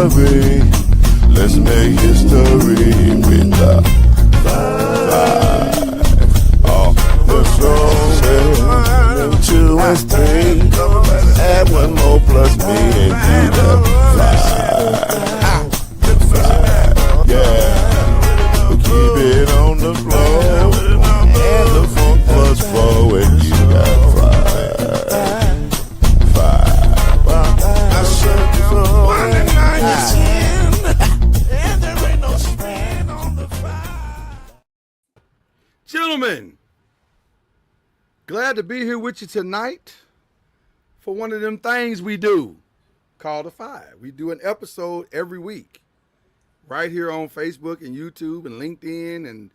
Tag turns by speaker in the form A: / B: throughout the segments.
A: history. Let's make history with the vibe. Off the throne, 2 and 3. Add 1 more plus me and do the vibe. Yeah, we keep it on the floor. And the funk plus 4 and you got 5. I said so. 1 and 9 is 10. And there ain't no span on the 5.
B: Gentlemen, glad to be here with you tonight for one of them things we do called The 5. We do an episode every week right here on Facebook and YouTube and LinkedIn and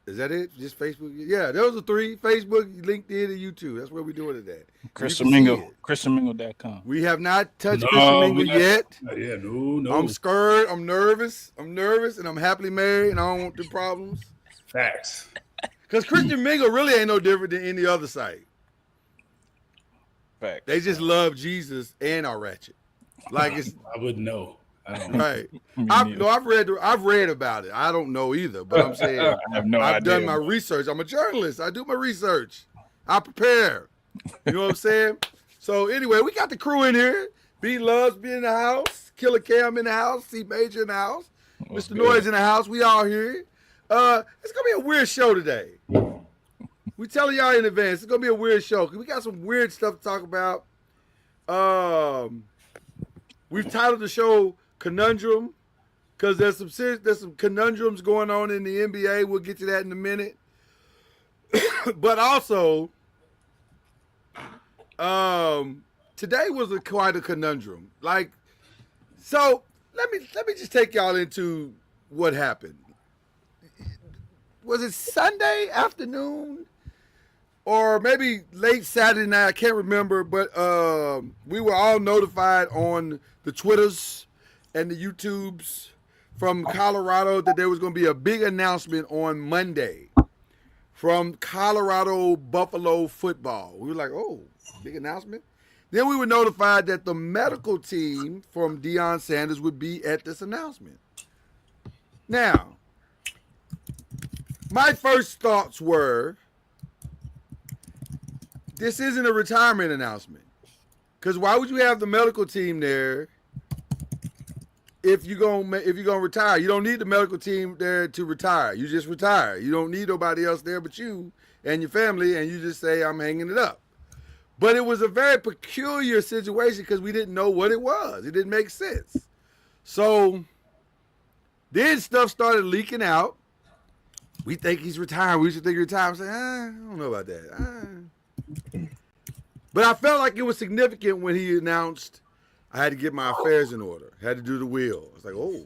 B: is that it? Just Facebook? Yeah, those are 3. Facebook, LinkedIn, and YouTube. That's where we're doing it at.
C: ChristianMingle.com.
B: We have not touched Christian Mingle yet.
D: Yeah, no.
B: I'm scared. I'm nervous, and I'm happily married, and I don't want the problems.
D: Facts.
B: Because Christian Mingle really ain't no different than any other site.
C: Facts.
B: They just love Jesus and are ratchet. Like it's
D: I wouldn't know. I don't know.
B: right. I've read about it. I don't know either, but I'm saying
C: I have no
B: I've
C: idea.
B: done my research. I'm a journalist. I do my research. I prepare. You know what I'm saying? So anyway, we got the crew in here. B Loves be in the house. Killer Cam in the house. C Major in the house. Mr. Noise in the house. We all here. It's gonna be a weird show today. We telling y'all in advance. It's gonna be a weird show because we got some weird stuff to talk about. We've titled the show Ku-Nundrum because there's some conundrums going on in the NBA. We'll get to that in a minute. But also, today was quite a conundrum. Like, so let me just take y'all into what happened. Was it Sunday afternoon or maybe late Saturday night? I can't remember, but we were all notified on the Twitters and the YouTubes from Colorado that there was going to be a big announcement on Monday from Colorado Buffalo football. We were like, oh, big announcement. Then we were notified that the medical team from Deion Sanders would be at this announcement. Now, my first thoughts were, this isn't a retirement announcement. Because why would you have the medical team there if you're gonna retire? You don't need the medical team there to retire. You just retire. You don't need nobody else there but you and your family, and you just say, I'm hanging it up. But it was a very peculiar situation because we didn't know what it was. It didn't make sense. So then stuff started leaking out. We think he's retired. We should think he's retired. I'm saying, I don't know about that. But I felt like it was significant when he announced I had to get my affairs in order. Had to do the will. It's like, oh,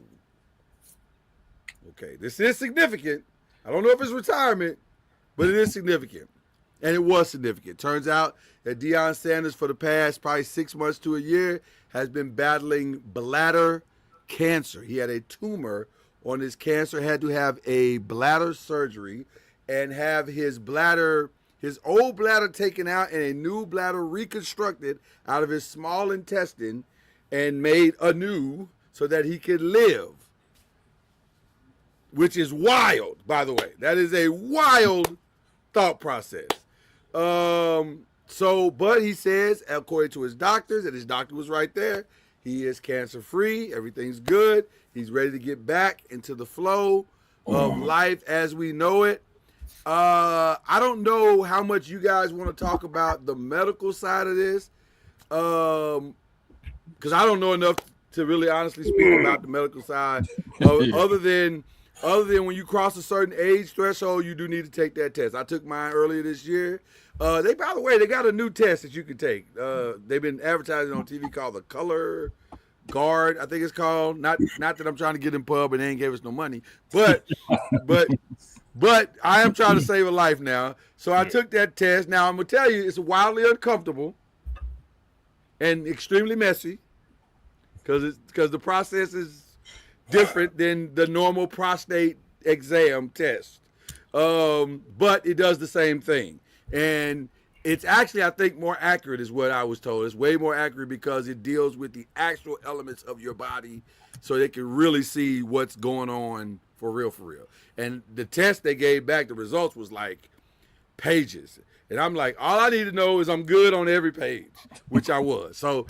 B: okay, this is significant. I don't know if it's retirement, but it is significant. And it was significant. Turns out that Deion Sanders for the past probably 6 months to a year has been battling bladder cancer. He had a tumor on his cancer, had to have a bladder surgery and have his old bladder taken out and a new bladder reconstructed out of his small intestine and made anew so that he could live, which is wild, by the way. That is a wild thought process. But he says, according to his doctors, and his doctor was right there, he is cancer-free, everything's good, he's ready to get back into the flow of life as we know it. I don't know how much you guys want to talk about the medical side of this, because I don't know enough to really honestly speak about the medical side, other than when you cross a certain age threshold, you do need to take that test. I took mine earlier this year. By the way, they got a new test that you can take. They've been advertising on TV called the Color Guard, I think it's called. Not that I'm trying to get in pub and they ain't gave us no money, but I am trying to save a life now. So I took that test. Now I'm gonna tell you, it's wildly uncomfortable and extremely messy because the process is different than the normal prostate exam test. But it does the same thing. And It's actually, I think, more accurate is what I was told. It's way more accurate because it deals with the actual elements of your body so they can really see what's going on for real, for real. And the test they gave back, the results was like pages. And I'm like, all I need to know is I'm good on every page, which I was. So,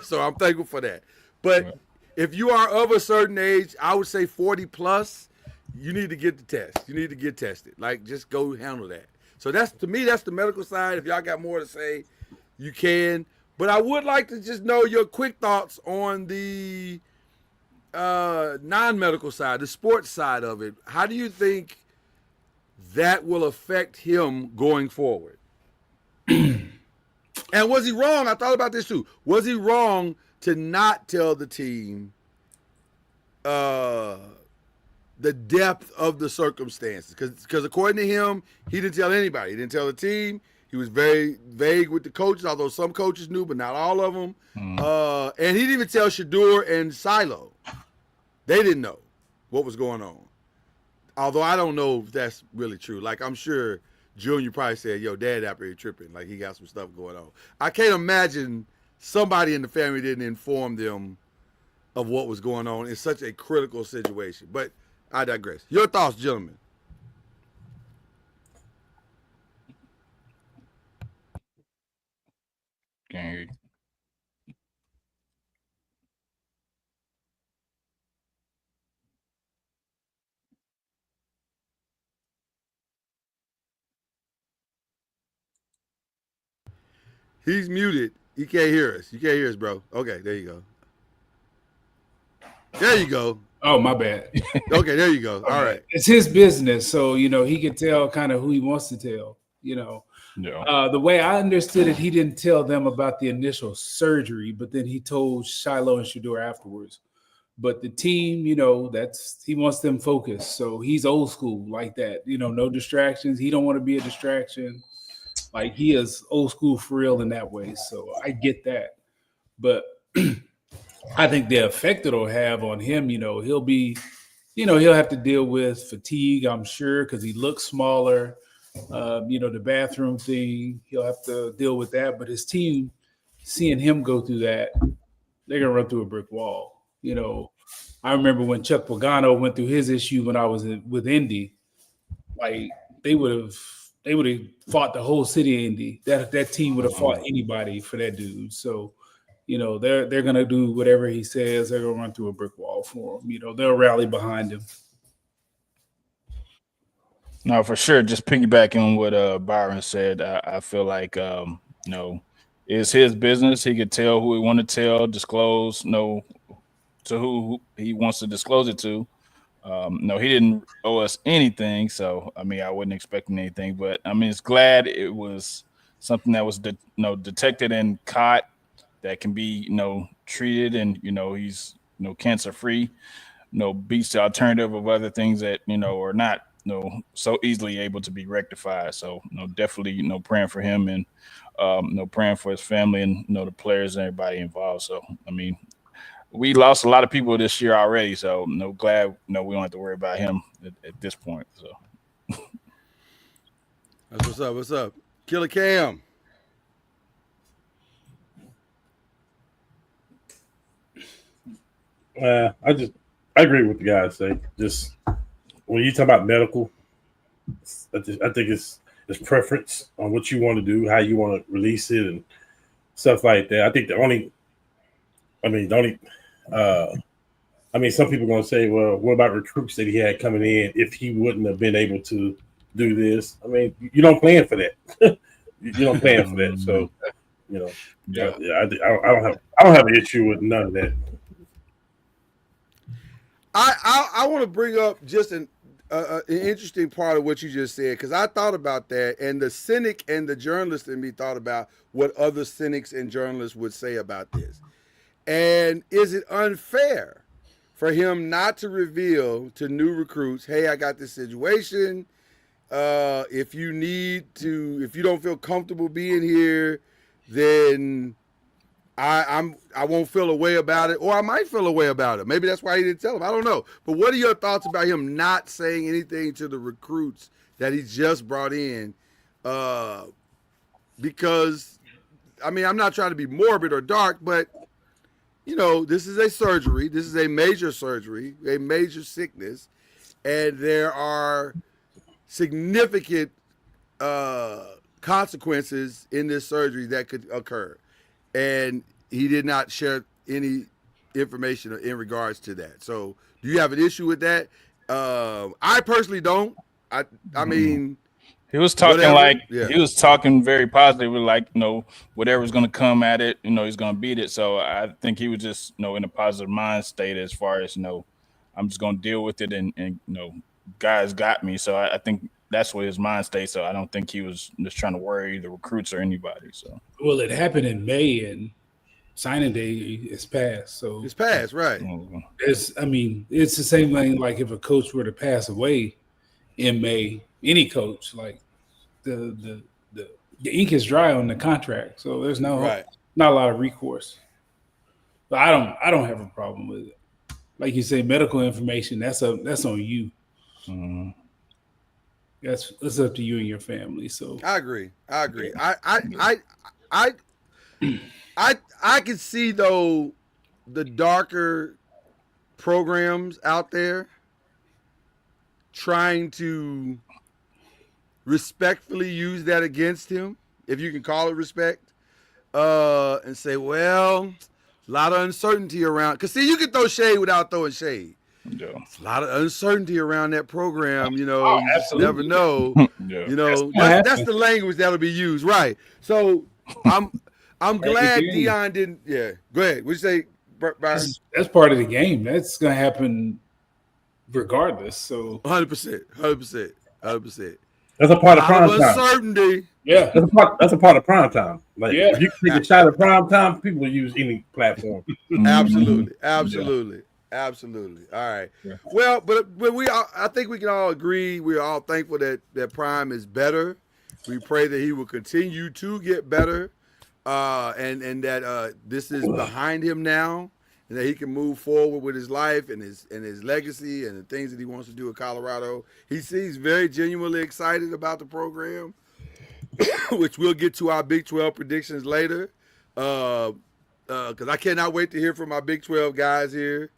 B: so I'm thankful for that. But if you are of a certain age, I would say 40 plus, you need to get the test. You need to get tested. Like, just go handle that. So that's, to me, that's the medical side. If y'all got more to say, you can. But I would like to just know your quick thoughts on the non-medical side, the sports side of it. How do you think that will affect him going forward? And was he wrong? I thought about this too. Was he wrong to not tell the team the depth of the circumstances? Because according to him, he didn't tell anybody. He didn't tell the team. He was very vague with the coaches, although some coaches knew, but not all of them. And he didn't even tell Shador and Silo. They didn't know what was going on. Although I don't know if that's really true. Like, I'm sure Junior probably said, yo, Dad out here tripping. Like, he got some stuff going on. I can't imagine somebody in the family didn't inform them of what was going on in such a critical situation. But I digress. Your thoughts, gentlemen.
C: Can't hear you.
B: He's muted. He can't hear us. You can't hear us, bro. Okay, there you go. There you go.
D: Oh, my bad.
B: Okay, there you go. All right.
D: It's his business, so he can tell kind of who he wants to tell.
C: Yeah.
D: The way I understood it, he didn't tell them about the initial surgery, but then he told Shiloh and Shador afterwards. But the team, he wants them focused. So he's old school like that. No distractions. He don't want to be a distraction. Like, he is old school for real in that way. So I get that. But I think the effect it'll have on him, he'll be, he'll have to deal with fatigue, I'm sure, because he looks smaller. The bathroom thing, he'll have to deal with that. But his team, seeing him go through that, they're going to run through a brick wall. I remember when Chuck Pagano went through his issue when I was with Indy, like, they would have fought the whole city of Indy. That team would have fought anybody for that dude. So, they're gonna do whatever he says. They're gonna run through a brick wall for him. They'll rally behind him.
C: No, for sure. Just piggybacking on what Byron said, I feel like it's his business. He could tell who he want to tell, disclose, to who he wants to disclose it to. No, he didn't owe us anything, so I wasn't expecting anything. But it's glad it was something that was detected and caught, that can be treated, and he's cancer free. Beats the alternative of other things that are not so easily able to be rectified. So definitely praying for him, and praying for his family, and the players and everybody involved. So we lost a lot of people this year already, so glad we don't have to worry about him at this point. So
B: that's what's up. What's up, Killer Cam?
E: I agree with the guys say. Just when you talk about medical, I think it's preference on what you want to do, how you want to release it, and stuff like that. I think some people are going to say, well, what about recruits that he had coming in if he wouldn't have been able to do this? You don't plan for that. You don't plan for that. So, I don't have an issue with none of that.
B: I want to bring up just an interesting part of what you just said, because I thought about that, and the cynic and the journalist in me thought about what other cynics and journalists would say about this. And is it unfair for him not to reveal to new recruits, hey, I got this situation. If you don't feel comfortable being here, then I won't feel a way about it, or I might feel a way about it. Maybe that's why he didn't tell him. I don't know. But what are your thoughts about him not saying anything to the recruits that he just brought in because, I mean, I'm not trying to be morbid or dark, but, this is a surgery. This is a major surgery, a major sickness, and there are significant consequences in this surgery that could occur. And he did not share any information in regards to that. So do you have an issue with that? I personally don't. I mean,
C: he was talking
B: whatever.
C: He was talking very positively, like, whatever's going to come at it, he's going to beat it. So I think he was just, in a positive mind state as far as, I'm just going to deal with it and guys got me. So I think that's what his mind state. So I don't think he was just trying to worry the recruits or anybody. So,
D: well, it happened in May and signing day is passed. So
B: it's passed, right?
D: It's the same thing. Like if a coach were to pass away in May, any coach, like the ink is dry on the contract. So there's not a lot of recourse. But I don't have a problem with it. Like you say, medical information, that's on you.
C: Mm-hmm.
D: That's up to you and your family. So
B: I agree. I can see though the darker programs out there trying to respectfully use that against him, if you can call it respect, and say, well, a lot of uncertainty around. Because see, you can throw shade without throwing shade.
C: Yeah.
B: It's a lot of uncertainty around that program, you just
D: absolutely.
B: never know.
C: Yeah.
B: That's the language that'll be used, right? So I'm glad Deion didn't. Yeah, go ahead. What you say, Byron?
D: That's part of the game. That's gonna happen regardless. So
B: 100%.
E: That's a part of prime time.
B: Uncertainty.
D: Yeah,
E: that's a part of prime time. Like if you take a shot at prime time, people will use any platform.
B: Absolutely. All right. Yeah. Well, but I think we can all agree. We're all thankful that Prime is better. We pray that he will continue to get better, and that this is behind him now, and that he can move forward with his life and his legacy and the things that he wants to do in Colorado. He's very genuinely excited about the program, which we'll get to our Big 12 predictions later, because I cannot wait to hear from my Big 12 guys here.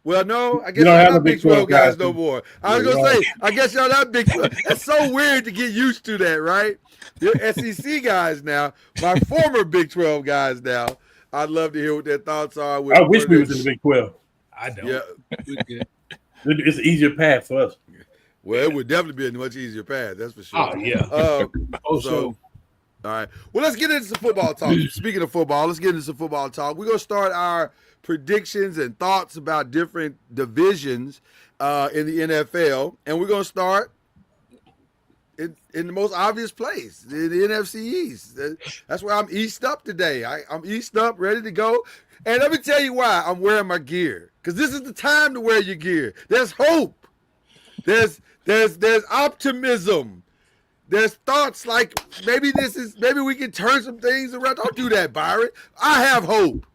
B: Well, no, I guess y'all not Big 12 guys no more. I was going to say, I guess y'all not Big 12. That's so weird to get used to that, right? You're SEC guys now, my former Big 12 guys now. I'd love to hear what their thoughts are.
E: I wish we was in the Big 12.
D: I don't.
B: Yeah.
E: It's an easier path for us.
B: Well, it would definitely be a much easier path, that's for sure.
D: Oh, yeah.
B: So, all right. Well, let's get into some football talk. Speaking of football, let's get into some football talk. We're going to start our predictions and thoughts about different divisions in the NFL. And we're going to start in the most obvious place, the NFC East. That's where I'm east up today. I'm east up, ready to go. And let me tell you why I'm wearing my gear. Because this is the time to wear your gear. There's hope. There's optimism. There's thoughts like maybe we can turn some things around. Don't do that, Byron. I have hope.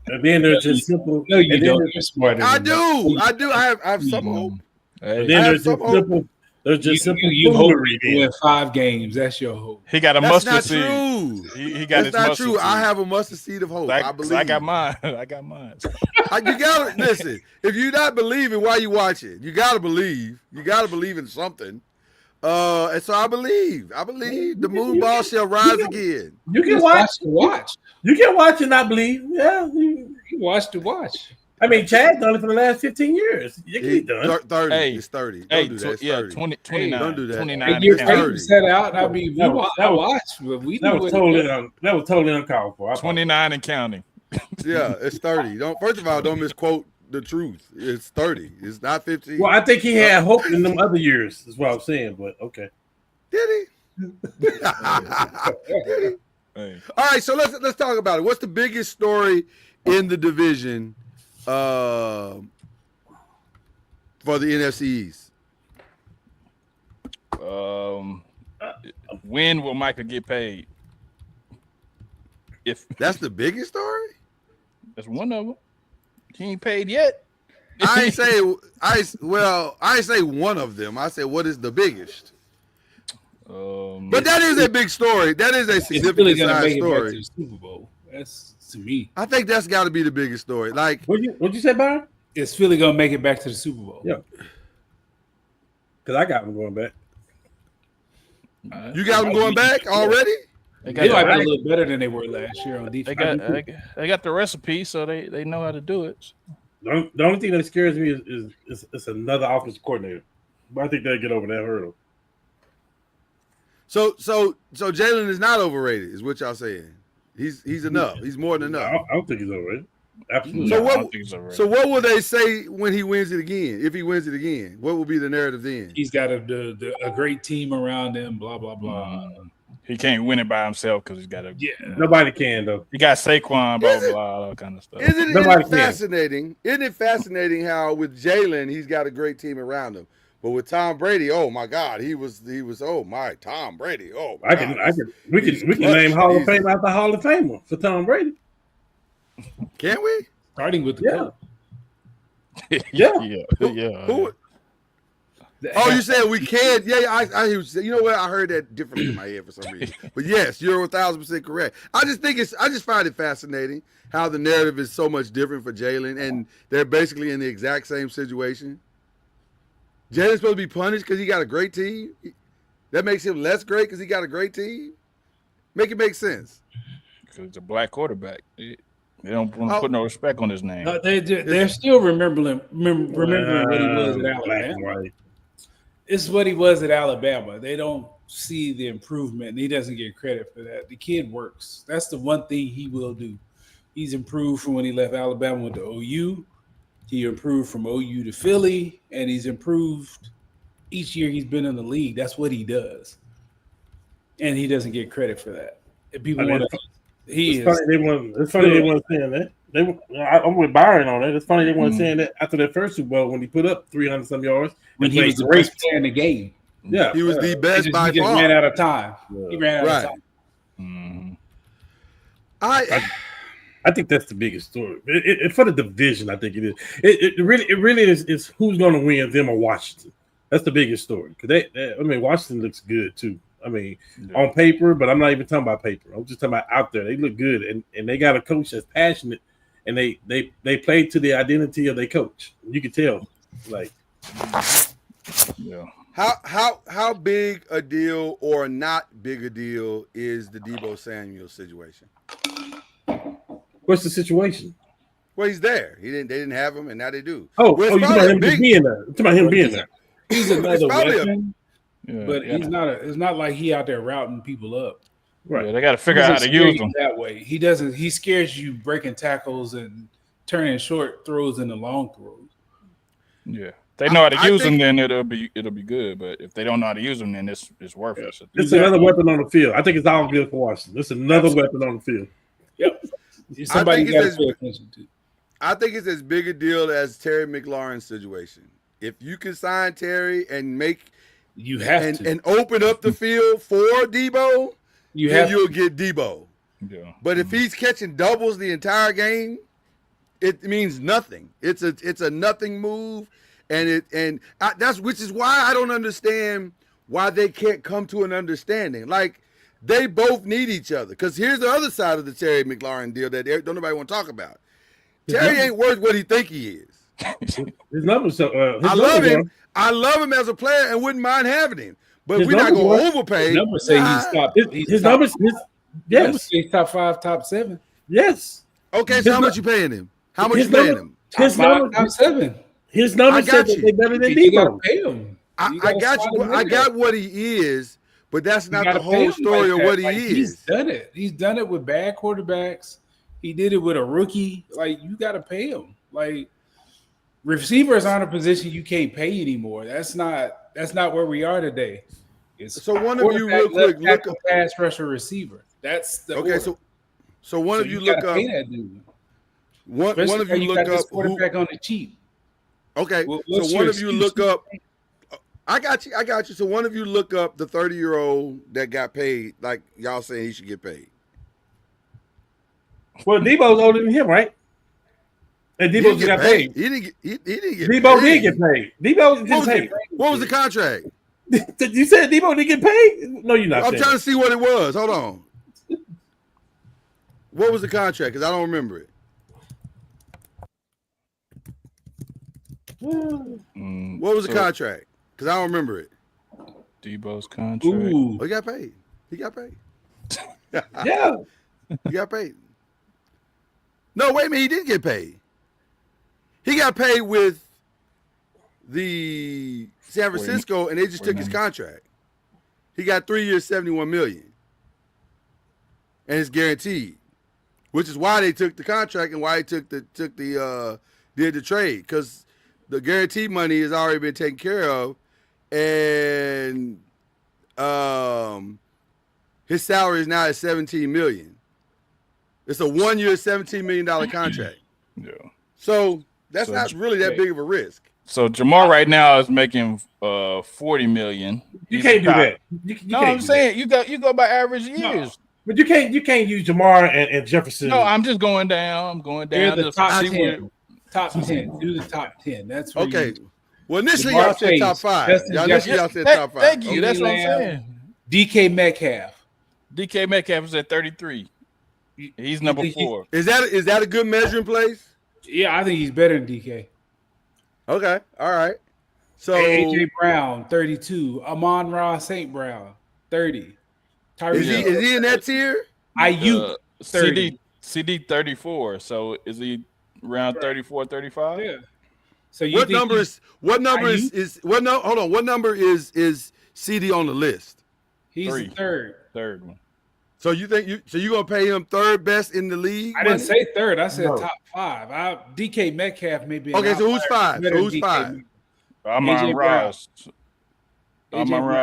E: And then there's just simple.
D: No, you don't. You're smarter.
B: I do. I have some hope.
E: And then there's just simple. There's just simple.
D: You hope to win 5 games. That's your hope.
C: He got a
B: That's
C: mustard
B: not
C: seed.
B: True.
C: He got his
B: That's not
C: mustard
B: true.
C: seed.
B: I have a mustard seed of hope. I believe.
C: I got mine. I got mine.
B: You gotta listen. If you're not believing, why you watching? You gotta believe. You gotta believe in something. And so I believe the moon ball shall rise again.
E: You can watch. You can watch and not believe. Yeah,
D: you watch to watch.
E: I mean, Chad's done it for the last 15 years. He's done
B: 30.
C: Hey,
B: it's 30.
C: Hey,
B: Don't do that. It's 30.
C: 29.
B: Don't do that.
C: 29.
D: Your
B: It's
D: team
B: 30.
D: set out. I mean, I watch, but we
E: that was totally uncalled for.
C: 29 and counting.
B: Yeah, it's 30. First of all, don't misquote the truth. It's 30. It's not 15.
E: Well, I think he had hope in them other years, is what I'm saying, but okay.
B: Did he? Did he?
C: Hey.
B: All right, so let's talk about it. What's the biggest story in the division for the NFC East?
C: When will Micah get paid? If
B: that's the biggest story,
C: that's one of them. He ain't paid yet.
B: I ain't say one of them. I say what is the biggest. But that is a big story. That is a
D: It's
B: significant
D: really gonna
B: size
D: make it back to
B: story.
D: the Super Bowl. That's to me.
B: I think that's got to be the biggest story. Like,
E: What'd you say, Byron?
D: It's Philly gonna make it back to the Super Bowl.
E: Yeah. Because I got them going back.
B: you got them going back already?
D: They might be a little better than they were last year on defense.
C: They got the recipe, so they know how to do it.
E: The only thing that scares me is another offensive coordinator. But I think they'll get over that hurdle.
B: So Jalen is not overrated, is what y'all saying? He's enough. He's more than enough.
E: I don't think he's overrated. Absolutely.
B: So
C: No, I
B: what?
C: don't think it's overrated.
B: So what will they say when he wins it again? If he wins it again, what will be the narrative then?
D: He's got a great team around him. Blah blah blah.
C: He can't win it by himself because he's got a.
D: Yeah.
E: Nobody can though.
C: He got Saquon, blah blah, all that kind of stuff.
B: Isn't
E: Nobody
B: it
E: can.
B: fascinating? Isn't it fascinating how with Jalen he's got a great team around him, but with Tom Brady, oh my God, he was oh my Tom Brady, oh my God.
E: We can name Hall of Fame after Hall of Famer for Tom Brady.
B: Can we?
D: Starting with the coach.
C: yeah.
B: Who? Oh, you said we can't? Yeah, I hear you say. You know what? I heard that differently in my head for some reason. But yes, you're 1,000% correct. I just find it fascinating how the narrative is so much different for Jalen, and they're basically in the exact same situation. Jalen's supposed to be punished because he got a great team. That makes him less great because he got a great team. Make it make sense.
C: Because it's a black quarterback. They don't want to put no respect on his name.
D: They're still remembering what he was at
E: Black and
D: Alabama.
E: white.
D: It's what he was at Alabama. They don't see the improvement, and he doesn't get credit for that. The kid works. That's the one thing he will do. He's improved from when he left Alabama with the OU. He improved from OU to Philly, and he's improved each year he's been in the league. That's what he does. And he doesn't get credit for that. If people want to,
E: It's funny they weren't saying that. I'm with Byron on that. It's funny they weren't saying that after that first Super Bowl when he put up 300 some yards.
D: when he was the best player in the game.
E: Yeah,
B: He was the best
D: He
B: by
D: just
B: far.
D: ran out of time.
E: Yeah.
D: He ran out
B: Right.
D: of time.
E: I think that's the biggest story. For the division, I think it is. It really is who's going to win, them or Washington. That's the biggest story. Because Washington looks good too. On paper, but I'm not even talking about paper. I'm just talking about out there. They look good, and they got a coach that's passionate, and they play to the identity of their coach. You can tell,
C: Yeah.
B: How big a deal or not big a deal is the Deebo Samuel situation?
E: What's the situation?
B: Well, he's there. They didn't have him, and now they do.
E: Oh,
B: Well,
E: you talking about him being there? You talking about him being there?
D: He's another
B: probably
D: weapon,
C: Yeah,
D: but
C: yeah.
D: he's not. It's not like he out there routing people up.
E: Right.
C: Yeah, they got to figure out how to
D: Doesn't scare
C: use
D: you
C: them.
D: that way. He doesn't. He scares you breaking tackles and turning short throws into long throws.
C: Yeah, they know how to
B: I
C: use
B: think-
C: them, then it'll be good. But if they don't know how to use them, then it's worthless.
E: It's another weapon on the field. I think it's all good for Washington. It's another weapon on the field.
D: Yep. Somebody
B: think
D: got to
B: it's
D: pay attention to.
B: I think it's as big a deal as Terry McLaurin's situation. If you can sign Terry and make
D: You have to.
B: and open up the field for Deebo,
D: You
B: then
D: have
B: you'll get Deebo.
C: Yeah,
B: But if he's catching doubles the entire game, it means nothing. It's a nothing move, that's which is why I don't understand why they can't come to an understanding. Like they both need each other. Because here's the other side of the Terry McLaurin deal that don't nobody want to talk about. Terry ain't worth what he think he is.
E: His numbers.
B: I love him. I love him as a player and wouldn't mind having him. But
E: His
B: we're not
E: numbers
B: going to
E: were-
B: overpay.
D: His numbers say he's top.
E: His numbers. Yes.
D: He's top 5, top 7.
E: Yes.
B: Okay, so how much you paying him? How much
E: His
B: you paying
E: number-
B: him?
D: Top
E: His
D: 5,
E: numbers.
D: top 7.
E: His numbers
B: I
E: said
B: got
E: that
B: you.
E: they better than
D: You got to
E: Deebo.
D: pay him.
B: I got you. I got what he is, but that's not the whole story of what he is.
D: He's done it. He's done it with bad quarterbacks. He did it with a rookie. You got to pay him. Receivers aren't a position you can't pay anymore. That's not where we are today. It's
B: So one of you real quick look up.
D: pass rusher receiver. That's the
B: Okay,
D: order.
B: so one of you look
D: gotta
B: up.
D: pay that dude.
B: One
D: Especially
B: of
D: when
B: you
D: got
B: look
D: this
B: up.
D: quarterback on the cheap.
B: Okay,
D: What's
B: so
D: your
B: one of you
D: excuse?
B: look up. I got you. So one of you look up the 30-year-old that got paid, like y'all saying he should get paid.
E: Well, Deebo's older than him, right? And
B: He
E: Deebo
B: didn't
E: just
B: get
E: got
B: paid.
E: paid.
B: He didn't get.
E: Deebo
B: paid.
E: did get paid. Deebo
B: What
E: didn't
B: was,
E: pay.
B: what was the contract?
E: You said Debo didn't get paid? No, you're not.
B: I'm trying to see what it was. Hold on. What was the contract? Because I don't remember it. What was the contract? Because I don't remember it.
C: Debo's contract.
D: Ooh.
B: Oh, he got paid. He got paid.
E: Yeah.
B: He got paid. No, wait a minute. He didn't get paid. He got paid with the San Francisco, and they just took his contract. He got 3 years, $71 million, and it's guaranteed, which is why they took the contract and why they did the trade, because the guaranteed money has already been taken care of, and his salary is now at $17 million. It's a 1 year, $17 million contract.
C: Yeah.
B: So that's not really that big of a risk.
C: So Jamar right now is making $40 million.
E: You can't do that.
C: I'm saying you go by average years.
E: No. But you can't use Jamar and Jefferson.
C: No, I'm just going down. I'm going down.
D: They're the top 10. Top 10. Do the top 10. That's
B: okay. Well, initially y'all said top 5. Y'all said top 5.
C: Thank you. That's what I'm saying.
D: DK Metcalf.
C: DK Metcalf is at 33. He's number 4.
B: Is that a good measuring place?
D: Yeah, I think he's better than DK.
B: Okay. All right. So
D: AJ Brown, 32. Amon-Ra St. Brown, 30.
B: Is he in that tier?
D: Ayuk, 30.
C: CD 34. So is he around 34, 35?
D: Yeah. So you
B: what number is CD on the list?
D: He's
C: 3.
D: the third.
C: Third one.
B: So you think you're gonna pay him third best in the league?
D: I didn't say third. I said top 5. DK Metcalf may be.
B: Okay, so who's 5? So who's 5?
C: Amon-Ra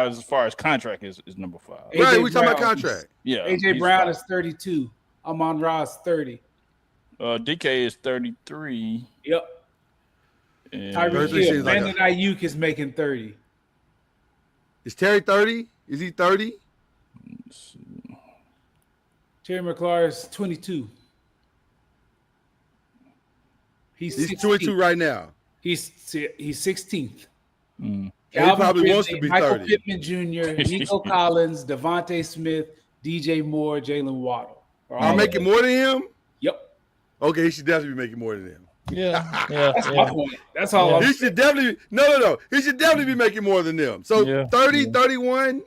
C: as far as contract is number 5.
B: Right, we talking about contract.
C: Yeah.
D: AJ Brown is 32. Amon-Ra is 30.
C: DK is 33.
D: Yep. Tyreek Hill, Brandon Ayuk is making 30.
B: Is Terry 30? Is he 30?
D: Terry McLaurin is 22.
B: He's 22 right now.
D: He's 16th.
B: He probably wants to be
D: Michael
B: 30.
D: Pittman Jr., Nico Collins, Devontae Smith, DJ Moore, Jalen Waddle.
B: Are making more than him?
D: Yep.
B: Okay, he should definitely be making more than him.
C: Yeah.
D: That's my point. That's all.
B: He should definitely no. He should definitely be making more than them. So 30, 31.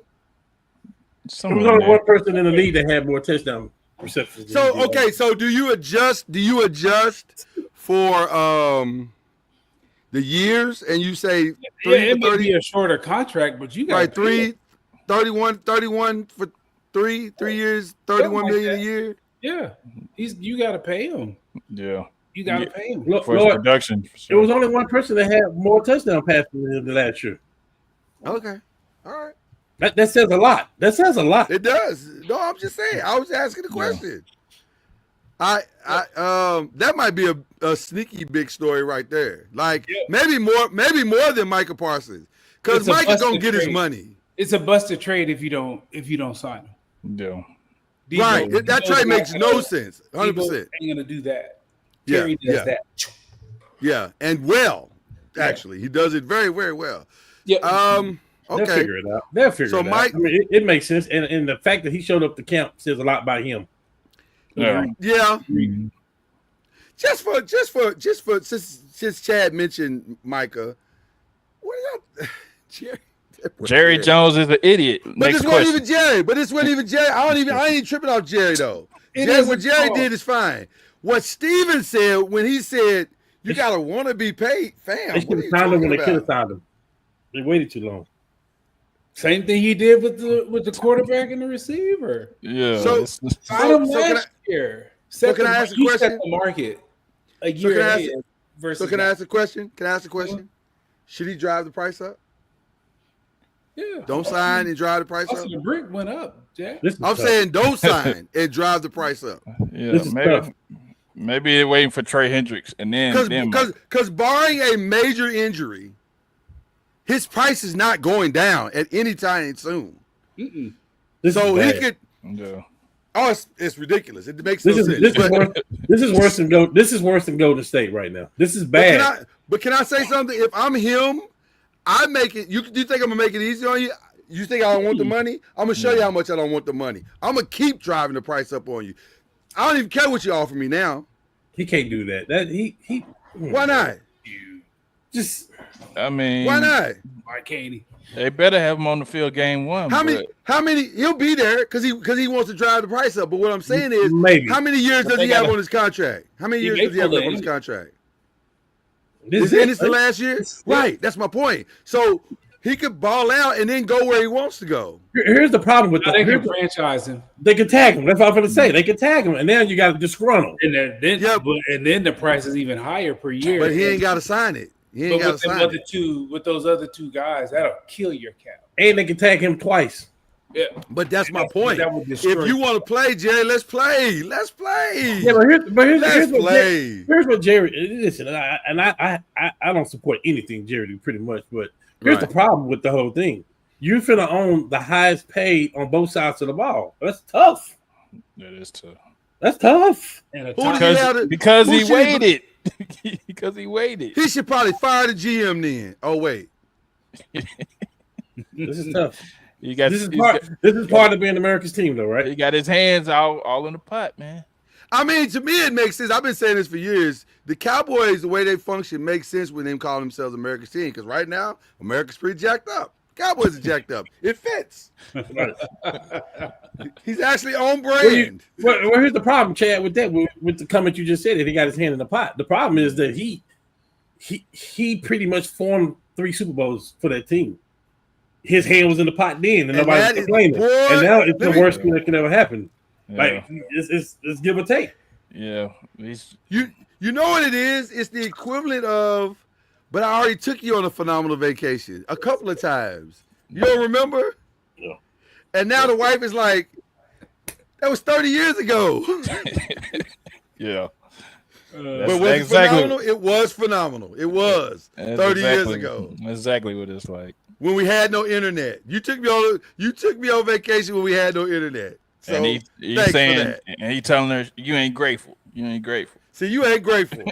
E: There was only one person in the league that had more touchdown receptions.
B: So okay, so do you adjust for the years and you say 3
D: it may be a shorter contract, but you got
B: right 31 for 3 years, 31 million a year.
D: Yeah, you got to pay him.
C: Yeah,
D: you got to pay him
C: for his production.
E: There was only one person that had more touchdown passes than the last year.
B: Okay, all right.
E: That says a lot. That says a lot.
B: It does. No, I'm just saying. I was asking the question. I that might be a sneaky big story right there. Like maybe more than Micah Parsons, because Micah's gonna get his money.
D: It's a busted trade if you don't sign him.
C: Yeah.
B: Right. That trade makes no sense. 100%.
D: Ain't gonna do that.
B: Terry
D: does that.
B: Yeah, and well, actually, he does it very, very well.
D: Yeah.
B: Okay.
E: They'll figure it out. They'll figure it out. Mike, I mean, it makes sense, and the fact that he showed up to camp says a lot about him.
C: Yeah.
B: Yeah. Just for since Chad mentioned Micah, what y'all
C: Jerry Jones is an idiot.
B: But this wasn't even Jerry. I ain't even tripping off Jerry though. What Jerry did is fine. What Steven said when he said you gotta want to be paid, fam.
E: They should have signed him when they could have signed him. They waited too long.
D: Same thing he did with the quarterback and the receiver.
C: Yeah.
B: So
D: last year.
B: So can I ask a question?
D: Set the market a year ahead versus.
B: So can I ask a question? Should he drive the price up?
D: Yeah.
B: Don't sign and drive the price up.
D: The brick went up, Jack.
B: I'm saying don't sign and drive the price up.
C: Yeah, maybe they're waiting for Trey Hendricks, and then
B: because barring a major injury, his price is not going down at any time soon. So he could.
C: Yeah.
B: Oh, it's ridiculous. It makes no sense.
E: This is worse than Golden State right now. This is bad.
B: But can I say something? If I'm him, I make it. You think I'm gonna make it easy on you? You think I don't want the money? I'm gonna show you how much I don't want the money. I'm gonna keep driving the price up on you. I don't even care what you offer me now.
E: He can't do that. That he.
B: Why not?
E: Just.
C: I mean,
B: Why not?
D: Why can't he?
C: They better have him on the field game one.
B: How many? He'll be there because he wants to drive the price up. But what I'm saying is,
E: maybe.
B: How many years does he have on his contract? How many years does he have left on his contract? Is this the last year? Right. That's my point. So he could ball out and then go where he wants to go.
E: Here's the problem with
D: they can franchise him.
E: They can tag him. That's what I'm going to say. They can tag him, and then you got to disgruntle.
D: And then the price is even higher per year.
B: But he ain't got to sign it. He ain't got to sign it.
D: With those other two guys, that'll kill your cap.
E: And they can tag him twice.
B: Yeah, but that's my point. If you want to play, Jerry, let's play. Let's play.
E: Yeah, here's what Jerry. Listen, I don't support anything Jerry do pretty much, but here's the problem with the whole thing. You're finna own the highest paid on both sides of the ball. That's tough.
C: That is tough.
E: That's tough.
C: Because he waited. Because he waited.
B: He should probably fire the GM then. Oh wait.
E: This is tough. This is part of being America's team, though, right?
C: He got his hands all in the pot, man.
B: I mean, to me, it makes sense. I've been saying this for years. The Cowboys, the way they function, makes sense when they call themselves America's team. Because right now, America's pretty jacked up. Cowboys are jacked up. It fits. He's actually on brand.
E: Well, here's the problem, Chad, with that. With the comment you just said, that he got his hand in the pot. The problem is that he pretty much formed 3 Super Bowls for that team. His hand was in the pot then, and nobody was complaining. And now it's the worst thing that can ever happen. Yeah. Like it's give or take.
C: Yeah,
B: you know what it is? It's the equivalent of. But I already took you on a phenomenal vacation a couple of times. You don't remember?
E: Yeah.
B: And now the wife is like, "That was 30 years ago."
C: Yeah.
B: But was it phenomenal? It was phenomenal. It was 30 years ago.
C: Exactly what it's like.
B: When we had no internet. You took me on vacation when we had no internet. So
C: and he's saying, and he telling her, you ain't grateful. You ain't grateful.
B: See, you ain't grateful.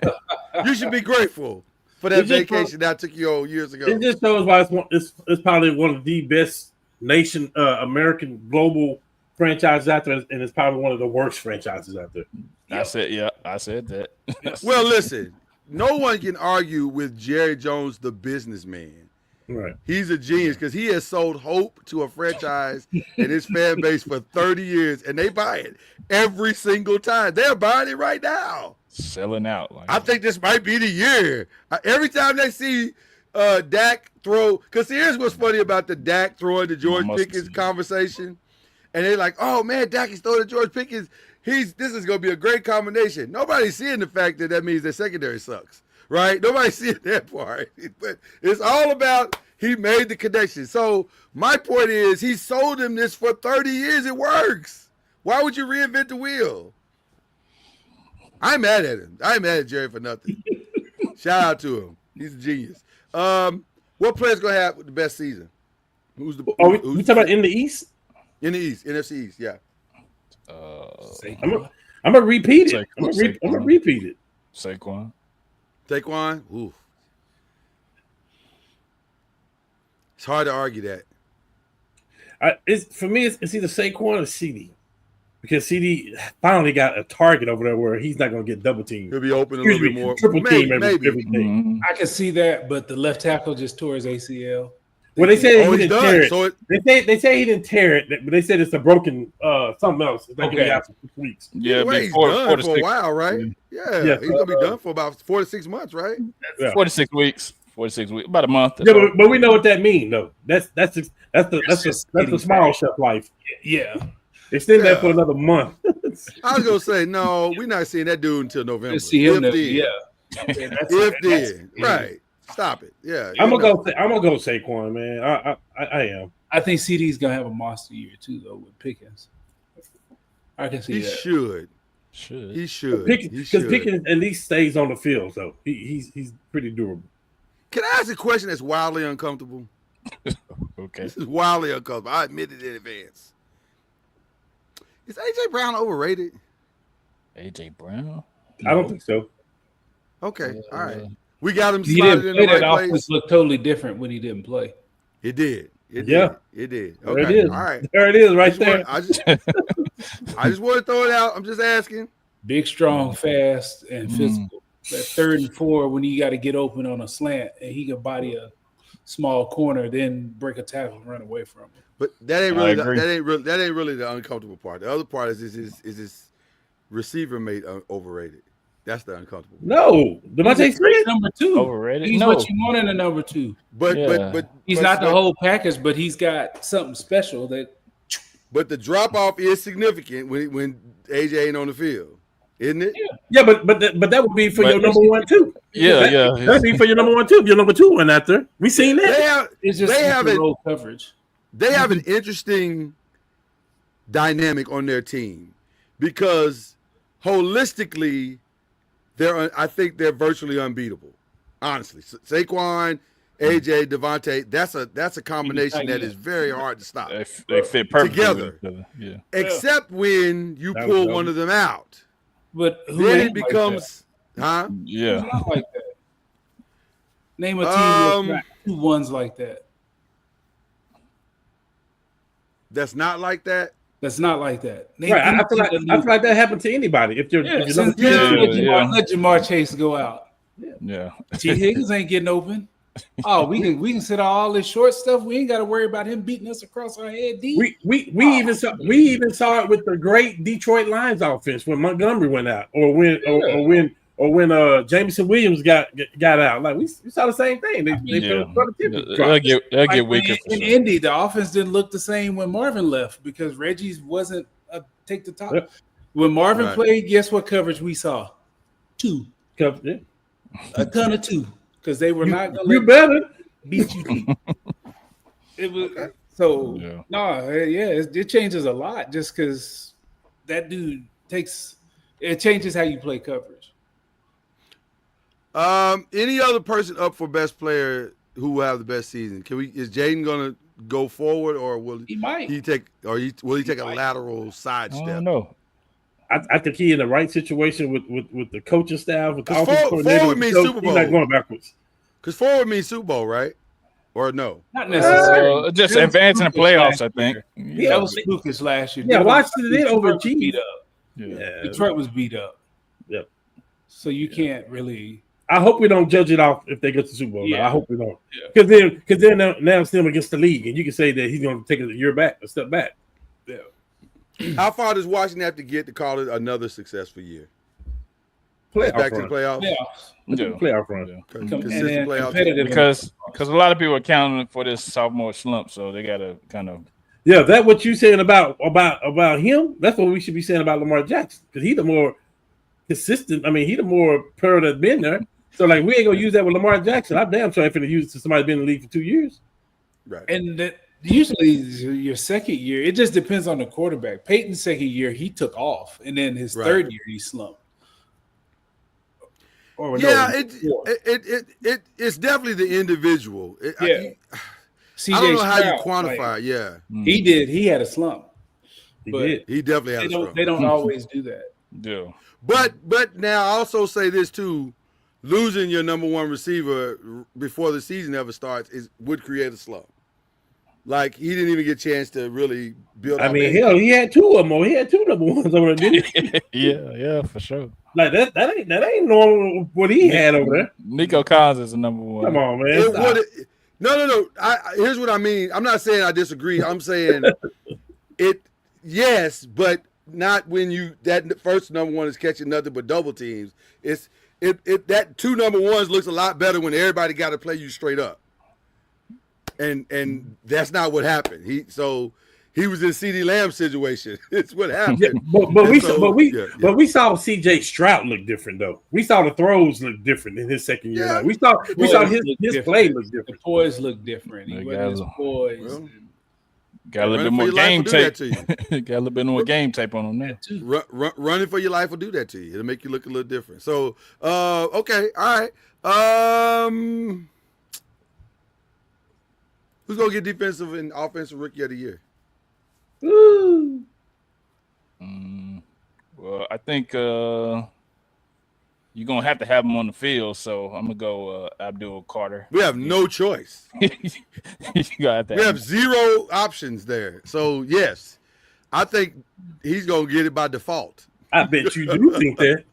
B: You should be grateful for that vacation that I took you on years ago.
E: It just shows why it's probably one of the best American global franchises out there, and it's probably one of the worst franchises out there.
C: I said that.
B: Well, listen, no one can argue with Jerry Jones, the businessman.
E: Right.
B: He's a genius because he has sold hope to a franchise and his fan base for 30 years, and they buy it every single time. They're buying it right now.
C: Selling out.
B: I think this might be the year. Every time they see Dak throw, because here's what's funny about the Dak throwing to George Pickens conversation, and they're like, "Oh man, Dak is throwing to George Pickens. This is going to be a great combination." Nobody's seeing the fact that means their secondary sucks. Right? Nobody's seeing that part. But it's all about he made the connection. So my point is he sold him this for 30 years. It works. Why would you reinvent the wheel? I'm mad at him. I'm mad at Jerry for nothing. Shout out to him. He's a genius. What player's going to have the best season?
E: We talking about in the East?
B: In the East. NFC East, yeah.
E: I'm going to repeat it. I'm going to repeat it.
C: Saquon.
B: Ooh. It's hard to argue that.
E: For me, it's either Saquon or CD. Because CD finally got a target over there where he's not going to get double teamed.
B: He'll be open a little bit more.
E: Triple team every day.
C: Mm-hmm.
D: I can see that, but the left tackle just tore his ACL.
E: Well, they say he didn't tear it.
B: So
E: they say he didn't tear it, but they said it's a broken something else. It's like out for 6 weeks.
C: Yeah,
B: he's done for a while, right? Yeah, he's gonna be done for about 4 to 6 months, right?
C: 4 to 6 weeks. 4 to 6 weeks, about a month.
E: Yeah, but we know what that means, though. That's the small shelf life.
D: Yeah,
E: extend that for another month.
B: I was gonna say no, we're not seeing that dude until November.
D: See him
B: if then, right? Stop it. Yeah,
E: I'm gonna go Saquon, man. I am.
D: I think CD's gonna have a monster year too, though, with Pickens. I can see that.
B: He should.
E: Because Pickens at least stays on the field, so he's pretty durable.
B: Can I ask a question that's wildly uncomfortable?
C: Okay.
B: This is wildly uncomfortable. I admit it in advance. Is AJ Brown overrated?
C: AJ Brown?
E: I don't think so.
B: Okay, all right. We got him
D: He
B: slotted
D: didn't
B: in
D: play.
B: the
D: That
B: right
D: offense
B: place.
D: looked totally different when he didn't play.
B: It did. It
E: Yeah.
B: did. It did.
E: There it
B: Okay.
E: is.
B: All right.
E: There it is, right there.
B: I just want to throw it out. I'm just asking.
D: Big, strong, fast, and physical. That 3rd and 4 when you got to get open on a slant and he can body a small corner, then break a tackle and run away from it.
B: But that ain't
C: I
B: really
C: agree.
B: that ain't really the uncomfortable part. The other part is his receiver made overrated. That's the uncomfortable part.
E: No, Devontae Smith.
D: Number 2.
C: Overrated?
D: He's
C: No.
D: what you want in a number 2.
B: But
C: Yeah.
D: He's not the whole package, but he's got something special that.
B: But the drop off is significant when AJ ain't on the field, isn't it?
E: Yeah, but that would be for your number 1 too.
C: Yeah.
E: That'd be for your number 1 too. If your number 2 went after, we seen that.
D: It's just
B: they have
D: roll coverage.
B: They have an interesting dynamic on their team because holistically, I think they're virtually unbeatable. Honestly, Saquon, AJ, Devontae, that's a combination that is very hard to stop.
C: They fit perfectly
B: Together.
C: with each other. Yeah.
B: Except when you
E: That
B: pull
E: was
B: one of them out,
D: But who
B: then
D: ain't
B: it becomes, huh?
D: like that?
C: Yeah.
D: Who's not like that? Name a team that's got 2 ones like that.
B: That's not like that.
D: That's not like that. Name
E: Right, I
D: any
E: feel
D: team
E: like that happened to anybody. If you're,
D: Yeah,
E: if you're
D: since
E: number 2,
C: Yeah.
D: let Jamar Chase go out.
C: Yeah.
D: T. Higgins ain't getting open. Oh, we can sit on all this short stuff. We ain't got to worry about him beating us across our head deep.
E: we even saw it with the great Detroit Lions offense when Montgomery went out, or when Jameson Williams got out. Like we saw the same thing.
C: They'll get weaker. For
D: in
C: sure.
D: Indy, the offense didn't look the same when Marvin left because Reggie's wasn't a take the top.
E: Yep.
D: When Marvin
B: Right.
D: played, guess what coverage we saw? 2.
E: Yeah.
D: A ton of 2 because they were not going
E: You
D: to
E: better.
D: beat you deep. It was so it changes a lot just because that dude changes how you play coverage.
B: Any other person up for best player who will have the best season? Is Jaden gonna go forward, or will
D: He might.
B: he take a lateral
C: I
B: sidestep?
C: don't know.
E: I think he in the right situation with the coaching staff, with the
B: 'Cause
E: offensive coordinator,
B: forward
E: with the
B: means
E: coach.
B: Super
E: He's not
B: Bowl.
E: going backwards.
B: Because forward means Super Bowl, right? Or no?
D: Not necessarily.
C: Just
D: That was
C: advancing the
D: flukish
C: playoffs,
D: last
C: I think.
D: year. That was flukish last year.
E: Yeah, Washington did
D: Detroit was
E: overachieve.
D: beat up.
C: Yeah.
D: Detroit was beat up.
E: Yep.
D: So you can't really.
E: I hope we don't judge it off if they get to the Super Bowl.
D: Yeah.
E: I hope we don't.
D: Yeah.
E: Because then now it's them against the league, and you can say that he's going to take a step back.
B: How far does Washington have to get to call it another successful year?
E: Playoff
B: Back
E: run.
B: to the playoffs?
C: Yeah.
E: Playoff run.
C: Yeah.
B: Consistent playoff.
D: competitive.
C: Because a lot of people are counting for this sophomore slump, so they gotta kind of
E: Yeah, that what you saying about him? That's what we should be saying about Lamar Jackson, because he the more consistent. I mean, he the more pro that's been there. So like, we ain't gonna use that with Lamar Jackson. I'm damn sure I'm finna use it to somebody been in the league for 2 years.
B: Right.
D: And that usually your second year, it just depends on the quarterback. Peyton's second year, he took off, and then his
B: Right.
D: third year, he slumped. Or
B: Yeah,
D: fourth.
B: it's definitely the individual.
D: Yeah.
B: I
D: CJ
B: don't know how you
D: Stroud,
B: quantify
D: like,
B: it. Yeah,
D: he did. He had a slump.
E: He
D: But
E: did.
B: he definitely has
D: They
B: a
D: don't.
B: struggle.
D: They don't always do that.
C: do.
B: But now I also say this too: losing your number one receiver before the season ever starts would create a slump. Like he didn't even get a chance to really build.
E: I
B: out
E: mean,
B: anything.
E: hell, he had 2 of them. He had 2 number ones over there, didn't he?
C: Yeah, for sure.
E: Like that ain't normal what he had over there.
C: Nico Collins is the number one.
E: Come on, man.
B: It
E: Stop.
B: would. No. Here's what I mean. I'm not saying I disagree. I'm saying it. Yes, but not when that first number one is catching nothing but double teams. That 2 number ones looks a lot better when everybody got to play you straight up. And that's not what happened. He was in CeeDee Lamb situation. It's what happened.
E: Yeah, but we saw CJ Stroud look different though. We saw the throws look different in his second year.
B: Yeah.
E: Like, we saw his play look
D: The
E: different.
D: poise look different. He
C: They
D: wasn't as
C: got-
D: poised.
B: Well,
C: Got a little bit
B: running for
C: more
B: your life
C: game
B: will do that
C: tape.
B: to you.
C: Got a little bit more game tape on him now.
B: Running for your life will do that to you. It'll make you look a little different. So, okay, all right. Who's gonna get defensive and offensive rookie of the year?
E: Ooh.
C: Well, I think you're gonna have to have him on the field. So I'm gonna go Abdul Carter.
B: We have no choice.
C: You gotta have to
B: We
C: have
B: have
C: him.
B: zero options there. So yes, I think he's gonna get it by default.
E: I bet you do think that.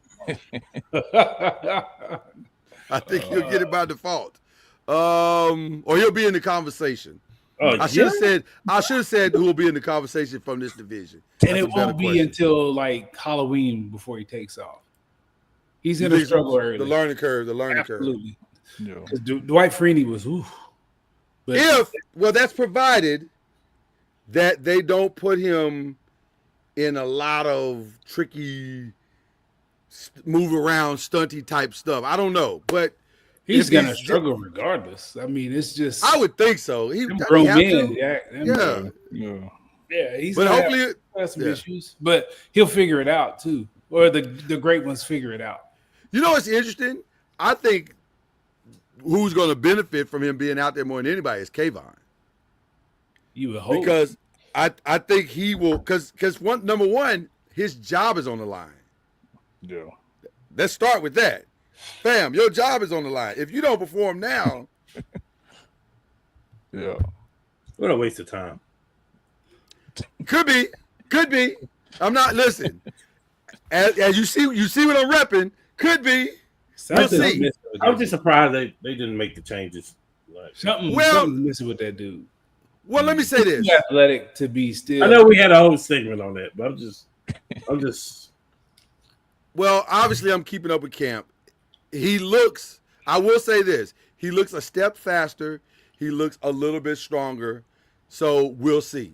B: I think he'll get it by default. Or he'll be in the conversation.
E: Oh,
B: I should have said who will be in the conversation from this division.
D: And it
B: That's a better
D: won't be
B: question.
D: until like Halloween before he takes off. He's
B: You
D: gonna
B: think
D: struggle early.
B: The learning curve.
D: Absolutely.
C: Yeah.
D: 'Cause Dwight Freeney was But
B: That's provided that they don't put him in a lot of tricky move around stunty type stuff. I don't know, but
D: he's
B: if
D: gonna struggle regardless. I mean, it's just
B: I would think so. He
D: them
B: doesn't
D: grown
B: have
D: men.
B: to.
D: Yeah,
C: Yeah.
D: yeah. He's
B: But
D: gonna
B: hopefully,
D: have some
B: yeah.
D: issues, but he'll figure it out too. Or the great ones figure it out.
B: you know what's interesting? I think who's going to benefit from him being out there more than anybody is Kayvon.
D: You would hope
B: Because I think he will because number one, his job is on the line.
C: Yeah.
B: Let's start with that. Fam, your job is on the line. If you don't perform now,
C: Yeah.
E: What a waste of time.
B: could be. I'm not listen. As you see what I'm repping, could be. We'll see.
E: I'm just surprised they didn't make the changes. Like,
D: something.
B: Well-
D: Something's missing with that dude.
B: Well, let me say this.
D: Too athletic to be still.
E: I know we had a whole segment on that, but I'm just.
B: Well, obviously, I'm keeping up with camp. I will say this, he looks a step faster. He looks a little bit stronger. So we'll see.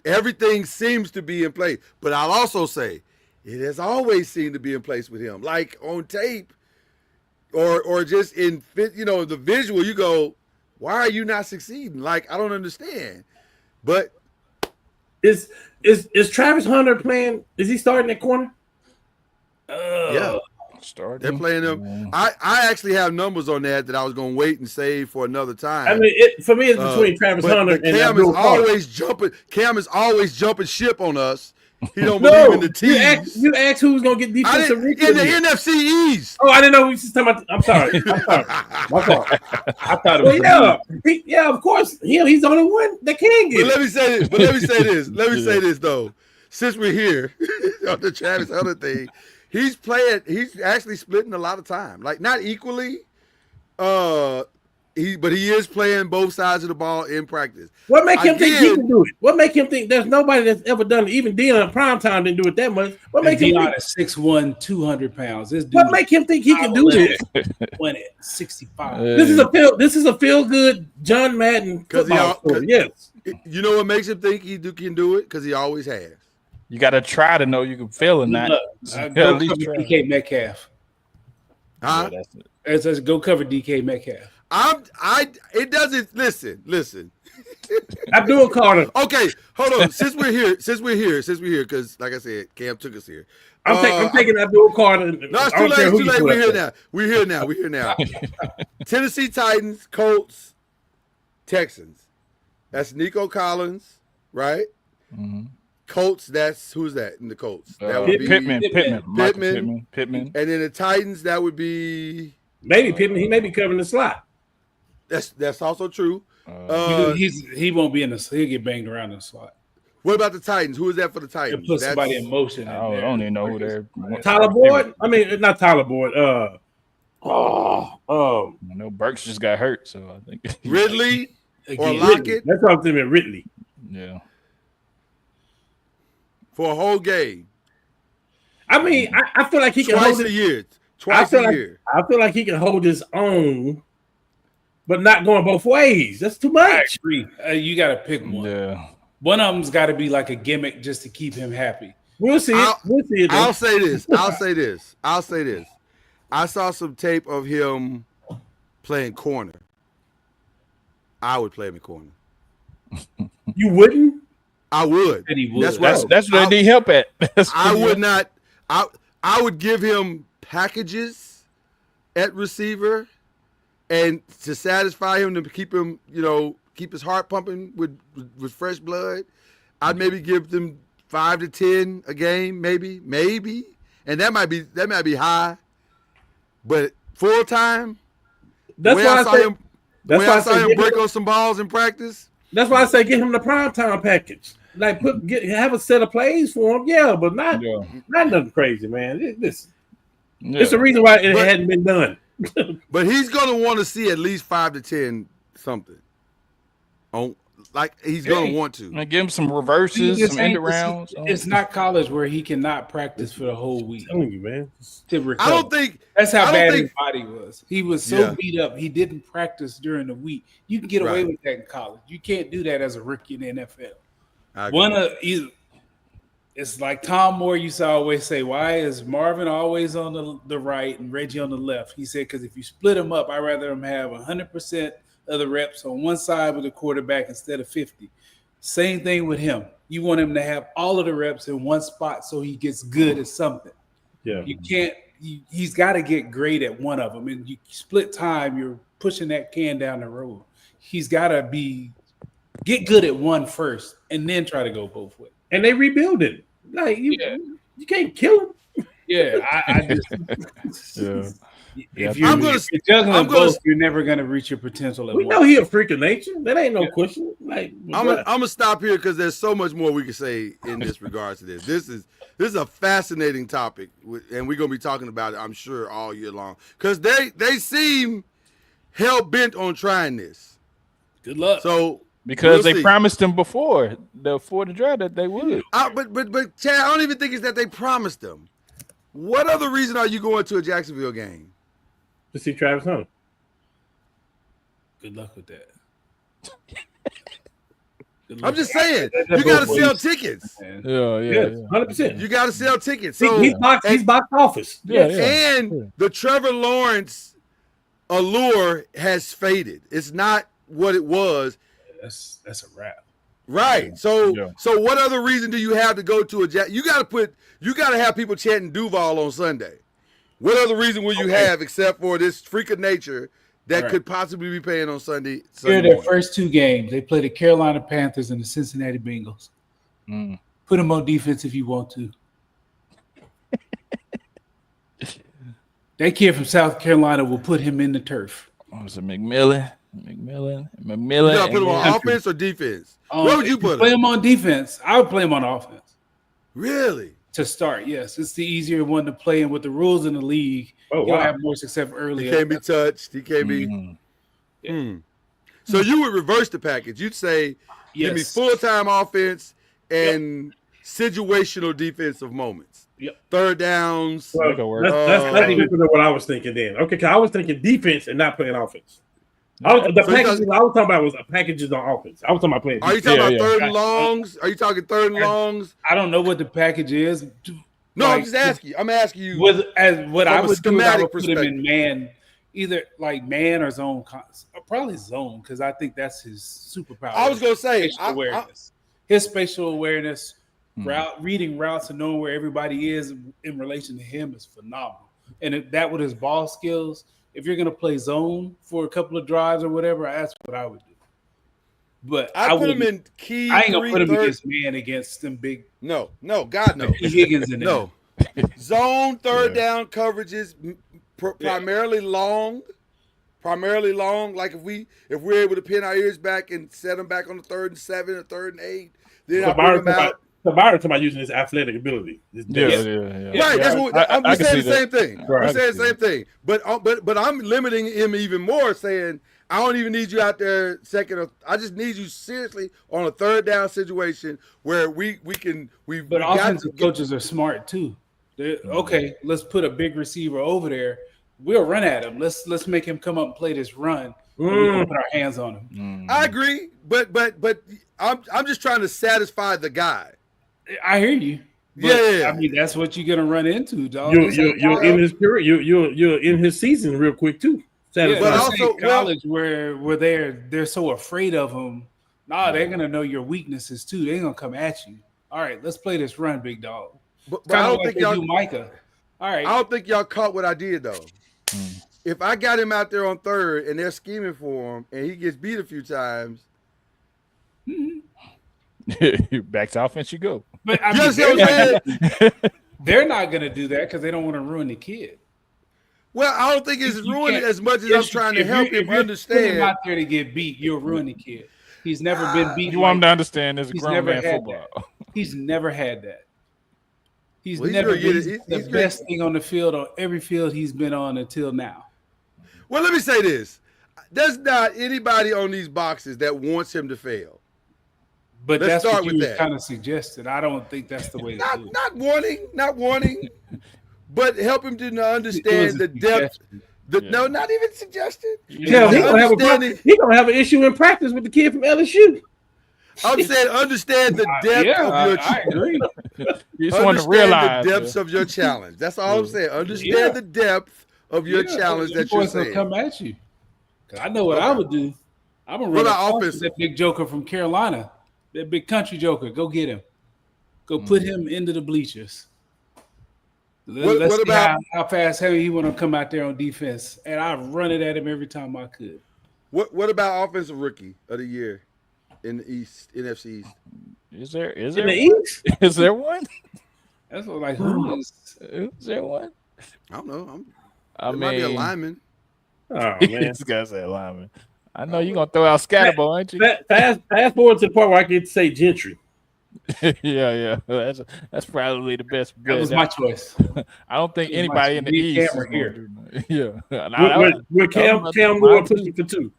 B: Everything seems to be in place. But I'll also say, it has always seemed to be in place with him. Like on tape or just in, the visual, you go, why are you not succeeding? Like, I don't understand. But
E: Is Travis Hunter playing? Is he starting at corner?
B: yeah.
C: Starting.
B: They're playing them. I actually have numbers on that I was going to wait and save for another time.
E: I mean, for me, it's between Travis Hunter and
B: Cam
E: Abdul Carter.
B: Cam is always jumping ship on us. He don't
E: No,
B: believe in the teams.
E: you asked who's gonna get defensive
B: in the NFC East.
E: Oh, I didn't know we was talking about. I'm sorry. My fault.
D: I thought it was.
E: Yeah, of course. He's the only one that can get
B: But
E: it.
B: let me say this. Let me say this though. Since we're here on the Travis Hunter thing, he's actually splitting a lot of time. Like not equally. But he is playing both sides of the ball in practice.
E: What make him think he can do it? What make him think there's nobody that's ever done it? Even Deion in prime time didn't do it that much. What make him think?
D: Deion is 6'1", 200 pounds. This dude
E: What make him think he can do this?
D: win it 65.
E: This is a feel good John Madden football story. Yes.
B: You know what makes him think he can do it? Because he always has.
C: You got to try to know you can fail or not.
D: Look,
C: Yeah,
D: go
C: at least
D: cover
C: try.
D: DK Metcalf.
B: Huh?
C: Yeah, that's it.
D: Let's go cover DK Metcalf.
B: It doesn't listen.
E: Abdul Carter.
B: Okay, hold on. Since we're here, because like I said, Cam took us here.
E: I'm taking Abdul Carter.
B: No, it's too late. We're here now. Tennessee Titans, Colts, Texans. That's Nico Collins, right?
C: Mhm.
B: Colts, who's that in the Colts? That would be
C: Pittman. Michael
B: Pittman.
C: Pittman.
B: And then the Titans, that would be
E: Maybe Pittman. He may be covering the slot.
B: that's also true.
D: He won't be in the. He'll get banged around in the slot.
B: What about the Titans? Who is that for the
D: He'll
B: Titans?
D: put somebody in motion.
C: I don't even know who they're.
E: Tyler Boyd. I mean, not Tyler Boyd.
C: I know Burks just got hurt, so I think
B: Ridley or
D: Again.
B: Lockett
E: That's what I'm thinking. Ridley.
C: Yeah.
B: for a whole game.
E: I mean, I feel like he can
B: Twice
E: hold
B: a
E: it.
B: year.
E: I
B: Twice
E: feel
B: a
E: like
B: year.
E: I feel like he can hold his own, but not going both ways. That's too
D: I
E: much.
D: agree. You got to pick one.
C: Yeah.
D: One of them's got to be like a gimmick just to keep him happy.
E: We'll see it. We'll see it. though.
B: I'll say this. I saw some tape of him playing corner. I would play him in corner.
E: You wouldn't?
B: I would.
D: And he would.
C: That's where they need help at.
B: I would not. I would give him packages at receiver, and to satisfy him, to keep him, keep his heart pumping with fresh blood. I'd maybe give them 5 to 10 a game, maybe, and that might be high. But full time,
E: That's why I say. That's
B: why I saw him break on some balls in practice.
E: That's why I say get him the prime time package. Like have a set of plays for him, yeah, but not nothing crazy, man. It's the reason why it hadn't been done.
B: But he's gonna want to see at least 5 to 10 something. He's gonna want to.
C: And give him some reverses, some end arounds.
D: It's not college where he cannot practice for the whole week.
E: I'm telling you, man.
D: To recover.
B: I don't think
D: that's how bad his body was. He was so beat up. He didn't practice during the week. You can get away with that in college. You can't do that as a rookie in the NFL. It's like Tom Moore used to always say, why is Marvin always on the right and Reggie on the left? He said, because if you split them up, I'd rather them have 100% of the reps on one side with the quarterback instead of 50. Same thing with him. You want him to have all of the reps in one spot so he gets good at something.
E: Yeah.
D: You can't – he's got to get great at one of them. And you split time, you're pushing that can down the road. He's got to get good at one first and then try to go both ways.
E: And they rebuild it. Like you can't kill him.
D: Yeah, I just if you're juggling both, you're never gonna reach your potential.
E: We know he a freak of nature. That ain't no question. Like
B: I'm gonna stop here because there's so much more we can say in this regards to this. This is a fascinating topic, and we're gonna be talking about it, I'm sure, all year long because they seem hell bent on trying this.
D: Good luck.
B: So.
C: Because they promised them before the draft that they would.
B: But Chad, I don't even think it's that they promised them. What other reason are you going to a Jacksonville game?
E: To see Travis Hunter.
D: Good luck with that.
B: I'm just saying, you got to sell tickets.
C: Yeah,
E: 100%.
B: You got to sell tickets. So
E: he's box office.
B: And the Trevor Lawrence allure has faded. It's not what it was.
D: That's a wrap.
B: Right. So what other reason do you have to go to a you got to have people chanting Duval on Sunday. What other reason will you have except for this freak of nature that could possibly be playing on Sunday?
D: Here are their first two games. They play the Carolina Panthers and the Cincinnati Bengals. Put them on defense if you want to. That kid from South Carolina will put him in the turf.
C: Was it McMillan.
B: You gotta put him on offense or defense? Where would you put him?
D: Play him on defense. I would play him on offense.
B: Really?
D: To start, yes. It's the easier one to play, and with the rules in the league, you'll have more success early.
B: He can't be touched. He can't be. So you would reverse the package. You'd say, give me full-time offense and situational defensive moments.
D: Yep.
B: Third downs.
E: Well, that's even what I was thinking then. Okay, because I was thinking defense and not playing offense. Packages I was talking about was packages on offense. I was talking about playing defense.
B: Are you talking about third and longs? Are you talking third and longs?
D: I don't know what the package is.
B: No, I'm just asking you. I'm asking you.
D: What I would do is I would put him in man, either like man or zone. Probably zone, because I think that's his superpower.
B: I was going to say
D: his spatial awareness, reading routes and knowing where everybody is in relation to him is phenomenal. And that with his ball skills, if you're going to play zone for a couple of drives or whatever, that's what I would do. But
B: I put him in key.
D: I ain't going to put him against man against them big.
B: No, God, no.
D: Higgins in there.
B: No. Zone third down coverages, primarily long. Like if we're able to pin our ears back and set them back on the 3rd and 7 or 3rd and 8, then I put them out.
E: Byron talking about using his athletic ability.
B: Right, that's what I'm just saying. The same thing. I'm saying the same thing. But I'm limiting him even more, saying I don't even need you out there second. I just need you seriously on a third down situation where we can.
D: But offensive coaches are smart too. Okay, let's put a big receiver over there. We'll run at him. Let's make him come up and play this run. We can put our hands on him.
B: I agree, but I'm just trying to satisfy the guy.
D: I hear you. I mean, that's what you're gonna run into, dog.
E: You're in his period. You're in his season real quick too.
D: But also college where they're so afraid of him. They're gonna know your weaknesses too. They're gonna come at you. All right, let's play this run, big dog.
B: But I don't think y'all do
D: Micah. All right.
B: I don't think y'all caught what I did though. If I got him out there on third and they're scheming for him and he gets beat a few times.
C: Back to offense you go.
D: But they're not going to do that because they don't want to ruin the kid.
B: Well, I don't think it's
D: You
B: ruined it
D: can't-
B: as much as
D: yes,
B: I'm
D: you
B: trying
D: can.
B: to help
D: If
B: him
D: you're putting
B: understand.
D: him out there to get beat, you'll ruin the kid. He's never been beat.
C: You want him to understand this is
D: He's
C: grown
D: never
C: man
D: had
C: football.
D: that. He's never had that. He's
B: Well, he's
D: never
B: gonna get
D: been
B: it.
D: the
B: He's
D: best thing on the field on every field he's been on until now.
B: Well, let me say this: there's not anybody on these boxes that wants him to fail.
D: But
B: Let's
D: that's
B: start
D: what
B: with
D: you
B: that.
D: kind of suggested. I don't think that's the way to do it.
B: Not wanting, but help him to
D: It was
B: understand
D: a
B: the depth.
D: suggestion.
B: No, not even suggested.
F: Hell, he gonna have an issue in practice with the kid from LSU.
B: I'm saying understand the depth of your.
D: I agree.
C: You just want to realize
B: the depths of your challenge. That's all I'm saying. Understand the depth of your challenge that you're
D: going to
B: saying.
D: come at you. 'Cause I know what I would do. I'm gonna run
B: about
D: offense. That big joker from Carolina, that big country joker. Go get him. Go put him into the bleachers. Let's see how fast he want to come out there on defense, and I run it at him every time I could.
B: What about offensive rookie of the year in the East, NFC East?
C: Is there
F: In the East?
C: Is there one?
D: That's what, like, who is?
C: Is there one?
B: I don't know.
C: I
B: It might be a
C: mean,
B: lineman.
F: Oh man.
C: this guy said lineman. I know you're gonna throw out Scatterbo, ain't you?
F: Fast forward to the part where I get to say Gentry.
C: yeah. That's probably the best.
D: That was my choice.
C: I don't think anybody in the
D: Need
C: East
D: camera
C: is
D: here.
C: here. Yeah.
F: With Cam Moore pushing for two.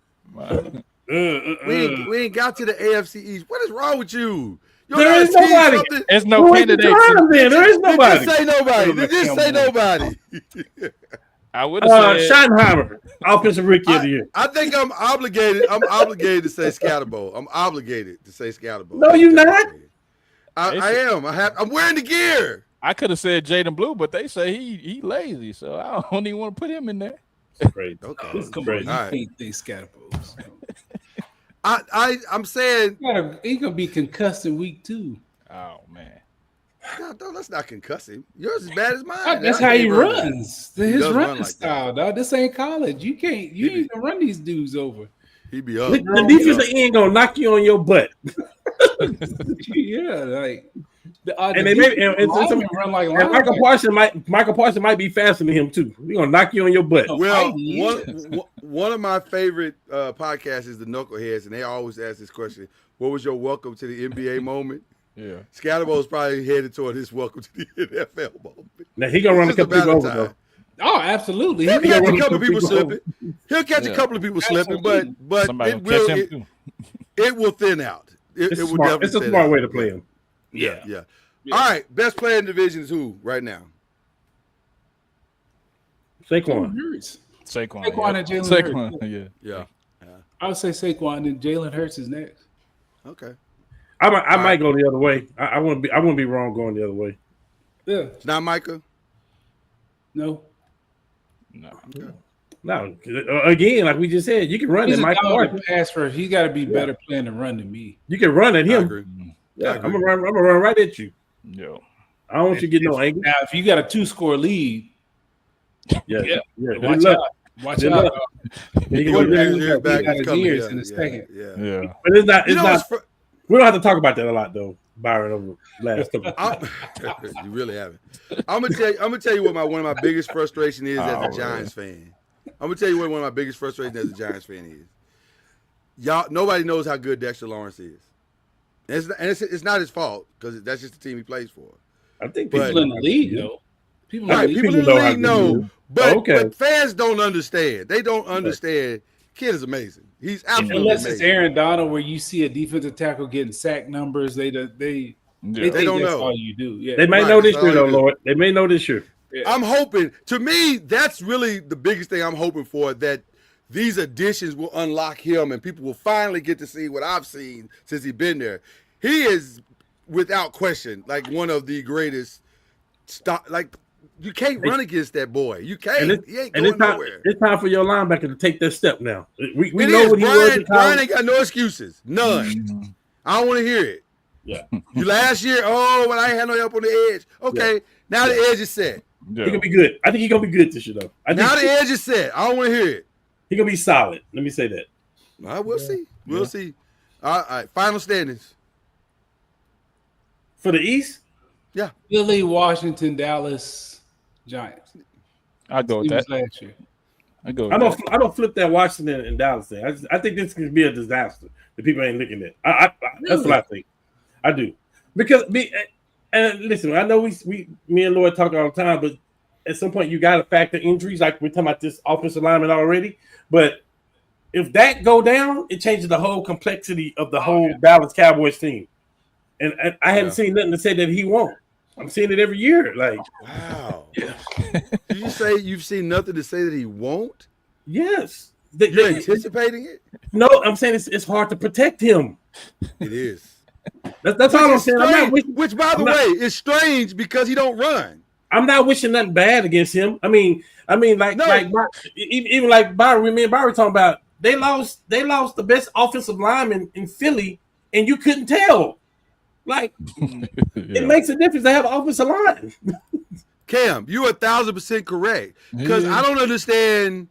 B: We ain't got to the AFC East. What is wrong with you?
F: There is nobody.
C: There's no candidates.
F: There is nobody.
B: Just say nobody. Just say nobody.
C: I would have said
F: Schottenheimer, offensive rookie of the year.
B: I think I'm obligated. I'm obligated to say Scatterbo. I'm obligated to say Scatterbo.
F: No, you're not.
B: I am. I'm wearing the gear.
C: I could have said Jaden Blue, but they say he lazy, so I don't even want to put him in there.
F: Great.
B: Okay.
D: Come
F: Great.
D: on,
B: All right.
D: you can't think Scatterbones.
B: I'm saying.
D: He gonna be concussed in week 2.
C: Oh man.
B: No, let's not concuss him. Yours is bad as mine.
D: That's how he runs. His
B: does run
D: running
B: like
D: style, dog. This ain't college. You ain't gonna run these dudes over.
B: He be up.
F: The defensive end gonna knock you on your butt.
D: Yeah, like
F: And they maybe
D: run like
F: and Michael Parsons might be faster than him too. We're gonna knock you on your butt.
B: Well, one of my favorite podcasts is the Knuckleheads, and they always ask this question: what was your welcome to the NBA moment?
C: Yeah.
B: Scatterbo's probably headed toward his welcome to the NFL moment.
F: Now he gonna run a
B: It's just
F: couple people
B: matter
F: over
B: of time.
F: though.
D: Oh, absolutely.
B: He'll catch a
F: run
B: couple
F: some
B: people
F: people
B: slipping. He'll catch a couple of people slipping, but
C: Somebody
B: it
C: will catch
B: will
C: him too.
B: it will thin out. It will definitely
F: It's a
B: thin
F: smart
B: out.
F: way to play him.
B: Yeah. All right, best player in the division is who right now?
F: Saquon.
C: Saquon
D: and Jalen Hurts.
B: Yeah.
D: I would say Saquon and Jalen Hurts is next.
B: Okay.
F: I might go the other way. I wouldn't be wrong going the other way.
D: Yeah.
B: It's not Micah.
D: No.
C: No.
B: Okay.
F: No, again, like we just said, you can run
D: He's
F: at
D: a
F: Mike
D: dominant
F: Parsons.
D: pass first. He got to be better playing the run than me.
F: You can run at
B: I
F: him.
B: agree.
F: Yeah,
B: I
F: I'm
B: agree.
F: gonna run right at you.
C: Yo.
F: I don't want you to get no angle.
D: Now, if you got a 2-score lead,
F: Yeah.
D: watch
F: Good luck.
D: out. Watch
F: Good
D: out.
F: luck. You can
B: Put
F: go
B: his
F: there.
B: ears back.
D: He got
B: He's
D: his
B: coming.
D: ears
B: Yeah,
D: in a
B: yeah,
D: second.
B: Yeah.
C: Yeah.
F: But it's not.
B: You
F: It's
B: know,
F: not. We don't have to talk about that a lot though, Byron. Over the last couple.
B: you really haven't. I'm gonna tell you what one of my biggest frustration is as a Giants fan. I'm gonna tell you what one of my biggest frustrations as a Giants fan is. Y'all, nobody knows how good Dexter Lawrence is, and it's not his fault because that's just the team he plays for.
F: I think
D: People in the league, though. People in the league.
B: People in the
F: know how
B: league
F: good
B: know,
F: he is.
B: but,
F: Okay.
B: but fans don't understand. They don't understand. Kid is amazing. He's absolutely
D: Unless
B: amazing.
D: it's Aaron Donald, where you see a defensive tackle getting sack numbers, they think
B: They
D: that's
B: don't know.
D: all you do. Yeah.
F: They may
B: Right,
F: know this
B: that's
F: year
B: all
F: though,
B: you do.
F: Lord. They may know this year.
B: I'm hoping. To me, that's really the biggest thing I'm hoping for. That these additions will unlock him, and people will finally get to see what I've seen since he's been there. He is, without question, like one of the greatest. Like you can't run against that boy. You can't. He ain't going nowhere.
F: It's time for your linebacker to take that step now. We
B: It
F: know
B: is.
F: what he was.
B: Brian,
F: in
B: Brian
F: college.
B: ain't got no excuses. None. I don't want to hear it.
F: Yeah.
B: You last year, when I ain't had no help on the edge. Okay, now the edge is set.
F: He gonna be good. I think he's gonna be good this year though.
B: Now the edge is set. I don't want to hear it.
F: He gonna be solid. Let me say that.
B: All right, we'll see. We'll see. All right, final standings.
F: For the East,
D: Philly, Washington, Dallas, Giants.
C: I go with
D: He was
C: that.
D: last year.
C: I go. With
E: I
C: that.
E: don't flip that Washington and Dallas thing. I think this could be a disaster. The people ain't looking at. That's what I think. I do because and listen. I know me and Lloyd talk all the time, but at some point you got to factor injuries. Like we're talking about this offensive lineman already, but if that go down, it changes the whole complexity of the whole Dallas Cowboys team. And I haven't seen nothing to say that he won't. I'm seeing it every year. Like,
B: wow. Did you say you've seen nothing to say that he won't?
E: yes.
B: You're anticipating it?
E: No, I'm saying it's hard to protect him.
B: It is.
E: That's all I'm saying.
B: Which, by the way, is strange because he don't run.
E: I'm not wishing nothing bad against him. I mean, like even like Byron, me and Byron talking about they lost the best offensive lineman in Philly, and you couldn't tell. Like it makes a difference to have an offensive line.
B: Cam, you're 1,000% correct. Because I don't understand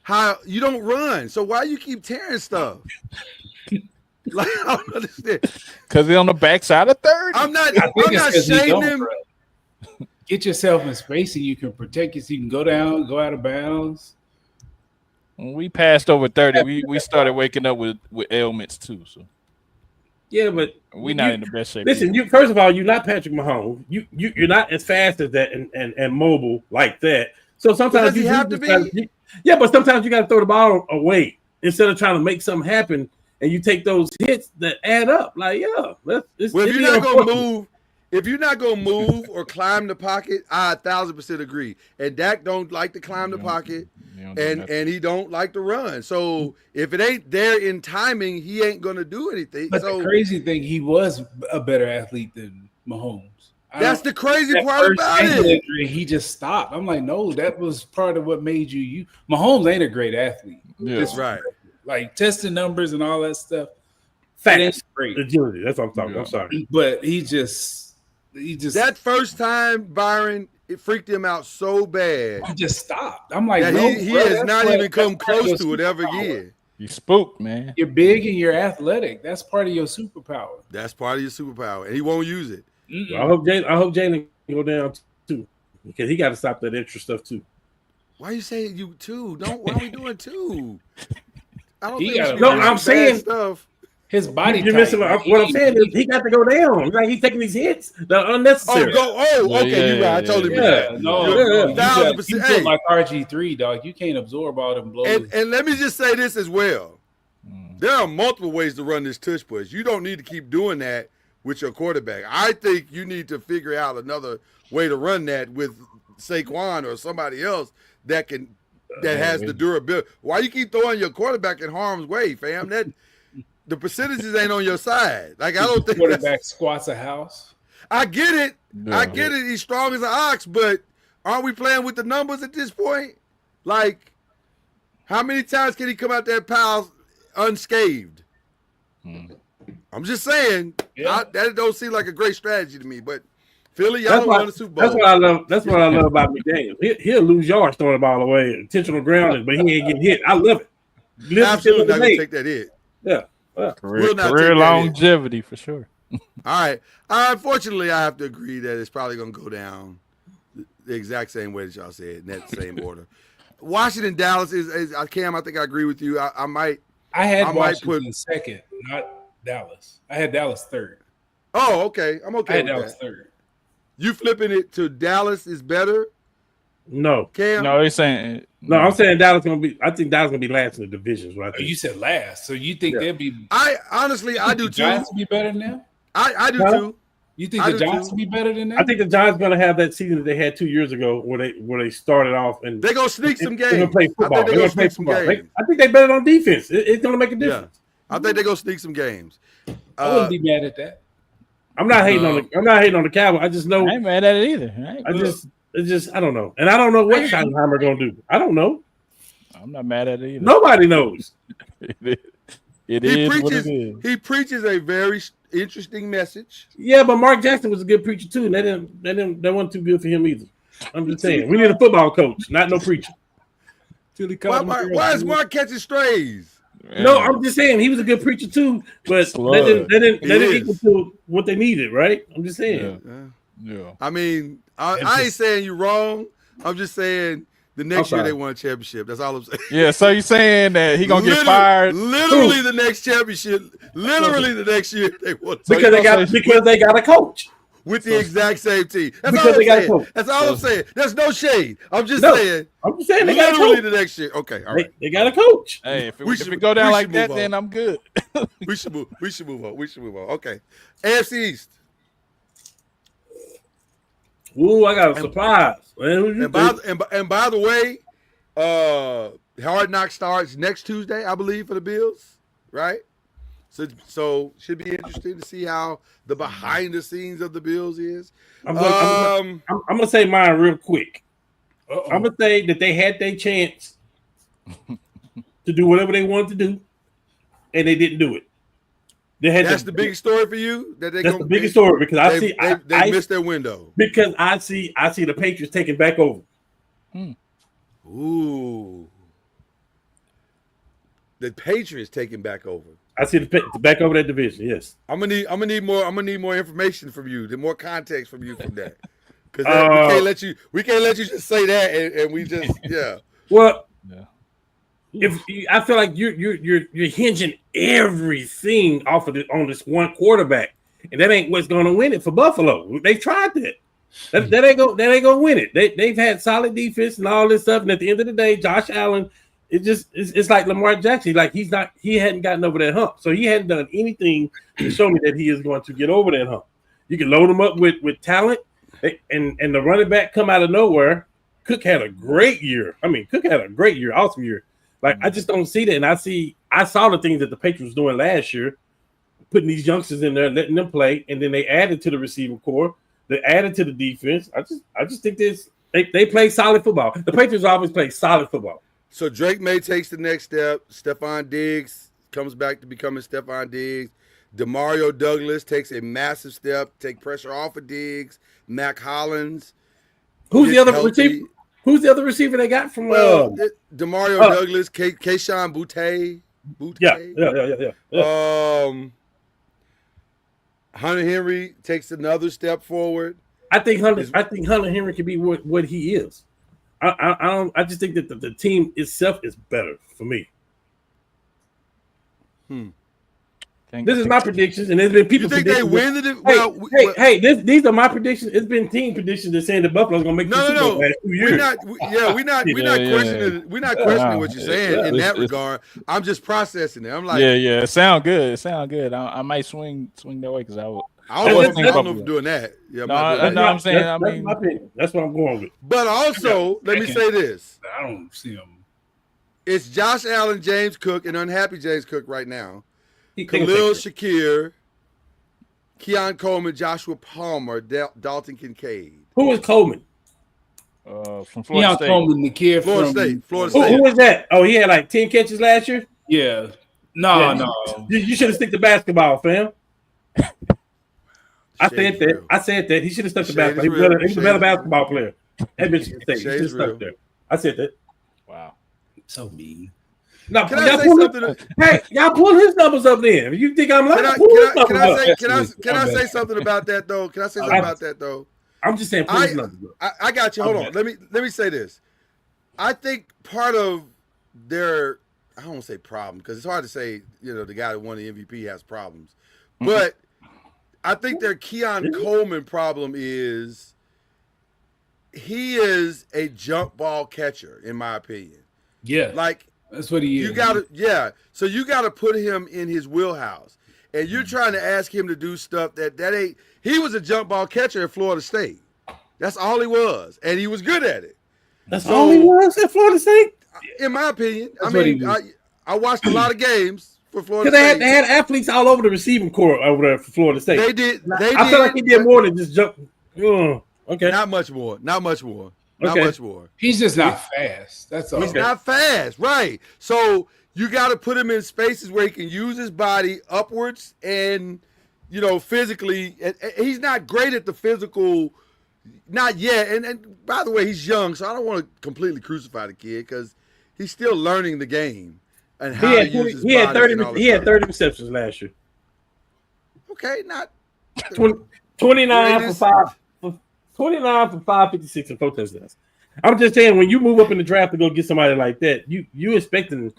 B: how you don't run. So why you keep tearing stuff? Like I don't understand.
C: Because he's on the backside of 30.
B: I'm not shading him.
D: Get yourself in space and you can protect you so you can go down, go out of bounds.
C: When we passed over 30, we started waking up with ailments too. So
E: yeah, but
C: we're not in the best shape.
E: Listen, first of all, you're not Patrick Mahomes. You're not as fast as that and mobile like that. So sometimes you have to be. But sometimes you got to throw the ball away instead of trying to make something happen, and you take those hits that add up. Like if you're not gonna move.
B: If you're not gonna move or climb the pocket, I 1,000% agree. And Dak don't like to climb the pocket, and he don't like to run. So if it ain't there in timing, he ain't gonna do anything.
D: But the crazy thing, he was a better athlete than Mahomes.
B: That's the crazy part about it.
D: He just stopped. I'm like, no, that was part of what made you. Mahomes ain't a great athlete.
C: Yeah,
B: that's right.
D: Like testing numbers and all that stuff.
E: Facts, great agility. That's what I'm talking. I'm sorry,
D: but he just
B: that first time, Byron, it freaked him out so bad.
D: He just stopped. I'm like,
B: he has not even come close to it ever again.
C: You spooked, man.
D: You're big and you're athletic. That's part of your superpower.
B: That's part of your superpower, and he won't use it.
E: I hope Jalen go down too, because he got to stop that extra stuff too.
B: Why are you saying you too? Why are we doing two? I don't think
E: I'm saying
B: stuff.
D: His body.
E: You're missing what I'm saying is he got to go down. Like he's taking these hits that are unnecessary.
B: Okay, you're right. I totally
D: You feel like RG3, dog. You can't absorb all them blows.
B: And let me just say this as well. There are multiple ways to run this tush push. You don't need to keep doing that with your quarterback. I think you need to figure out another way to run that with Saquon or somebody else that has the durability. Why you keep throwing your quarterback in harm's way, fam? The percentages ain't on your side. Like I don't think
D: quarterback squats a house.
B: I get it. I get it. He's strong as an ox, but aren't we playing with the numbers at this point? Like, how many times can he come out that pile unscathed? I'm just saying that don't seem like a great strategy to me. But Philly, y'all don't win the Super Bowl.
E: That's what I love about McDaniel. He'll lose yards throwing the ball away, intentional grounding, but he ain't getting hit. I love it.
B: Absolutely not gonna take that hit.
E: Yeah.
C: Career longevity for sure.
B: All right. Unfortunately, I have to agree that it's probably going to go down the exact same way that y'all said in that same order. Washington, Dallas is Cam. I think I agree with you. I might.
D: I had Washington second, not Dallas. I had Dallas third.
B: Oh, okay. I'm okay.
D: I had Dallas third.
B: You flipping it to Dallas is better?
E: No,
B: Cam.
C: No, he's saying.
E: No, I'm saying Dallas gonna be. I think Dallas gonna be last in the divisions. Right?
D: You said last, so you think they'll be?
B: I honestly, I do too.
D: Giants will be better than them.
B: I do too.
D: You think the Giants will be better than them?
E: I think the Giants gonna have that season that they had 2 years ago, where they started off and
B: they're gonna sneak some games.
E: They're gonna play football.
B: They're gonna play some games.
E: I think they're better on defense. It's gonna make a difference.
B: Yeah. I think they're gonna sneak some games.
D: I wouldn't be mad at that.
E: I'm not hating on the Cowboys. I just know
C: I ain't mad at it either.
E: It's just I don't know, and I don't know what Schottenheimer gonna do. I don't know.
C: I'm not mad at it either.
E: Nobody knows.
B: He preaches a very interesting message.
E: Yeah, but Mark Jackson was a good preacher too, and that wasn't too good for him either. I'm just saying, we need a football coach, not no preacher.
B: Why is Mark catching strays?
E: No, I'm just saying he was a good preacher too, but that didn't equal to what they needed, right? I'm just saying.
C: Yeah.
B: I mean, I ain't saying you're wrong. I'm just saying The next year they won a championship. That's all I'm saying.
C: Yeah, so you saying that he gonna get fired?
B: Literally the next championship. Literally the next year they won.
F: Because they got a coach
B: with the exact same team. That's
F: because
B: all
F: they got a coach.
B: That's all I'm saying. There's no shade. I'm just saying
F: they got a
B: literally
F: coach.
B: the next year. Okay, all right.
F: They got a coach.
C: Hey, if we go down like that, then I'm good.
B: We should move on. Okay. AFC East.
F: Ooh, I got a surprise.
B: And by the way, Hard Knock starts next Tuesday, I believe, for the Bills, right? So should be interesting to see how the behind the scenes of the Bills is.
F: I'm gonna say mine real quick. I'm gonna say that they had their chance to do whatever they wanted to do, and they didn't do it.
B: That's the biggest story for you. That's
F: the biggest story because
B: they missed their window.
F: Because I see the Patriots taking back over.
B: Ooh, the Patriots taking back over.
F: I see the back over that division. Yes,
B: I'm gonna need more information from you, more context from you from that, because we can't let you just say that and we just
F: Well, if I feel like you're hinging everything off of on this one quarterback, and that ain't what's going to win it for Buffalo. They tried that. That ain't gonna win it. They've had solid defense and all this stuff, and at the end of the day, Josh Allen. It's like Lamar Jackson. Like he hadn't gotten over that hump. So he hadn't done anything to show me that he is going to get over that hump. You can load him up with talent and the running back come out of nowhere. Cook had a great year. Awesome year. Like I just don't see that. And I saw the things that the Patriots were doing last year, putting these youngsters in there, letting them play, and then they added to the receiving core, they added to the defense. I just think they play solid football. The Patriots always play solid football.
B: So Drake May takes the next step. Stephon Diggs comes back to becoming Stephon Diggs. Demario Douglas takes a massive step, take pressure off of Diggs. Mac Hollins.
F: Who's the other receiver? Who's the other receiver they got from?
B: Demario Douglas, Keyshawn Boutte.
F: Yeah.
B: Hunter Henry takes another step forward.
F: I think Hunter Henry can be what he is. I just think that the team itself is better for me. This is my predictions, and there's been people.
B: You think they win it?
F: These are my predictions. It's been team predictions that saying the Buffalo's gonna make
B: no. We're not questioning. We're not questioning what you're saying in that regard. I'm just processing it. I'm like,
C: it sound good. I might swing that way because I don't know if I'm doing that. Yeah, I'm saying.
F: That's what I'm going with.
B: But also, let me say this:
D: I don't see him.
B: It's Josh Allen, James Cook, and unhappy James Cook right now. Khalil Shakir, Keon Coleman, Joshua Palmer, Dalton Kincaid.
F: Who is Coleman?
C: From Florida State.
D: Coleman, the kid
B: Florida
D: from
B: State.
F: Who was that? Oh, he had like 10 catches last year?
D: Yeah. No.
F: You should have stick to basketball, fam. I said that. He should have stuck to basketball. He was a better basketball player at Michigan State. He should have stuck there. I said that.
C: Wow.
D: So mean.
B: No, can I say something?
F: Hey, y'all pull his numbers up then. If you think I'm lying,
B: can I say something about that though?
F: I'm just saying pull his numbers up.
B: I got you. Hold on. Let me say this. I think part of their, I don't want to say problem because it's hard to say, the guy that won the MVP has problems. But I think their Keon Coleman problem is he is a jump ball catcher, in my opinion.
D: Yeah.
B: Like,
D: that's what he is.
B: So you gotta put him in his wheelhouse. And you're trying to ask him to do stuff that ain't. He was a jump ball catcher at Florida State. That's all he was. And he was good at it.
F: That's all he was at Florida State?
B: In my opinion. I watched a lot of games for Florida
F: State.
B: State.
F: They had athletes all over the receiving corps over there for Florida State.
B: They did.
F: I feel like he did more than just jump. Okay.
B: Not much more.
D: He's just not fast. That's all.
B: He's not fast, right? So you got to put him in spaces where he can use his body upwards and, physically. He's not great at the physical, not yet. And by the way, he's young, so I don't want to completely crucify the kid because he's still learning the game and how to use his body.
F: He had 30 receptions last year.
B: Okay, not
F: 29 for 5. 29 for 556 and 4 touchdowns. I'm just saying, when you move up in the draft to go get somebody like that, you expecting.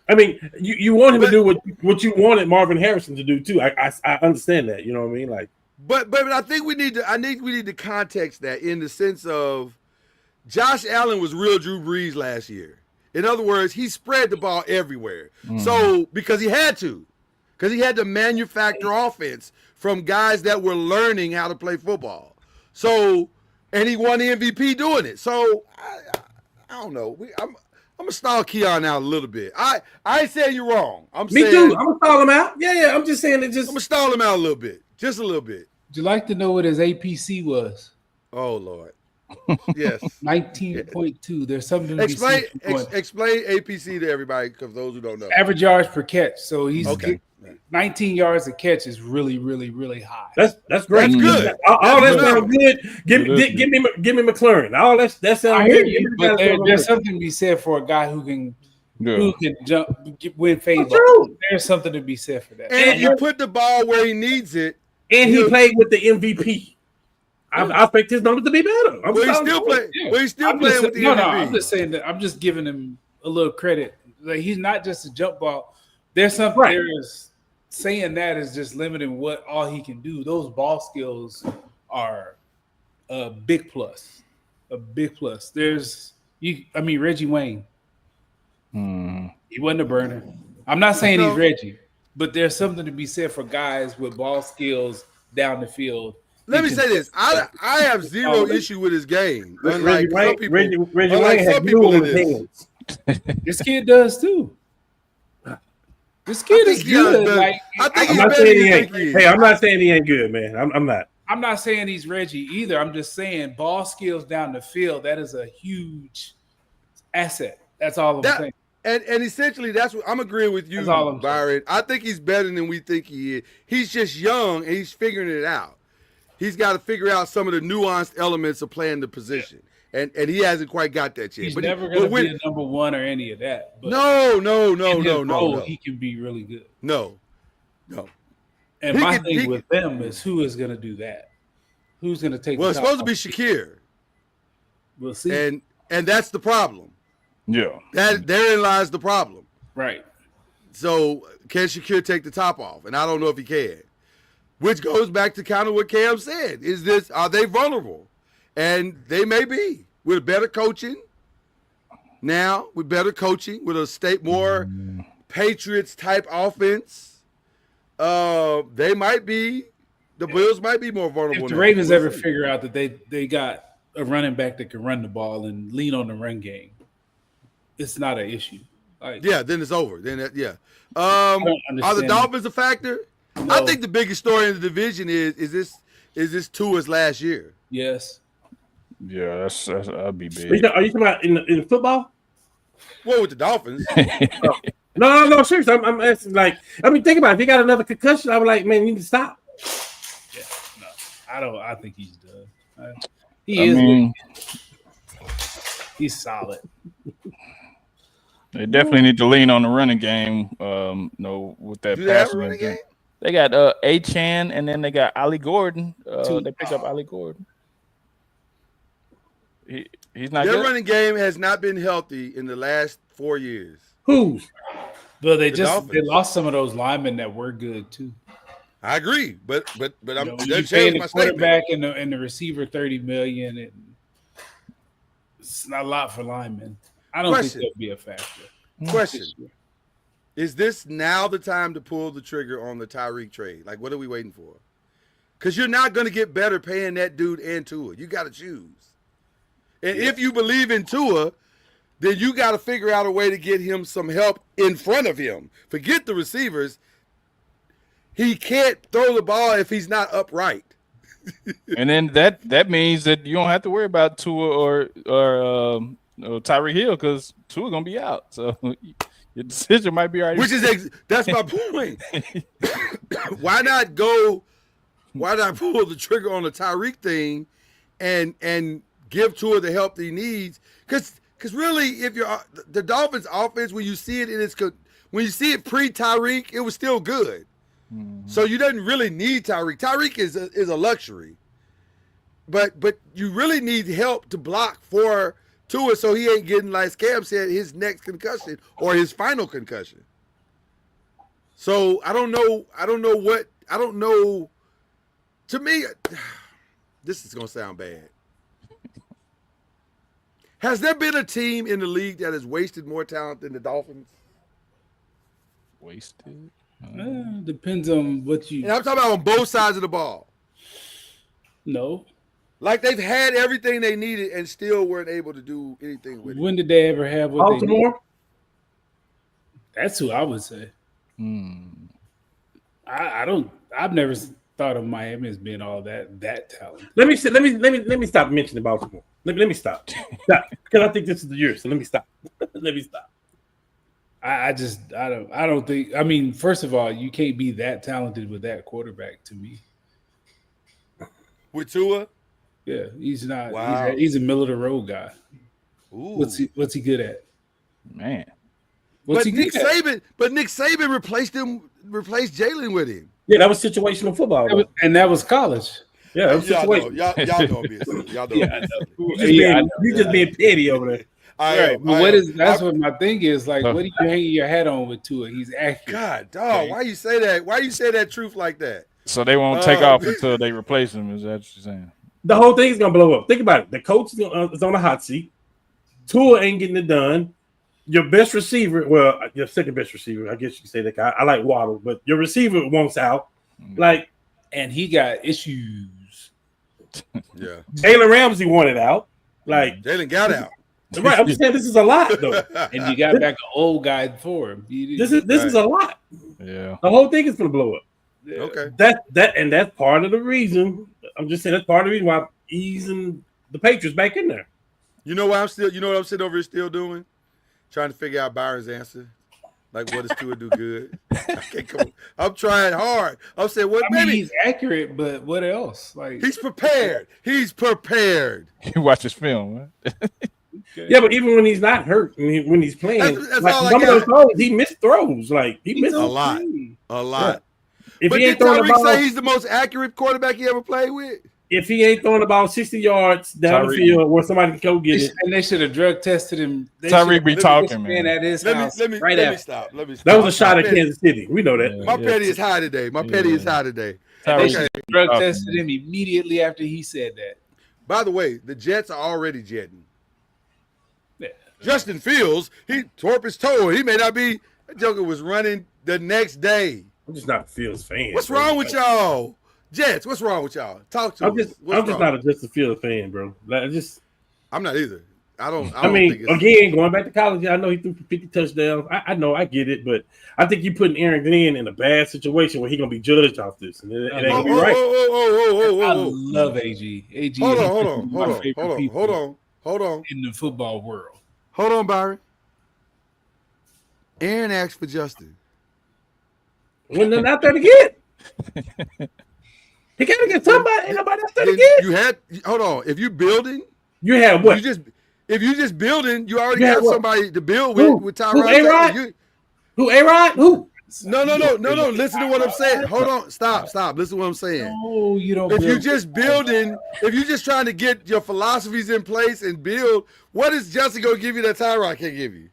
F: I mean, you want him to do what you wanted Marvin Harrison to do too. I understand that. You know what I mean? Like,
B: but I think we need to context that in the sense of Josh Allen was real Drew Brees last year. In other words, he spread the ball everywhere. So because he had to manufacture offense from guys that were learning how to play football. So, and he won the MVP doing it. So I don't know. I'm gonna stall Keon out a little bit. I ain't saying you're wrong.
F: Me too. I'm gonna stall him out. Yeah. I'm just saying it. I'm
B: gonna stall him out a little bit, just a little bit.
D: Would you like to know what his APC was?
B: Oh Lord. Yes.
D: 19.2. There's something to
B: explain APC to everybody, because those who don't know.
D: Average yards per catch. So he's
B: okay.
D: 19 yards a catch is really, really, really high.
F: That's great.
B: That's good.
F: All that sounds good. Give me McLaurin. All that sounds
D: I hear
F: good.
D: you, but there's something to be said for a guy who can jump, win fade ball. There's something to be said for that.
B: And you put the ball where he needs it.
F: And he played with the MVP. I expect his numbers to be better.
B: He's still playing with the MVP.
D: No, I'm just saying that I'm just giving him a little credit. Like, he's not just a jump ball. There's something there's saying that is just limiting what all he can do. Those ball skills are a big plus. A big plus. Reggie Wayne. He wasn't a burner. I'm not saying he's Reggie, but there's something to be said for guys with ball skills down the field.
B: Let me say this. I have zero issue with his game. Unlike some people,
F: Reggie Wayne had glue in his hands.
D: This kid does too. This kid is good.
F: I'm not saying he ain't. Hey, I'm not saying he ain't good, man. I'm not.
D: I'm not saying he's Reggie either. I'm just saying ball skills down the field, that is a huge asset. That's all I'm saying.
B: And essentially, that's what I'm agreeing with you, Byron. I think he's better than we think he is. He's just young and he's figuring it out. He's got to figure out some of the nuanced elements of playing the position. And he hasn't quite got that yet.
D: He's never going to be a number one or any of that. But
B: no.
D: He can be really good.
B: No.
D: And my thing with them is who is going to do that? Who's going to take?
B: Well, it's supposed to be Shakir.
D: We'll see.
B: And that's the problem.
C: Yeah.
B: Therein lies the problem.
D: Right.
B: So can Shakir take the top off? And I don't know if he can. Which goes back to kind of what Cam said. Are they vulnerable? And they may be. With better coaching now, with a more Patriots type offense, they might be. The Bills might be more vulnerable.
D: If the Ravens ever figure out that they got a running back that can run the ball and lean on the run game, it's not an issue.
B: Then it's over. Are the Dolphins a factor? No. I think the biggest story in the division is this Tua's last year.
D: Yes.
C: Yeah, that'd be big.
F: Are you talking about in football?
B: Well, with the Dolphins.
F: No, seriously. I'm asking, think about it. If he got another concussion, I was like, man, you need to stop.
D: Yeah, no, I think he's done. He's solid.
C: They definitely need to lean on the running game. With that passing game. They got Achan, and then they got Ollie Gordon. They picked up Ollie Gordon. He's not.
B: Their running game has not been healthy in the last 4 years.
F: Whose?
D: But they lost some of those linemen that were good too.
B: I agree, but I'm
D: paying the quarterback and the receiver $30 million, and it's not a lot for linemen. I don't think that'll be a factor.
B: Question. Is this now the time to pull the trigger on the Tyreek trade? Like, what are we waiting for? Because you're not going to get better paying that dude and Tua. You got to choose. And if you believe in Tua, then you got to figure out a way to get him some help in front of him. Forget the receivers. He can't throw the ball if he's not upright.
C: And then that means that you don't have to worry about Tua or Tyreek Hill, because Tua going to be out. So your decision might be already.
B: That's my point. Why not pull the trigger on the Tyreek thing and give Tua the help that he needs? Because really, if you're the Dolphins' offense, when you see it pre-Tyreek, it was still good. Mm-hmm. So you didn't really need Tyreek. Tyreek is a luxury. but you really need help to block for Tua so he ain't getting, like Cam said, his next concussion or his final concussion. So I don't know. To me, this is gonna sound bad. Has there been a team in the league that has wasted more talent than the Dolphins?
C: Wasted.
D: Depends on what you.
B: And I'm talking about on both sides of the ball.
D: No.
B: Like they've had everything they needed and still weren't able to do anything with it.
D: When did they ever have what they need?
F: Baltimore.
D: That's who I would say. I don't. I've never thought of Miami as being all that talented.
F: Let me stop mentioning Baltimore. Let me stop because I think this is the year. So let me stop. Let me stop.
D: I don't think. I mean, first of all, you can't be that talented with that quarterback. To me,
B: With Tua?
D: yeah, he's not.
B: Wow.
D: He's a middle of the road guy.
B: Ooh.
D: What's he good at?
C: Man.
D: What's
B: But
D: he good at?
B: Nick Saban replaced Jalen with him.
F: Yeah, that was situational football.
D: That was college.
F: Yeah, that was situational.
B: Y'all know me. Y'all know me.
F: You just being petty over there.
D: Right, but that's what my thing is. Like, what are you hanging your hat on with Tua? He's accurate.
B: God, dog, why you say that? Why you say that truth like that?
C: So they won't take off until they replace him. Is that what you're saying?
F: The whole thing is gonna blow up. Think about it. The coach is on the hot seat. Tua ain't getting it done. Your best receiver, well, your second best receiver, I guess you could say that guy. I like Waddle, but your receiver wants out. Like,
D: and he got issues.
B: Yeah,
F: Jalen Ramsey wanted out. Like,
B: Jalen got out.
F: Right, I'm just saying this is a lot though.
D: And you got back an old guy for him.
F: This is a lot.
C: Yeah.
F: The whole thing is gonna blow up.
D: Yeah.
B: Okay.
F: That's part of the reason. I'm just saying that's part of the reason why I'm easing the Patriots back in there.
B: You know what I'm sitting over here still doing? Trying to figure out Byron's answer. Like, what does Tua do good? I'm trying hard. I'm saying, what?
D: I mean, he's accurate, but what else? Like,
B: he's prepared. He's prepared.
C: You watch his film, right?
D: okay.
F: Yeah, but even when he's not hurt, when he's playing,
B: That's
F: like
B: all I
F: some of
B: got.
F: those throws, he missed throws. Like he missed
B: A lot. A lot.
F: If
B: But
F: he
B: did
F: ain't throwing the
B: Tyreek
F: ball,
B: say he's the most accurate quarterback he ever played with?
F: if he ain't throwing the ball 60 yards down the
C: Tyreek.
F: field where somebody can go get it,
D: And they should have drug tested him. They
C: Tyreek be
D: should've
C: talking,
D: been
C: man.
D: at his
B: Let
D: house
B: me
D: right after.
B: stop. Let me stop.
F: that was a shot
B: My
F: at Kansas City. We know that.
B: My petty is high today. My petty is high today.
D: They
C: Tyreek
D: should
B: Okay.
D: have drug
C: talking,
D: tested him immediately after he said that.
B: By the way, the Jets are already jetting.
D: Yeah.
B: Justin Fields, he tore up his toe. He may not be. That joker was running the next day.
F: I'm just not a Fields fan.
B: What's
F: bro.
B: wrong with y'all? Jets, what's wrong with y'all? Talk to
F: I'm
B: us.
F: just
B: What's wrong?
F: not a Justin Fields fan, bro. Like,
B: I'm not either. I don't
F: I mean,
B: think it's,
F: again, going back to college, I know he threw for 50 touchdowns. I know, I get it, but I think you putting Aaron Glenn in a bad situation where he's gonna be judged off this, and it ain't gonna be right.
D: I love AG. AG.
B: Hold
D: is
B: on,
D: my favorite people
B: hold on.
D: in the football world.
B: Hold on, Byron. Aaron asked for Justin.
F: When they're not there to get, he gotta get somebody. Ain't nobody else there to get.
B: Hold on. If you building,
F: You have what?
B: if you just building, you already
F: You had
B: got
F: what?
B: somebody to build
F: Who?
B: with Tyrod.
F: Who, A-Rod? Who? A-Rod? Who?
B: No. Listen to what I'm saying. Hold on. Stop. Listen to what I'm saying.
D: No, you don't.
B: If
D: build-
B: you just building, if you're just trying to get your philosophies in place and build, what is Justin gonna give you that Tyrod can't give you?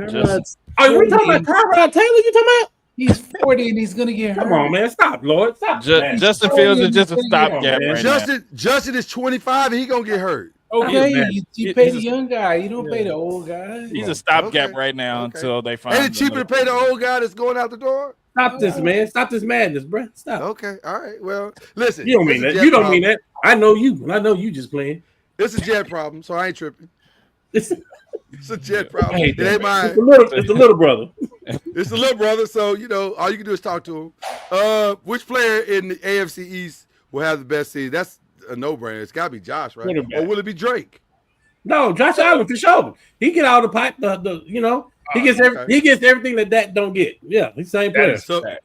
C: Just,
F: Oh, we talking about Tyrod Taylor? You talking about?
D: He's 40 and he's gonna get hurt.
F: Come on, man. Stop, Lord. Stop. man.
C: Justin Fields is just a stopgap
F: man.
C: right now.
B: Justin is 25 and he gonna get hurt.
D: Okay,
F: man.
D: you pay the young guy. You don't pay the old guy.
C: He's a stopgap
B: Okay.
C: right now
B: Okay.
C: until they find.
B: Ain't it cheaper to pay the old guy that's going out the door?
F: Stop this, man. Stop this madness, bro. Stop.
B: Okay, all right. Well, listen.
F: You don't mean that. You don't mean that. I know you. I know you just playing.
B: It's a Jet problem, so I ain't tripping.
F: It's
B: It's a Jet problem.
D: hate
B: It ain't mine.
F: it's the little brother.
B: It's the little brother, so all you can do is talk to him. Which player in the AFC East will have the best season? That's a no-brainer. It's got to be Josh, right?
F: Quarterback.
B: Or will it be Drake?
F: No, Josh Allen for sure. He get all the pipe. He gets
B: okay.
F: he gets everything that don't get. Yeah, he's the same player.
B: So
F: Yeah,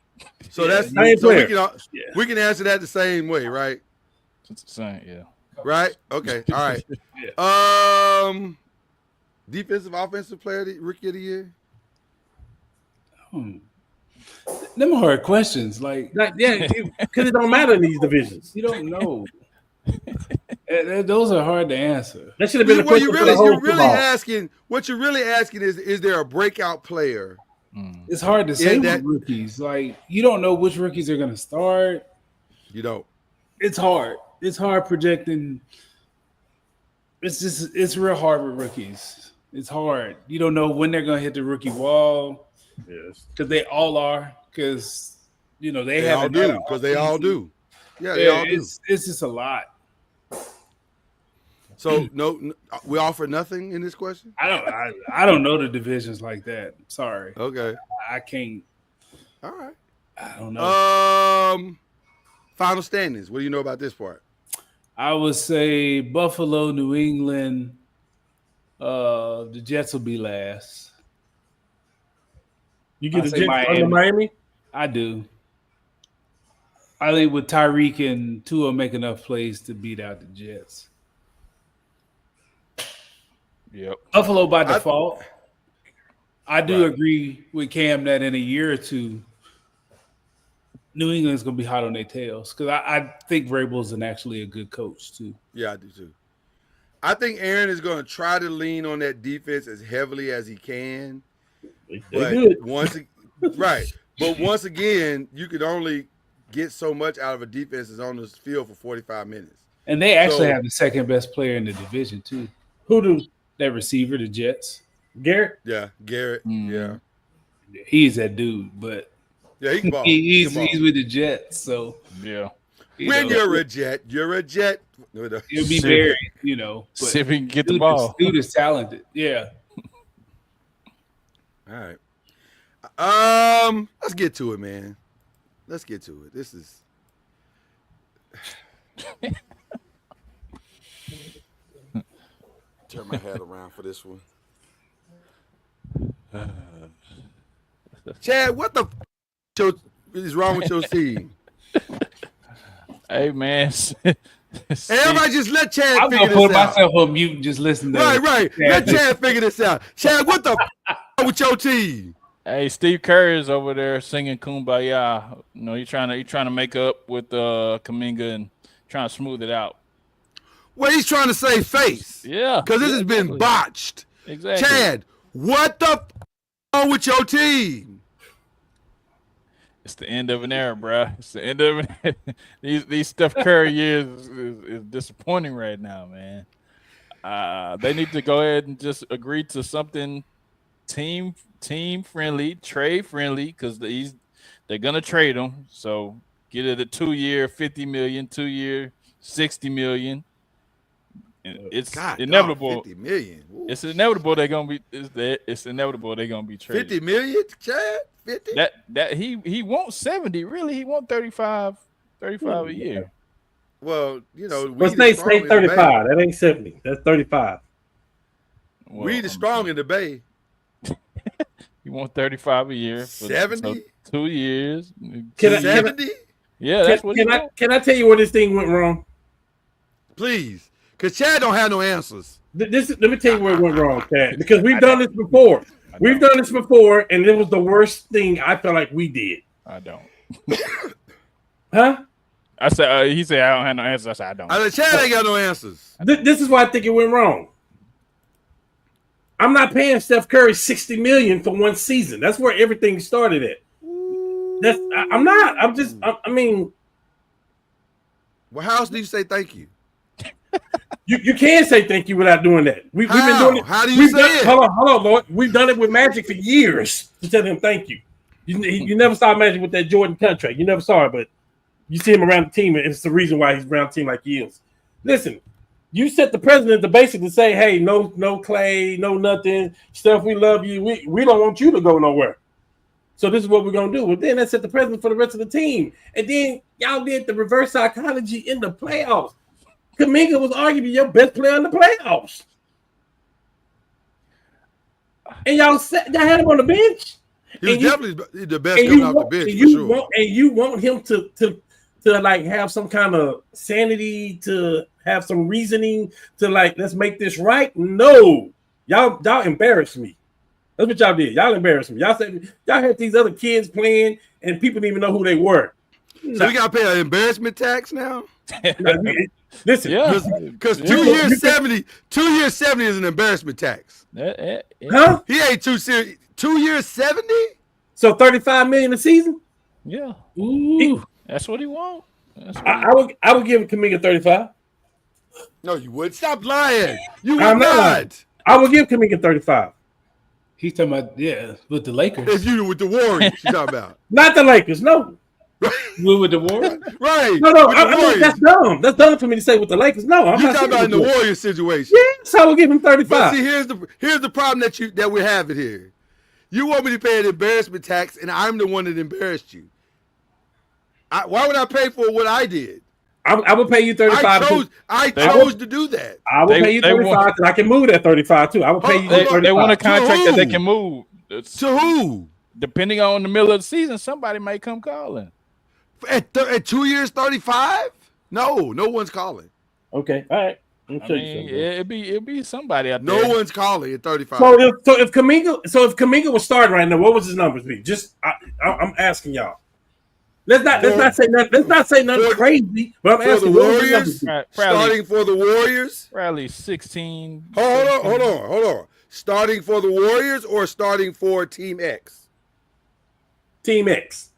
B: that's
F: same
B: so
F: player.
B: we can answer that the same way, right?
C: It's the same, yeah.
B: Right? Okay. All right. Defensive, offensive player, rookie of the year.
D: Them hard questions. Like
F: because it don't matter in these divisions.
D: you don't know. Those are hard to answer.
F: That should have been the
B: What
F: question for the whole
B: you're really
F: football.
B: asking, what you're really asking is there a breakout player?
D: It's hard to say
B: that-
D: with rookies. Like you don't know which rookies are going to start.
B: You don't.
D: It's hard. It's hard projecting. It's real hard with rookies. It's hard. You don't know when they're going to hit the rookie wall.
E: Yes.
D: Because they all are. Because they
B: They
D: have
B: all do. Because they all do. Yeah, they all do.
D: It's just a lot.
B: So no, we offer nothing in this question.
D: I don't know the divisions like that. Sorry.
B: Okay.
D: I can't.
B: All right.
D: I don't know.
B: Final standings. What do you know about this part?
D: I would say Buffalo, New England. The Jets will be last.
F: You get
D: I
F: the
D: say
F: Jets
D: Miami.
F: under Miami?
D: I do. I think with Tyreek and Tua make enough plays to beat out the Jets.
C: Yep.
D: Buffalo by default. I do agree with Cam that in a year or two, New England's going to be hot on their tails because I think Vrabel's actually a good coach too.
B: Yeah, I do too. I think Aaron is going to try to lean on that defense as heavily as he can.
F: They
B: But
F: good.
B: But once again, you could only get so much out of a defense that's on the field for 45 minutes.
D: And they actually have the second best player in the division too.
F: Who do?
D: That receiver, the Jets.
F: Garrett?
B: Yeah, Garrett. Yeah.
D: He's that dude, but
B: Yeah, he can ball.
D: he's
B: He can ball.
D: with the Jets, so
C: Yeah.
B: When you're a Jet, you're a Jet.
D: it'll be very, but
C: See if we can get the
D: dude
C: ball.
D: Dude is talented. Yeah.
B: All right. Let's get to it, man. Let's get to it. This is turn my head around for this one. Chad, what the is wrong with your team?
C: Hey man.
B: Everybody just let Chad
D: I'm
B: figure
D: gonna put
B: this out.
D: myself on mute and just listen to
B: Right.
D: Chad.
B: Let Chad figure this out. Chad, what the with your team?
C: Hey, Steve Kerr is over there singing "Kumbaya." He's trying to make up with Kuminga and trying to smooth it out.
B: Well, he's trying to save face.
C: Yeah,
B: Because this has been botched.
C: Exactly.
B: Chad, what the wrong with your team?
C: It's the end of an era, bro. It's the end of an these Steph Curry years is disappointing right now, man. They need to go ahead and just agree to something team friendly, trade friendly, because they're gonna trade him. So get it a 2-year, $50 million, 2-year, $60 million. And it's inevitable.
B: $50 million. Ooh.
C: It's inevitable they're gonna be. It's inevitable they're gonna be traded.
B: 50 million, Chad? 50?
C: That he wants 70. Really, he wants 35 a year.
B: Well,
F: Let's say 35. That ain't 70. That's 35.
C: Well,
B: Reed is strong in the Bay.
C: He wants 35 a year.
B: 70?
C: 2 years.
F: Can I-
B: 70?
C: Yeah, that's what he wants.
F: Can I tell you where this thing went wrong?
B: Please. Because Chad don't have no answers.
F: Let me tell you where it went wrong, Chad. Because we've done this before. We've done this before, and it was the worst thing I felt like we did.
C: I don't.
F: Huh?
C: I said he said I don't have no answers. I said I don't.
B: I said, Chad ain't got no answers.
F: This is why I think it went wrong. I'm not paying Steph Curry $60 million for one season. That's where everything started at. I'm not. I mean,
B: Well, how else do you say thank you?
F: you can't say thank you without doing that. We've been
B: How?
F: doing it.
B: How do you say it?
F: Hold on, Lord. We've done it with Magic for years to tell him thank you. You never saw Magic with that Jordan contract. You never saw it, but you see him around the team, and it's the reason why he's around the team like he is. Listen, you set the president to basically say, hey, no Clay, no nothing. Steph, we love you. We don't want you to go nowhere. So this is what we're going to do. Well, then that set the president for the rest of the team. And then y'all did the reverse psychology in the playoffs. Kuminga was arguably your best player in the playoffs. And y'all had him on the bench.
B: He was definitely the best coming off the bench, for sure.
F: And you want him to like have some kind of sanity, to have some reasoning, to like, let's make this right? No. Y'all embarrass me. That's what y'all did. Y'all embarrassed me. Y'all said y'all had these other kids playing, and people didn't even know who they were.
B: So we gotta pay an embarrassment tax now.
F: Listen,
C: Yeah.
B: Because 2 years 70, 2 years 70 is an embarrassment tax.
F: huh?
B: He ain't too serious. 2 years 70?
F: So 35 million a season.
C: Yeah.
D: Ooh.
C: That's what he want. That's what
F: I would give Kuminga 35.
B: No, you would. Stop lying. You would
F: I'm not
B: not.
F: lying. I would give Kuminga 35.
D: He's talking about with the Lakers.
B: If you with the Warriors, you talking about.
F: Not the Lakers. No,
D: With the Warriors.
B: Right.
F: no.
B: With the
F: I mean,
B: Warriors.
F: that's dumb. That's dumb for me to say with the Lakers. No, I'm
B: You
F: not
B: talking about in the
F: Warriors.
B: Warriors situation.
F: Yes, I would give him
B: But
F: 35.
B: see, here's the problem that we're having here. You want me to pay an embarrassment tax, and I'm the one that embarrassed you. Why would I pay for what I did?
F: I would pay you 35.
B: I chose to do that.
F: I would pay you 35 because I can move that 35 too. I would pay you
B: Hold on.
F: 35.
C: They want a contract that they
B: who?
C: can move.
B: To who?
C: Depending on the middle of the season, somebody may come calling.
B: At 2 years, 35? No one's calling.
F: Okay, all right. Let me
C: I
F: show you
C: mean,
F: something.
C: it'd be somebody out
B: No
C: there.
B: one's calling at 35.
F: So if Kuminga was starting right now, what would his numbers be? Just I'm asking y'all. Let's not say nothing crazy. But I'm
B: for
F: asking
B: the
F: what would his numbers
B: Warriors,
F: be?
B: starting for the Warriors.
C: Probably 16.
B: Hold on. Starting for the Warriors or starting for Team X?
F: Team X.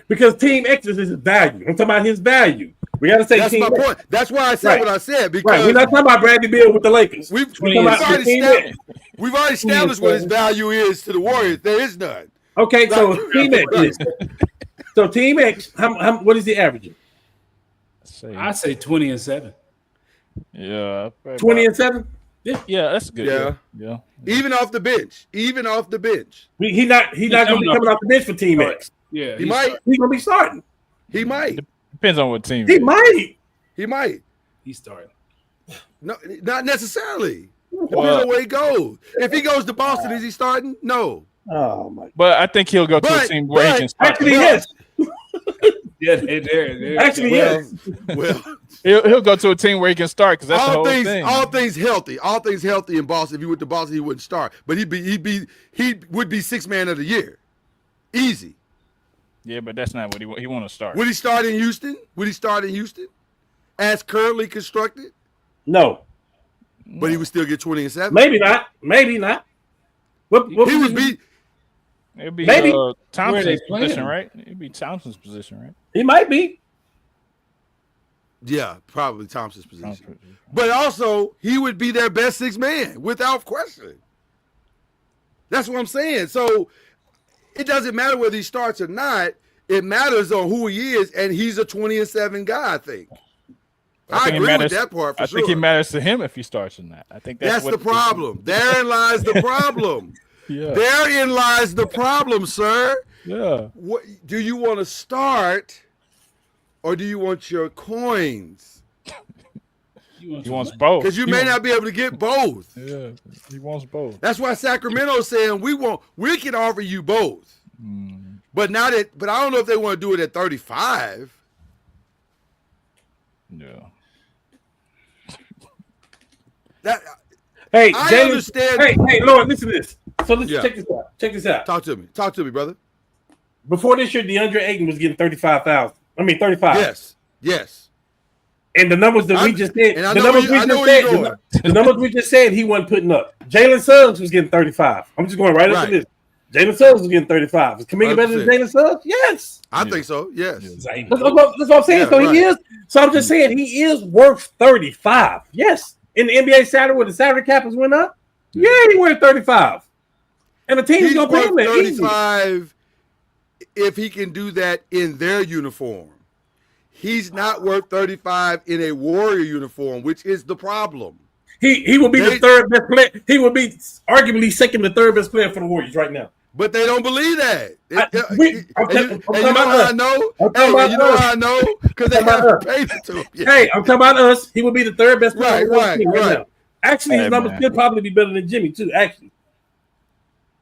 F: Because Team X is his value. I'm talking about his value. We got to say
B: That's
F: Team
B: my
F: X.
B: point. That's why I said
F: Right.
B: what I said.
F: Right.
B: Because
F: We're not talking about Bradley Beal with the Lakers.
B: we've
F: talking about
B: already
F: Team
B: established,
F: X.
B: we've already established what his value is to the Warriors. There is none.
F: Okay, so
B: Right.
F: Team X. Is. So Team X, how what is he averaging?
D: I say 20 and 7.
C: Yeah.
F: 20 and 7?
C: Yeah, that's good.
B: Yeah.
C: Yeah.
B: Even off the bench. Even off the bench.
F: He's not going to be coming off the bench for Team X.
D: Yeah,
B: He might.
F: He's going to be starting.
B: He might.
C: Depends on what team.
F: He might.
B: He might.
D: He's starting.
B: No, not necessarily. Depends
C: Well-
B: on where he goes. If he goes to Boston, is he starting? No.
F: Oh my!
C: But I think he'll go to a
B: But-
C: team where he
B: but-
C: can start.
F: Actually, yes.
D: Yeah, they're
F: Actually, yes.
B: Well,
C: He'll go to a team where he can start because that's the
B: all
C: whole
B: things,
C: thing.
B: all things healthy. All things healthy in Boston. If he went to Boston, he wouldn't start. But he would be sixth man of the year, easy.
C: Yeah, but that's not what he want to start.
B: Would he start in Houston? Would he start in Houston, as currently constructed?
F: No,
B: But he would still get 20 and 7.
F: maybe not. Maybe not. What
B: He would
F: position-
B: be.
C: It'd be
F: Maybe.
C: Thompson's
D: playing
C: position,
D: him?
C: right? It'd be Thompson's position, right?
F: He might be.
B: Yeah, probably Thompson's position.
C: Thompson's position.
B: But also, he would be their best sixth man without question. That's what I'm saying. So it doesn't matter whether he starts or not. It matters on who he is, and he's a 20 and 7 guy. I think. I
C: think it
B: agree
C: matters-
B: with that part for
C: I
B: sure.
C: think it matters to him if he starts or not. I think
B: That's
C: what
B: the problem. Therein lies the problem.
C: Yeah.
B: Therein lies the problem, sir.
C: Yeah.
B: What do you want to start, or do you want your coins?
C: He wants both.
B: Because you may not be able to get both.
C: Yeah, he wants both.
B: That's why Sacramento's saying we can offer you both. But not at. But I don't know if they want to do it at 35.
C: Yeah.
B: That
F: Hey,
B: I
F: Jalen-
B: understand.
F: Hey, Lord, listen to this. So let's
B: Yeah.
F: check this out. Check this out.
B: Talk to me, brother.
F: Before this year, DeAndre Ayton was getting 35,000. I mean 35.
B: Yes.
F: And the numbers that we
B: I'm-
F: just said,
B: and I
F: the
B: know
F: numbers
B: where
F: we
B: you- I know
F: just
B: where
F: said,
B: you're going.
F: the numbers we just said, he wasn't putting up. Jalen Suggs was getting 35. I'm just going right up
B: Right.
F: to this. Jalen Suggs was getting 35. Is Kuminga better than
B: 100%.
F: Jalen Suggs? Yes.
B: I think so. Yes.
F: That's what I'm saying.
B: Yeah,
F: So
B: right.
F: he is. So I'm just saying he is worth 35. Yes. In the NBA salary, where the salary cap has went up, yeah, he worth 35. And the team's
B: He's
F: gonna pay
B: worth
F: him that easy.
B: 35 if he can do that in their uniform. He's not worth 35 in a Warrior uniform, which is the problem.
F: He will be
B: They-
F: the third best player. He will be arguably second to third best player for the Warriors right now.
B: But they don't believe that.
F: I'm
B: And
F: talking
B: you know
F: about
B: how
F: us.
B: I know?
F: I'm talking
B: Hey,
F: about
B: you know
F: us.
B: how I know? Because they
F: I'm talking about
B: haven't paid it to him yet.
F: Hey, I'm talking about us. He will be the third best player on the
B: Right,
F: team
B: right.
F: now. Actually, his
C: Hey,
F: numbers
C: man.
F: could probably be better than Jimmy too. Actually,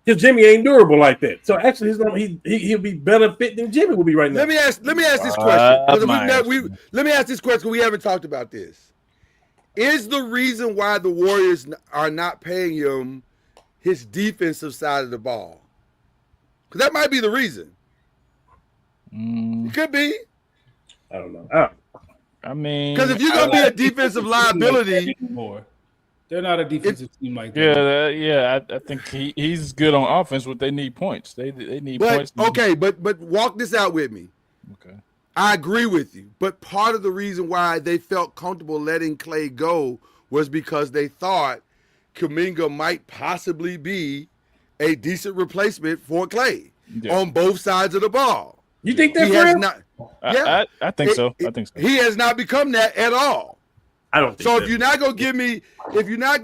F: because Jimmy ain't durable like that. So actually, his number, he'll be better fit than Jimmy will be right now.
B: Let me ask this question. 'Cause
C: my
B: let me ask this question. We haven't talked about this. Is the reason why the Warriors are not paying him his defensive side of the ball? Because that might be the reason. It could be.
E: I don't know.
C: I mean,
B: because if you're gonna be a defensive liability,
D: more. They're not a defensive team like that.
C: Yeah, I think he's good on offense, but they need points. They need points.
B: Okay, but walk this out with me.
C: Okay.
B: I agree with you, but part of the reason why they felt comfortable letting Clay go was because they thought Kuminga might possibly be a decent replacement for Clay on both sides of the ball.
F: You think that's real?
C: I think so. I think so.
B: He has not become that at all.
E: I don't think
B: so.
E: that.
B: If you're not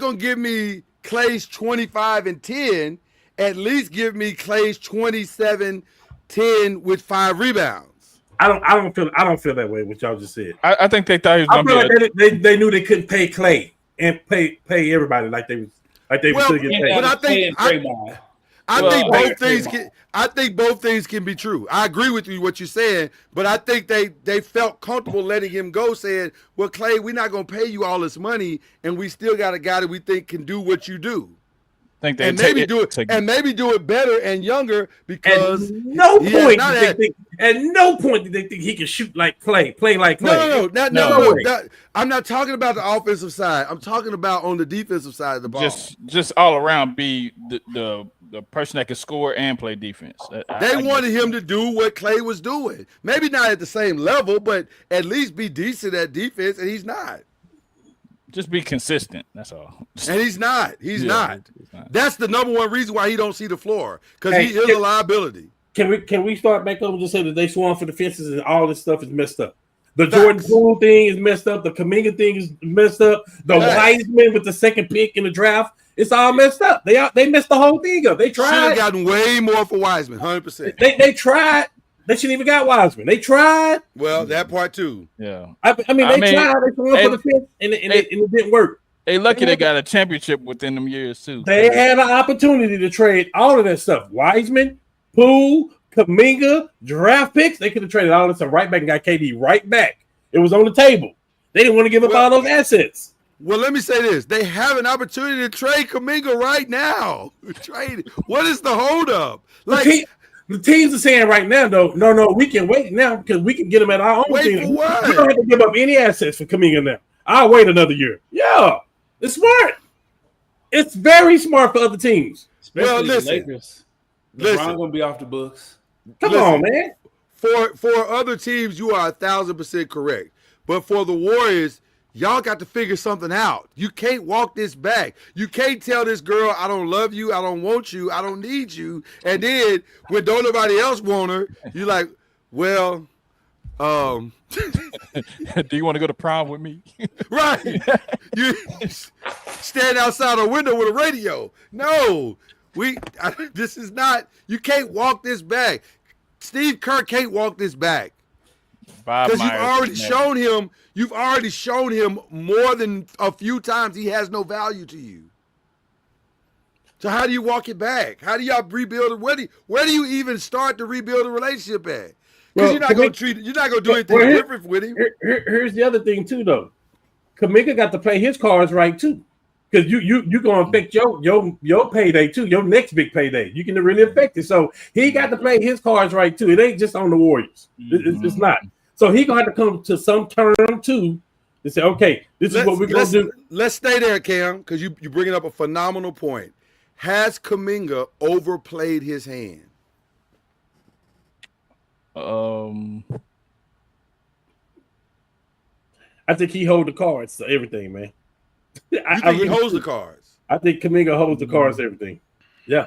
B: gonna give me Clay's 25 and 10, at least give me Clay's 27, 10 with 5 rebounds.
E: I don't feel that way. What y'all just said.
C: I think they thought he was
E: I
C: going
E: feel
C: to be.
E: like they knew they couldn't pay Clay and pay everybody like they were still getting paid.
B: But I think both things can be true. I agree with you what you're saying, but I think they felt comfortable letting him go, saying, "Well, Clay, we're not going to pay you all this money, and we still got a guy that we think can do what you do." Maybe do it better and younger because
F: at no point did they think he could shoot like Clay, play like Clay.
B: No. I'm not talking about the offensive side. I'm talking about on the defensive side of the ball.
C: Just all around be the person that can score and play defense.
B: They wanted him to do what Clay was doing. Maybe not at the same level, but at least be decent at defense, and he's not.
C: Just be consistent. That's all.
B: And he's not. He's not. That's the number one reason why he don't see the floor, because he is a liability.
F: Can we start back up and just say that they swung for the fences and all this stuff is messed up? The Jordan Poole thing is messed up. The Kuminga thing is messed up. The Wiseman with the second pick in the draft, it's all messed up. They messed the whole thing up. They tried.
B: Should have gotten way more for Wiseman, 100%.
F: They tried. They shouldn't even got Wiseman. They tried.
B: Well, that part too.
C: Yeah.
F: I mean, they tried. They swung for the fence, and it didn't work.
C: They lucky they got a championship within them years too.
F: They had an opportunity to trade all of that stuff. Wiseman, Poole, Kuminga, draft picks. They could have traded all this stuff right back and got KD right back. It was on the table. They didn't want to give up all those assets.
B: Well, let me say this. They have an opportunity to trade Kuminga right now. What is the holdup?
F: Like the teams are saying right now, though, no, we can wait now because we can get them at our own team.
B: For what?
F: We don't have to give up any assets for Kuminga now. I'll wait another year. Yeah, it's smart. It's very smart for other teams.
D: Especially the Lakers. LeBron gonna be off the books.
F: Come on, man.
B: For other teams, you are 1,000% correct. But for the Warriors, y'all got to figure something out. You can't walk this back. You can't tell this girl, I don't love you, I don't want you, I don't need you. And then when don't nobody else want her, you're like, well,
C: do you want to go to prom with me?
B: Right. You stand outside a window with a radio. No, this is not, you can't walk this back. Steve Kerr can't walk this back. Because you've already shown him more than a few times he has no value to you. So how do you walk it back? How do y'all rebuild it? Where do you even start to rebuild a relationship at? Because you're not going to do anything different with him.
F: Here's the other thing too, though. Kuminga got to play his cards right too. Because you gonna affect your payday too, your next big payday. You can really affect it. So he got to play his cards right too. It ain't just on the Warriors. It's not. So he gonna have to come to some term too to say, okay, this is what we're gonna do.
B: Let's stay there, Cam, because you're bringing up a phenomenal point. Has Kuminga overplayed his hand?
F: I think he holds the cards to everything, man.
B: He holds the cards.
F: I think Kuminga holds the cards to everything. Yeah.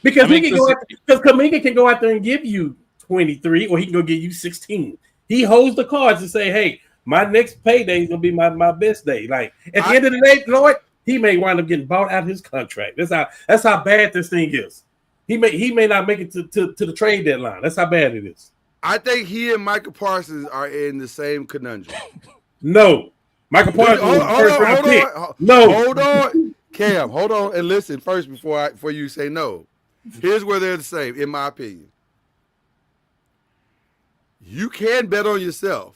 F: Because Kuminga can go out there and give you 23 or he can go give you 16. He holds the cards and say, hey, my next payday is gonna be my best day. Like at the end of the day, Lord, he may wind up getting bought out of his contract. That's how bad this thing is. He may not make it to the trade deadline. That's how bad it is.
B: I think he and Michael Parsons are in the same conundrum.
F: No. Michael Parsons was the first round pick.
B: Hold on. Cam, hold on and listen first before you say no. Here's where they're the same, in my opinion. You can bet on yourself.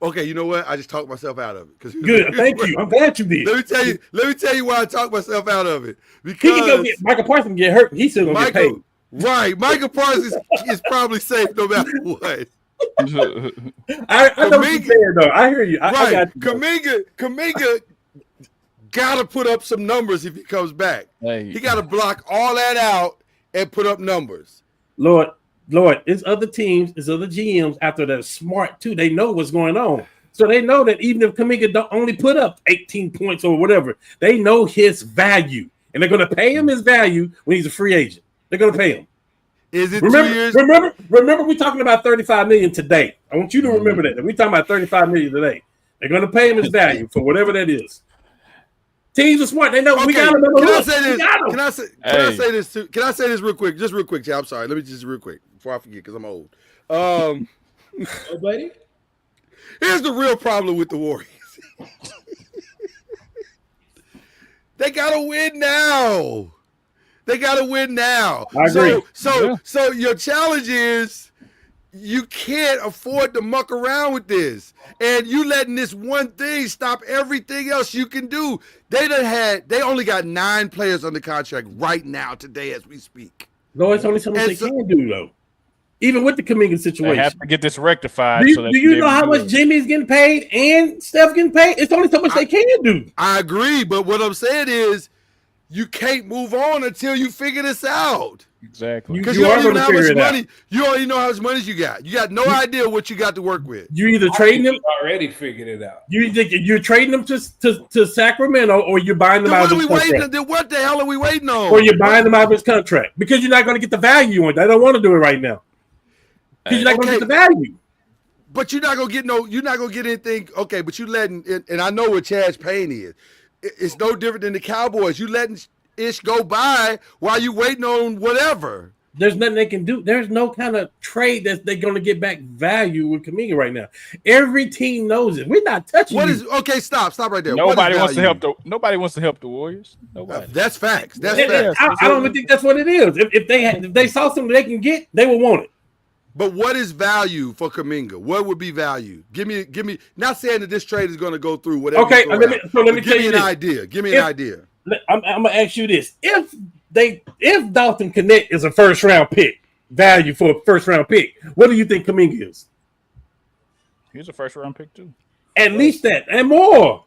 B: Okay, you know what? I just talked myself out of it.
F: Good, thank you. I'm glad you did.
B: Let me tell you why I talked myself out of it.
F: He can go get Michael Parsons get hurt. He's still gonna get paid.
B: Right, Michael Parsons is probably safe no matter what.
F: I know what you're saying, though. I hear you. I got you.
B: Kaminga gotta put up some numbers if he comes back.
C: Hey.
B: He gotta block all that out and put up numbers.
F: Lord, it's other teams, it's other GMs after they're smart too. They know what's going on. So they know that even if Kuminga don't only put up 18 points or whatever, they know his value. And they're gonna pay him his value when he's a free agent. They're gonna pay him.
B: Is it
F: remember,
B: 2 years?
F: Remember, we're talking about $35 million today. I want you to remember that. We're talking about $35 million today. They're gonna pay him his value for whatever that is. Teams are smart. They know we got him.
B: Can I say this? Can I say this real quick? Just real quick, Chad. I'm sorry. Let me just real quick before I forget because I'm old.
D: Buddy?
B: Here's the real problem with the Warriors. They gotta win now. They gotta win now.
F: I agree.
B: So your challenge is you can't afford to muck around with this. And you letting this one thing stop everything else you can do. They only got 9 players under contract right now today as we speak.
F: No, it's only something they can do though. Even with the Kuminga situation,
C: they have to get this rectified.
F: Do you know how much Jimmy's getting paid and Steph getting paid? It's only so much they can do.
B: I agree, but what I'm saying is you can't move on until you figure this out.
C: Exactly.
B: Because you don't even know how much money. You don't even know how much money you got. You got no idea what you got to work with.
F: You either trading them
D: already figured it out.
F: You're trading them to Sacramento, or you're buying them out of his contract.
B: Then what the hell are we waiting on?
F: Or you're buying them out of his contract because you're not going to get the value on it. They don't want to do it right now because you're not going to get the value.
B: But you're not gonna get anything. Okay, but you letting, and I know what Chad's pain is. It's no different than the Cowboys. You letting Ish go by while you waiting on whatever.
F: There's nothing they can do. There's no kind of trade that they're going to get back value with Kuminga right now. Every team knows it. We're not touching.
B: Okay? Stop right there.
C: Nobody wants to help the Warriors. Nobody.
B: That's facts. That's facts.
F: I don't even think that's what it is. If they saw something they can get, they would want it.
B: But what is value for Kuminga? What would be value? Give me. Not saying that this trade is going to go through whatever.
F: Okay, let me tell you
B: an idea. Give me an idea.
F: I'm gonna ask you this: if Dalton Connect is a first round pick, value for a first round pick, what do you think Kuminga is?
C: He's a first round pick too.
F: At least that and more.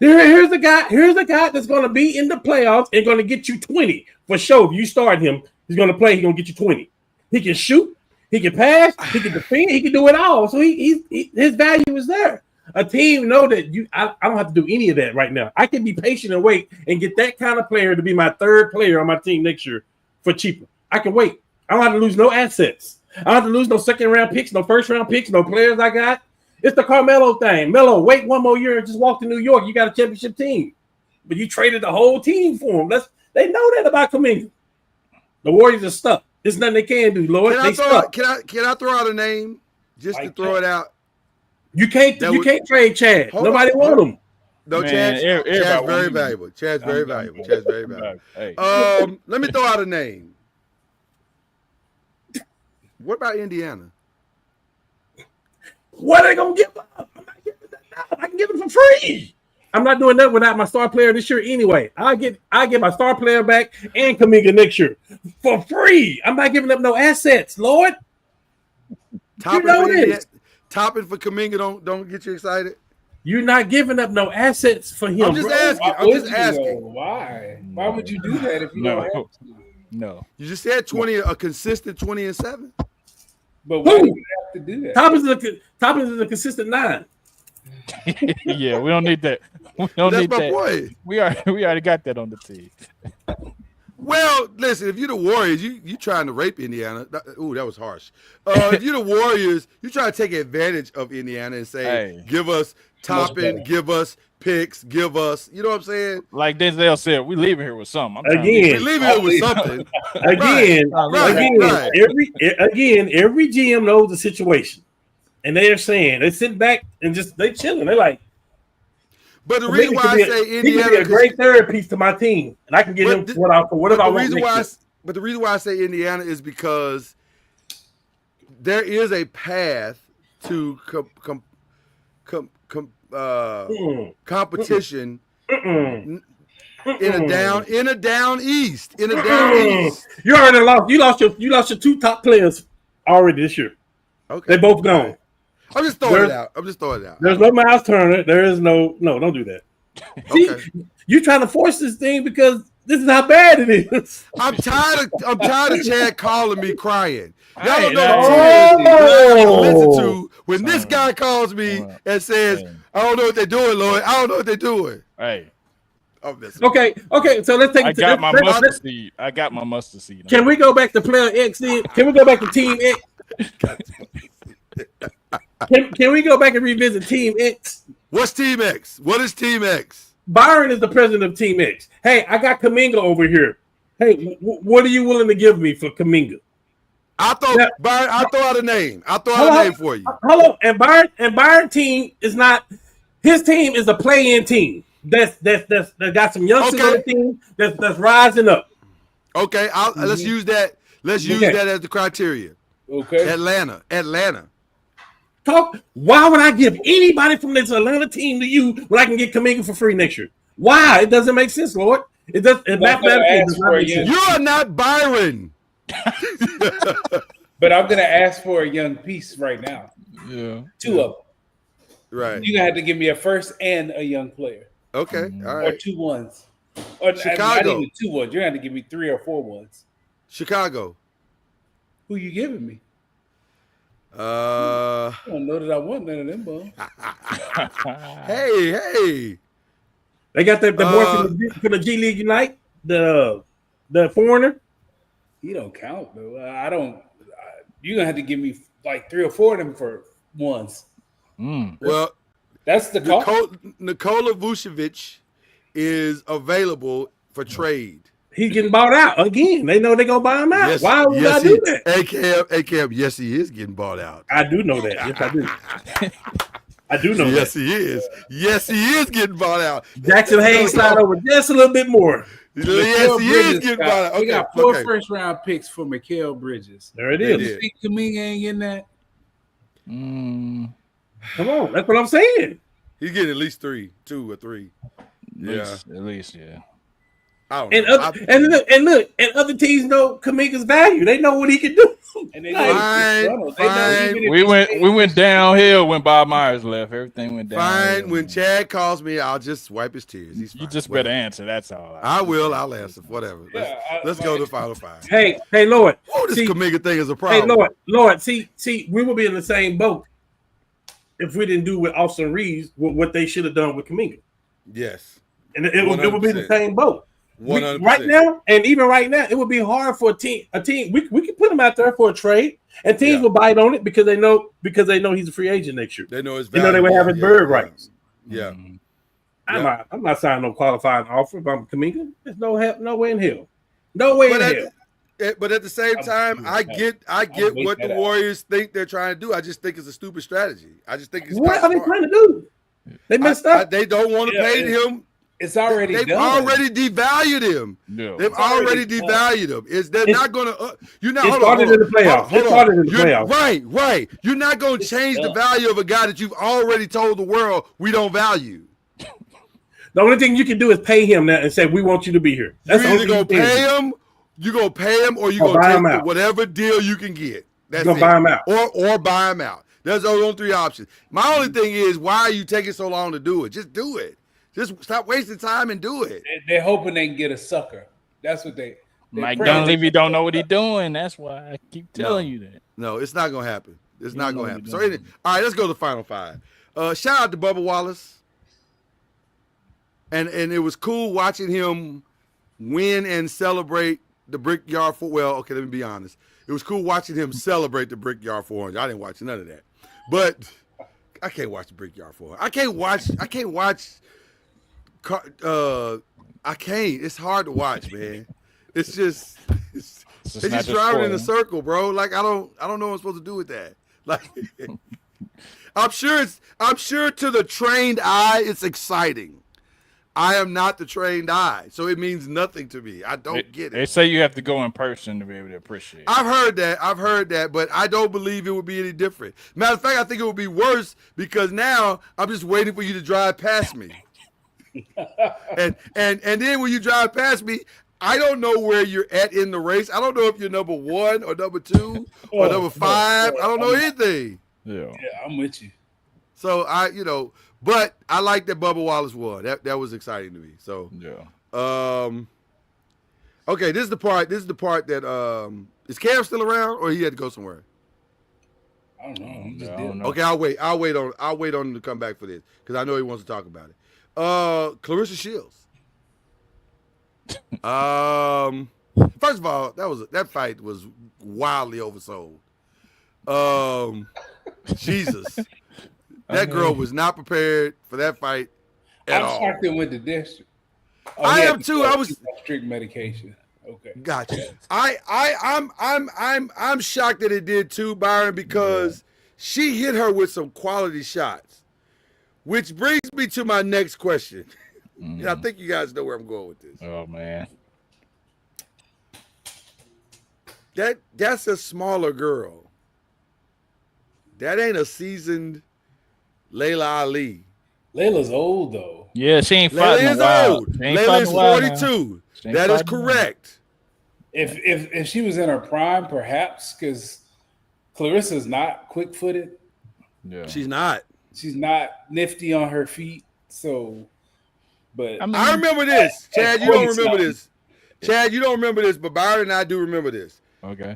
F: Here's a guy that's going to be in the playoffs and going to get you 20 for sure. If you start him, he's going to play. He's going to get you 20. He can shoot. He can pass. He can defend. He can do it all. So his value is there. A team know that I don't have to do any of that right now. I can be patient and wait and get that kind of player to be my third player on my team next year for cheaper. I can wait. I don't have to lose no assets. I don't have to lose no second round picks, no first round picks, no players I got. It's the Carmelo thing. Melo, wait one more year and just walk to New York. You got a championship team. But you traded the whole team for him. They know that about Kuminga. The Warriors are stuck. There's nothing they can do, Lord. Can
B: I throw out a name just to throw it out?
F: You can't trade Chad. Nobody want him.
B: No, Chad's very valuable. Chad's very valuable. Hey. Let me throw out a name. What about Indiana?
F: What are they gonna give up? I'm not giving that now. I can give them for free. I'm not doing that without my star player this year anyway. I get my star player back and Kuminga next year for free. I'm not giving up no assets, Lord.
B: Topping for Kuminga don't get you excited.
F: You're not giving up no assets for him.
B: I'm just asking.
D: Why? Why would you do that if you don't have to?
C: No.
B: You just said 20, a consistent 20-7.
D: But why do you have to do that?
F: Toppins is a consistent 9.
C: Yeah, we don't need that. We don't need that.
B: Point.
C: We already got that on the team.
B: Well, listen, if you're the Warriors, you trying to rape Indiana. Ooh, that was harsh. If you're the Warriors, you try to take advantage of Indiana and say, give us Toppin, give us picks, give us, you know what I'm saying?
C: Like Denzel said, we leaving here with something.
B: We leaving here with something.
F: Again, every GM knows the situation. And they're saying, they sit back and they chilling. They're like,
B: but the reason why I say Indiana,
F: he could be a great third piece to my team, and I can get him whatever I want.
B: But the reason why I say Indiana is because there is a path to competition in a down east.
F: You already lost. You lost your 2 top players already this year.
B: Okay,
F: They both gone.
B: I'm just throwing it out.
F: There's no Miles Turner. There is no. Don't do that. See,
B: Okay.
F: you trying to force this thing because this is how bad it is.
B: I'm tired of Chad calling me crying. Y'all
C: Hey,
B: don't know
C: nah,
B: the tears that I listen
F: Oh.
B: to when this guy calls me and says, "I don't know what they're doing, Lloyd. I don't know what they're doing."
C: Hey,
B: I'm messing.
F: Okay. So let's take.
C: I got my mustard seed. I got my mustard seed.
F: Can we go back to player X? Then? Can we go back to Team X? Can we go back and revisit Team X?
B: What's Team X? What is Team X?
F: Byron is the president of Team X. Hey, I got Kuminga over here. Hey, what are you willing to give me for Kuminga?
B: I'll throw out a name. I'll throw out a name for you.
F: Hello, and Byron team is not. His team is a play-in team. That got some youngsters on the team that's rising up.
B: Okay, let's use that. Let's use that as the criteria.
D: Okay.
B: Atlanta.
F: Why would I give anybody from this Atlanta team to you when I can get Kuminga for free next year? Why? It doesn't make sense, Lord. It does. Mathematically, does not make sense.
B: You are not Byron.
D: But I'm gonna ask for a young piece right now.
C: Yeah.
D: 2 of them.
B: Right.
D: You're gonna have to give me a first and a young player.
B: Okay. All
D: Or
B: right.
D: 2 ones. Or not
B: Chicago.
D: even 2 ones. You're gonna have to give me 3 or 4 ones.
B: Chicago.
D: Who you giving me?
B: Uh.
D: I don't know that I want none of them, bro.
B: Hey.
F: They got the boy from the G League Unite, the foreigner.
D: He don't count, though. I don't. You're gonna have to give me like 3 or 4 of them for ones.
B: Well,
D: That's the cost.
B: Nikola Vucevic is available for trade.
F: He's getting bought out again. They know they're gonna buy him out. Why would I do that?
B: AKM, yes, he is getting bought out.
F: I do know that. Yes, I do. I do know
B: Yes,
F: that.
B: he is. Yes, he is getting bought out.
F: Jackson Hayes slide over just a little bit more.
B: Yes, he is getting bought out.
D: We
B: Okay,
D: got 4
B: okay.
D: first-round picks for Mikal Bridges.
F: There it
B: They
F: is.
B: did.
D: You think Kuminga ain't getting that?
F: Come on, that's what I'm saying.
B: He's getting at least 2 or 3.
C: At least, yeah.
B: I don't
F: And
B: know.
F: look, and other teams know Kuminga's value. They know what he can do.
D: And they know
B: Fine.
C: We went downhill when Bob Myers left. Everything went down.
B: Fine. When Chad calls me, I'll just wipe his tears. He's fine.
C: You just
B: Whatever.
C: better answer. That's all.
B: I will. I'll answer. Whatever. Let's go to the final 5.
F: Hey, Lord.
B: Oh, this
F: See,
B: Kuminga thing is a
F: hey,
B: problem.
F: Lord. See, we would be in the same boat if we didn't do with Austin Reeves what they should have done with Kuminga.
B: Yes.
F: And it would be the
B: 100%.
F: same boat.
B: 100%.
F: Right now, and even right now, it would be hard for a team. We could put him out there for a trade, and teams will bite on it because they know he's a free agent next year.
B: They know his
F: They
B: value.
F: know they would have his bird rights.
B: Yeah.
F: I'm not signing no qualifying offer if I'm Kuminga. There's no way in hell. No way in hell.
B: But at the same time, I get what
D: that
B: the
D: out.
B: Warriors think they're trying to do. I just think it's a stupid strategy. I just think it's
F: What
B: not
F: are they
B: smart.
F: trying to do? They messed up.
B: They don't want to pay him.
D: It's already
B: They've
D: done.
B: already devalued him.
C: No.
B: They've already devalued him. They're not going to. You're not.
F: It
B: Hold on,
F: started
B: hold
F: in the playoffs.
B: on, hold
F: It
B: on.
F: started in the
B: You're-
F: playoffs.
B: Right. You're not going to change the value of a guy that you've already told the world we don't value.
F: The only thing you can do is pay him now and say we want you to be here. That's
B: You're
F: the
B: either
F: only
B: going
F: thing
B: to
F: you can
B: pay
F: do.
B: him. You're going to pay him, or you're
F: Or
B: going
F: buy
B: to
F: him
B: take
F: out.
B: whatever deal you can get. That's
F: You're gonna buy him out.
B: Or buy him out. There's those only 3 options. My only thing is, why are you taking so long to do it? Just do it. Just stop wasting time and do it.
D: They're hoping they can get a sucker. That's what they.
C: Mike Dunleavy don't know what he's doing. That's why I keep telling you that.
B: No, it's not going to happen. It's not going to happen. So,
C: don't know.
B: all right, let's go to the final 5. Shout out to Bubba Wallace. And it was cool watching him win and celebrate the Brickyard 4. Well, okay, let me be honest. It was cool watching him celebrate the Brickyard 400. I didn't watch none of that. But I can't watch the Brickyard 400. I can't watch. I can't. It's hard to watch, man. It's just they
C: not
B: just
C: your
B: driving
C: sport,
B: in a
C: huh?
B: circle, bro. Like I don't know what I'm supposed to do with that. Like I'm sure to the trained eye it's exciting. I am not the trained eye, so it means nothing to me. I don't get
C: They
B: it.
C: say you have to go in person to be able to appreciate it.
B: I've heard that, but I don't believe it would be any different. Matter of fact, I think it would be worse because now I'm just waiting for you to drive past me. and then when you drive past me, I don't know where you're at in the race. I don't know if you're number 1 or number 2 or number 5. I don't know anything.
C: Yeah.
D: Yeah, I'm with you.
B: So but I like that Bubba Wallace won. That was exciting to me. So
C: Yeah.
B: okay, this is the part that is Cam still around or he had to go somewhere?
D: I don't know. He just
C: I
D: did.
C: don't know.
B: Okay, I'll wait on him to come back for this because I know he wants to talk about it. Clarissa Shields. First of all, that fight was wildly oversold. Jesus, that girl was not prepared for that fight at all.
D: I'm shocked it went to district.
B: I am too. I was
D: strict medication. Okay,
B: gotcha. I'm shocked that it did too, Byron, because she hit her with some quality shots, which brings me to my next question. And I think you guys know where I'm going with this.
C: Oh man.
B: That's a smaller girl. That ain't a seasoned Layla Ali.
D: Layla's old though.
C: Yeah, she ain't
B: Layla
C: fighting
B: is
C: a while.
B: old.
C: She ain't
B: Layla
C: fighting
B: is
C: a while now.
B: 42.
C: She ain't
B: That is
C: fighting a while.
B: correct.
D: If she was in her prime, perhaps, because Clarissa's not quick-footed.
C: Yeah.
B: She's not.
D: She's not nifty on her feet. So, but
C: I mean,
B: I remember this. Chad, you don't remember
D: 40-something.
B: this. Chad, you don't remember this, but Byron and I do remember this.
C: okay.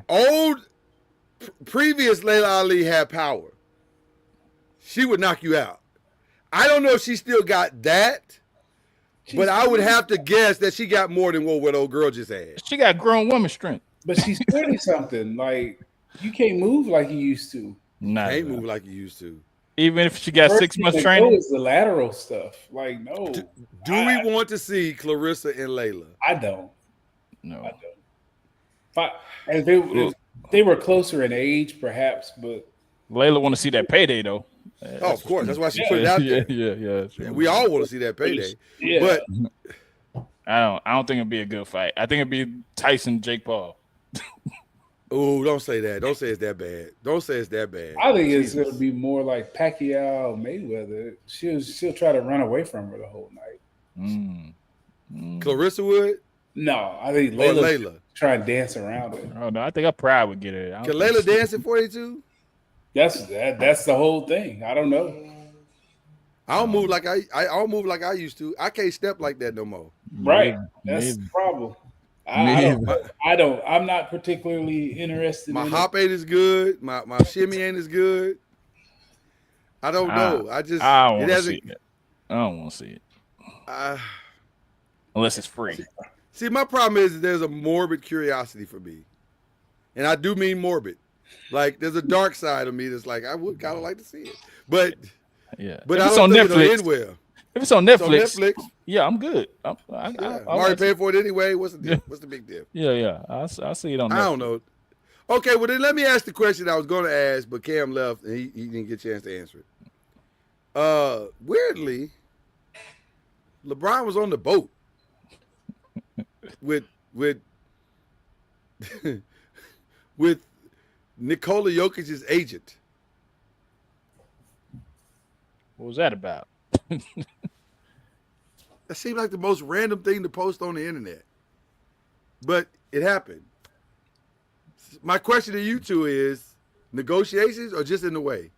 B: Previous Layla Ali had power. She would knock you out. I don't know if she still got that, but I would have to guess that she got more than what old girl just had.
C: She got grown woman strength.
D: but she's 40-something. Like, you can't move like you used to.
C: Nah.
B: Ain't move like you used to.
C: Even if she got
D: First
C: 6
D: thing
C: months
D: they
C: training.
D: go is the lateral stuff. Like, no.
B: Do we want to see Clarissa and Layla?
D: I don't.
C: No.
D: I don't. And if they were closer in age, perhaps, but
C: Layla want to see that payday though.
B: Oh, of course. That's why she put it out there.
C: Yeah.
B: We all want to see that payday.
D: yeah.
B: But
C: I don't think it'd be a good fight. I think it'd be Tyson, Jake Paul.
B: oh, don't say that. Don't say it's that bad. Don't say it's that bad.
D: I think it's going to be more like Pacquiao, Mayweather. She'll try to run away from her the whole night.
B: Clarissa would?
D: No, I think
B: Or
D: Layla
B: Layla?
D: try and dance around her.
C: Oh no, I think her pride would get it.
B: Can Layla dance at 42?
D: That's the whole thing. I don't know.
B: I don't move like I don't move like I used to. I can't step like that no more.
D: Right. That's the problem. I'm not particularly interested
B: My
D: in
B: hop ain't as good. My shimmy ain't as good. I don't know.
C: I don't want to see it. I don't want to see it unless it's free.
B: See, my problem is there's a morbid curiosity for me, and I do mean morbid. Like there's a dark side of me that's like I would kind of like to see it, but
C: Yeah,
B: but
C: if
B: I
C: it's
B: don't
C: on
B: think it'll
C: Netflix.
B: end well.
C: If it's on
B: It's on
C: Netflix,
B: Netflix.
C: yeah, I'm good. I
B: I'm
C: watch
B: already
C: it.
B: paying for it anyway. What's the deal? What's the big deal?
C: Yeah. I'll see it on Netflix.
B: I don't know. Okay, well then let me ask the question I was going to ask, but Cam left and he didn't get a chance to answer it. Weirdly, LeBron was on the boat with with Nikola Jokic's agent.
C: What was that about?
B: That seemed like the most random thing to post on the internet, but it happened. My question to you two is: negotiations or just in the way?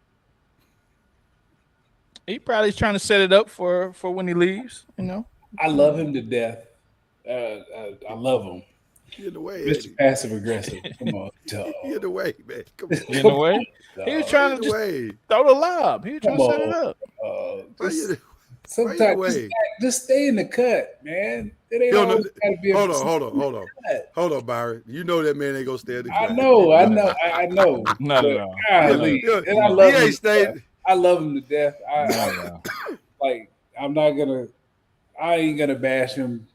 C: He probably is trying to set it up for when he leaves. You know.
D: I love him to death. I love him.
B: He in the way,
D: Mr. Passive Aggressive. Come on, dog.
B: He in the way, man. Come on.
C: In a way, he was trying to
B: In the
C: just
B: way.
C: throw the lob. He was trying to
D: Come
C: set it
D: on.
C: up.
B: Why you-
D: Sometimes
B: way?
D: just stay in the cut, man. It ain't
B: Hold on,
D: always gotta be a
B: hold on, Byron. You know that man ain't gonna stay in the
D: I
B: cut.
D: know.
C: No.
D: Golly.
B: Yeah,
D: And I love
B: he
D: him.
B: ain't stayed.
D: I love him to death.
C: No.
D: Like I ain't gonna bash him,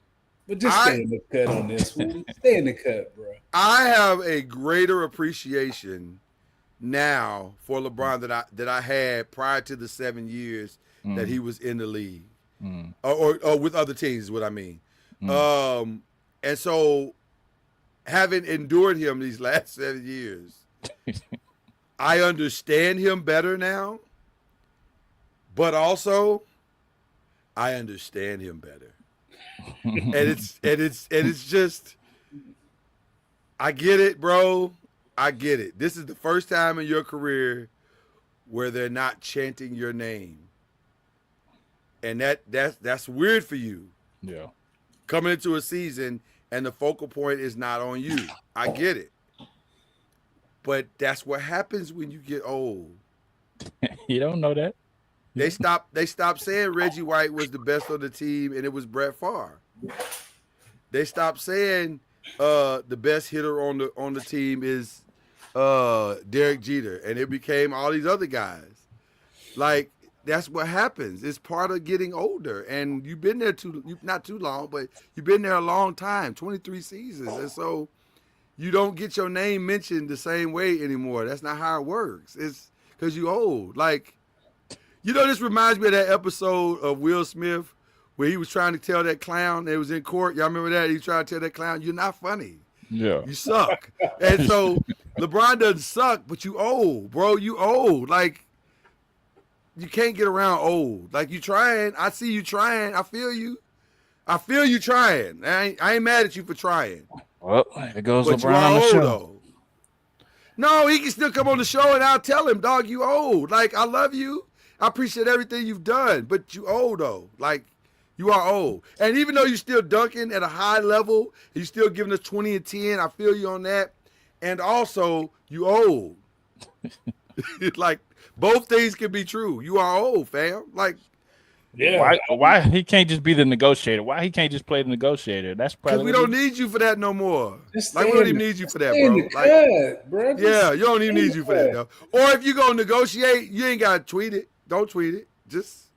D: but just stay in the cut on this one. Stay in the cut, bro.
B: I have a greater appreciation now for LeBron that I had prior to the 7 years that he was in the league. or with other teams is what I mean. And so having endured him these last 7 years, I understand him better now, but also I understand him better. and it's just, I get it, bro. I get it. This is the first time in your career where they're not chanting your name. And that's weird for you.
C: Yeah. Coming
B: into a season and the focal point is not on you. I get it. But that's what happens when you get old.
C: You don't know that.
B: They stopped saying Reggie White was the best on the team and it was Brett Favre. They stopped saying the best hitter on the team is Derek Jeter, and it became all these other guys. Like, that's what happens. It's part of getting older, and you've been there not too long, but you've been there a long time, 23 seasons, and so you don't get your name mentioned the same way anymore. That's not how it works. It's because you're old. Like, this reminds me of that episode of Will Smith where he was trying to tell that clown that was in court. Y'all remember that? He was trying to tell that clown, you're not funny.
C: Yeah.
B: You suck. And so LeBron doesn't suck, but you old, bro. You old. Like, you can't get around old. Like, you trying. I see you trying. I feel you. I feel you trying. I ain't mad at you for trying.
C: Well, it goes
B: but
C: LeBron on the show.
B: Though. No, he can still come on the show and I'll tell him, dog, you old. Like, I love you. I appreciate everything you've done, but you old, though. Like, you are old. And even though you're still dunking at a high level, you're still giving us 20 and 10, I feel you on that. And also, you old. Like, both things can be true. You are old, fam. Like,
C: yeah. Why he can't just be the negotiator? Why he can't just play the negotiator? That's probably
B: because we don't need you for that no more. Like, we don't even need you for that, bro. Like, yeah, you don't even need you for that, though. Or if you gonna negotiate, you ain't gotta tweet it. Don't tweet it. Just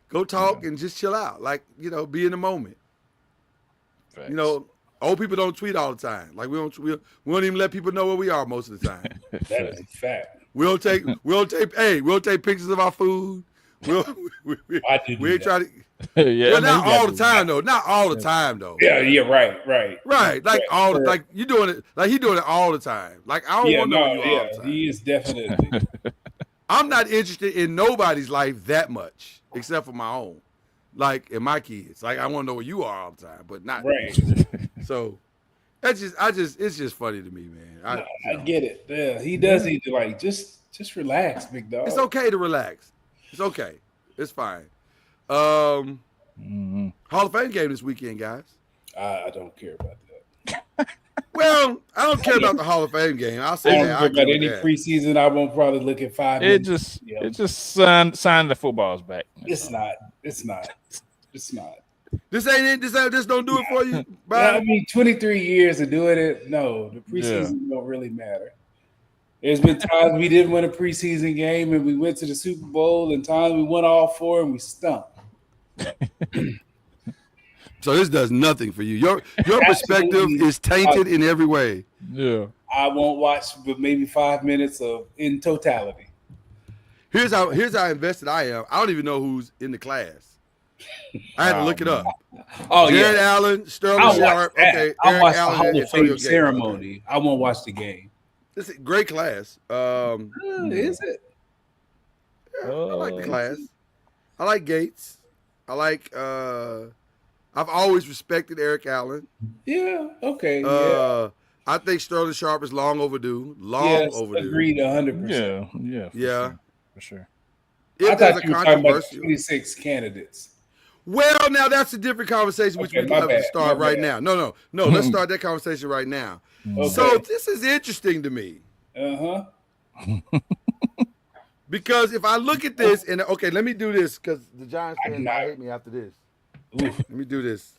B: go talk and just chill out. Like, be in the moment. Facts. Old people don't tweet all the time. Like, we don't even let people know where we are most of the time.
D: That is a fact.
B: We don't take pictures of our food. We ain't try to.
C: Yeah,
B: not all the time though. Not all the time though.
D: Yeah, right.
B: Right. Like like you doing it. Like he doing it all the time. Like, I don't want to know you all the time.
D: He is definitely.
B: I'm not interested in nobody's life that much, except for my own. Like, and my kids. Like, I want to know where you are all the time, but not
D: right.
B: So it's just funny to me, man.
D: I get it. Yeah, he does need to just relax, big dog.
B: It's okay to relax. It's okay. It's fine. Hall of Fame game this weekend, guys.
D: I don't care about that.
B: Well, I don't care about the Hall of Fame game. I'll say that.
D: I don't care about any preseason. I won't probably look at 5 minutes.
C: It just sign the footballs back.
D: It's not. This
B: ain't it. This don't do it for you.
D: I mean, 23 years of doing it. No, the preseason don't really matter. There's been times we didn't win a preseason game and we went to the Super Bowl, and times we won all 4 and we stunk.
B: So this does nothing for you. Your perspective is tainted in every way.
C: Yeah.
D: I won't watch but maybe 5 minutes of in totality.
B: Here's how invested I am. I don't even know who's in the class. I had to look it up.
D: Oh,
B: Jared Allen, Sterling Sharp. Okay,
D: I'll watch
B: Allen,
D: the Hall of Fame ceremony.
B: Okay.
D: I won't watch the game.
B: This is a great class.
D: Is it?
B: Yeah, I like the class. I like Gates. I like I've always respected Eric Allen.
D: Yeah, okay.
B: I think Sterling Sharp is long overdue. Overdue.
D: Agreed 100%.
B: Yeah.
C: For sure.
D: I thought you were talking about 26 candidates.
B: Well, now that's a different conversation, which we can have to start right now. No. Let's start that conversation right now. Okay. So this is interesting to me. Because if I look at this, and okay, let me do this because the Giants fans might hate me after this. Let me do this.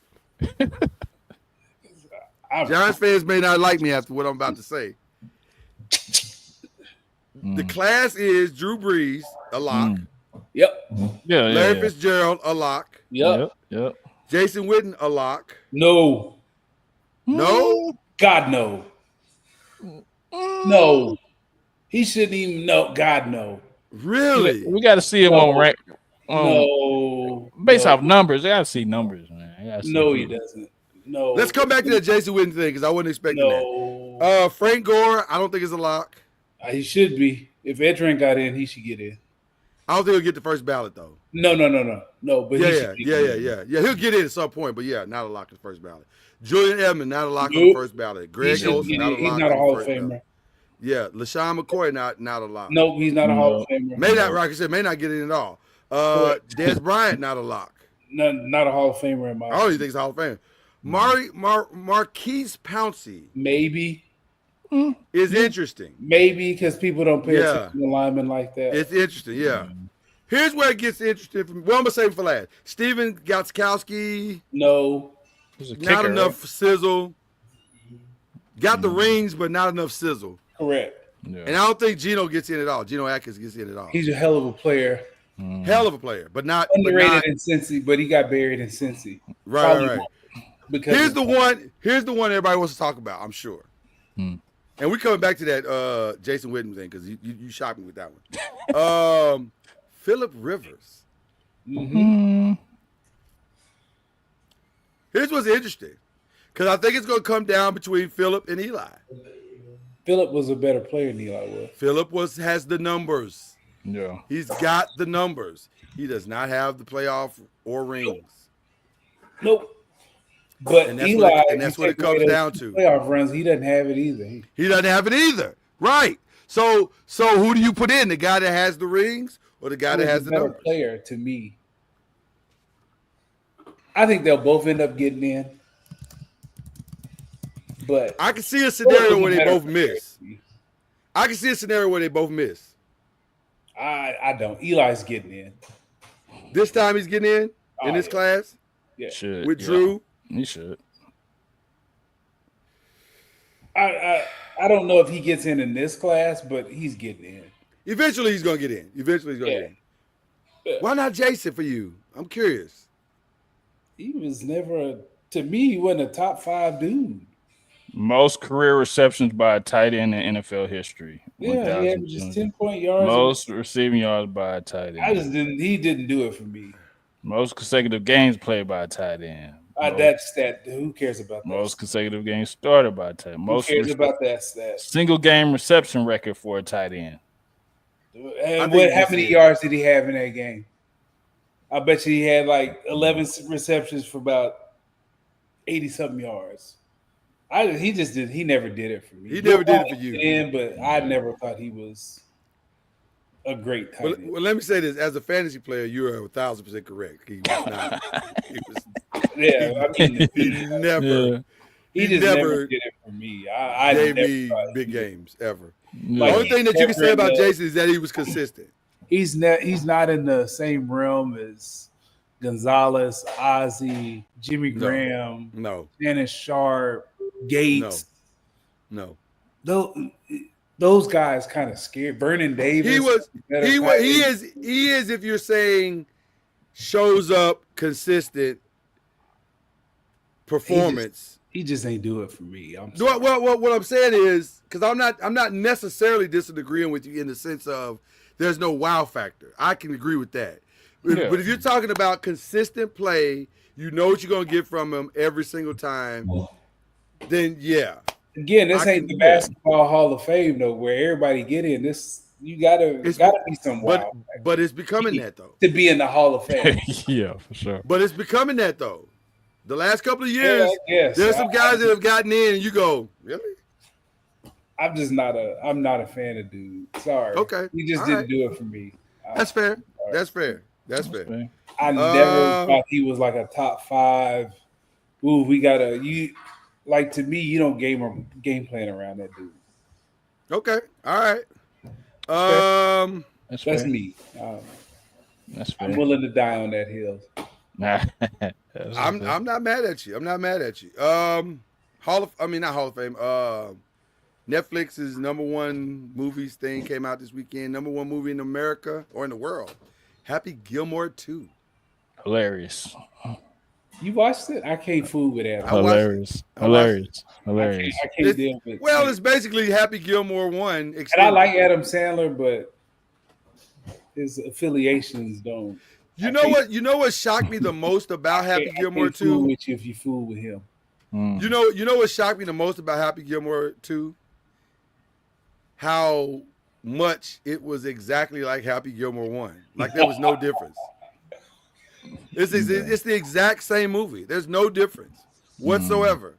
B: Giants fans may not like me after what I'm about to say. The class is Drew Brees, a lock.
D: Yep.
B: Larry Fitzgerald, a lock.
D: Yep.
B: Jason Witten, a lock.
D: No. God, no. No. He shouldn't even know. God, no.
B: Really?
C: We got to see him on rank.
D: No.
C: Based off numbers, I gotta see numbers, man. I gotta see
D: No, he doesn't. No.
B: Let's come back to that Jason Witten thing because I wasn't expecting
D: No.
B: that. Frank Gore, I don't think is a lock.
D: He should be. If Edrin got in, he should get in.
B: I don't think he'll get the first ballot though.
D: No. But
B: Yeah. He'll get in at some point, but yeah, not a lock in the first ballot. Julian Edmonds, not a lock on the first ballot. Greg Olsen, not a lock.
D: He's not a Hall of Famer.
B: Ballot. Yeah, LaShawn McCoy, not a lock.
D: No, he's not a Hall of Famer.
B: May not, like I said, may not get in at all. Des Bryant, not a lock.
D: Not a Hall of Famer in my.
B: I don't even think he's a Hall of Famer. Marquise Pouncey,
D: maybe.
B: Is interesting.
D: Maybe because people don't pay attention to linemen like that.
B: It's interesting, yeah. Here's where it gets interesting for me. Well, I'm gonna save it for last. Steven Gostkowski.
D: No.
B: Not enough sizzle. Got the rings, but not enough sizzle.
D: Correct.
C: Yeah.
B: And I don't think Geno gets in at all. Geno Atkins gets in at all.
D: He's a hell of a player.
B: Hell of a player, but not
D: underrated in Cincy, but he got buried in Cincy.
B: Right.
D: Because
B: here's the one everybody wants to talk about, I'm sure. And we're coming back to that Jason Witten thing because you shot me with that one. Phillip Rivers.
D: Mm-hmm.
B: Here's what's interesting, because I think it's going to come down between Phillip and Eli.
D: Phillip was a better player than Eli was.
B: Phillip has the numbers.
C: Yeah,
B: he's got the numbers. He does not have the playoff or rings.
D: Nope. But
B: and that's
D: Eli,
B: that's what it comes down to.
D: Playoff runs, he doesn't have it either.
B: He doesn't have it either. Right. So who do you put in? The guy that has the rings or the guy that has the numbers?
D: Player to me. I think they'll both end up getting in. But
B: I can see a scenario where they both miss. I can see a scenario where they both miss.
D: I don't. Eli's getting in.
B: This time he's getting in this class?
D: Yeah.
C: Should.
B: With Drew?
C: He should.
D: I don't know if he gets in this class, but he's getting in.
B: Eventually he's going to get in. Get in. Why not Jason for you? I'm curious.
D: He was never to me, he wasn't a top 5 dude.
C: Most career receptions by a tight end in NFL history.
D: Yeah, he averages 10-point yards.
C: Most receiving yards by a tight end.
D: He didn't do it for me.
C: Most consecutive games played by a tight end.
D: That stat. Who cares about that?
C: Most consecutive games started by a tight end.
D: Who cares about that stat?
C: Single game reception record for a tight end.
D: And how many yards did he have in that game? I bet you he had like 11 receptions for about 80-something yards. He never did it for me.
B: He never did it for you.
D: But I never thought he was a great tight end.
B: Well, let me say this: as a fantasy player, you are 1,000% correct. He was not. He never.
D: He just never did it for me. I
B: gave
D: never
B: me big games ever.
C: Yeah.
B: The only thing that you can say about Jason is that he was consistent.
D: He's not in the same realm as Gonzalez, Ozzie, Jimmy Graham, Dennis Sharp, Gates.
B: No.
D: Those guys kind of scared. Vernon Davis.
B: He is if you're saying shows up consistent performance.
D: He just ain't do it for me.
B: Well, what I'm saying is, because I'm not necessarily disagreeing with you in the sense of there's no wow factor. I can agree with that.
C: Yeah.
B: But if you're talking about consistent play, you know what you're going to get from him every single time, then yeah.
D: Again, this ain't the basketball Hall of Fame though, where everybody get in. This you gotta be some wow.
B: But it's becoming that though.
D: To be in the Hall of Fame.
C: Yeah, for sure.
B: But it's becoming that though. The last couple of years, there's some guys that have gotten in, and you go, really?
D: I'm not a fan of dude. Sorry.
B: Okay.
D: He just didn't do it for me.
B: That's fair. That's fair.
D: I never thought he was like a top 5. Ooh, to me, you don't game plan around that dude.
B: Okay. All right.
D: That's me.
C: That's fair.
D: I'm willing to die on that hill.
B: I'm not mad at you. Not Hall of Fame. Netflix's #1 movies thing came out this weekend. #1 movie in America or in the world. Happy Gilmore 2.
C: Hilarious.
D: You watched it? I can't fool with that.
C: Hilarious.
D: I can't deal with it.
B: Well, it's basically Happy Gilmore 1.
D: And I like Adam Sandler, but his affiliations don't.
B: You know what? You know what shocked me the most about Happy Gilmore 2?
D: With you if you fool with him.
B: You know what shocked me the most about Happy Gilmore 2? How much it was exactly like Happy Gilmore 1. Like there was no difference. It's the exact same movie. There's no difference whatsoever.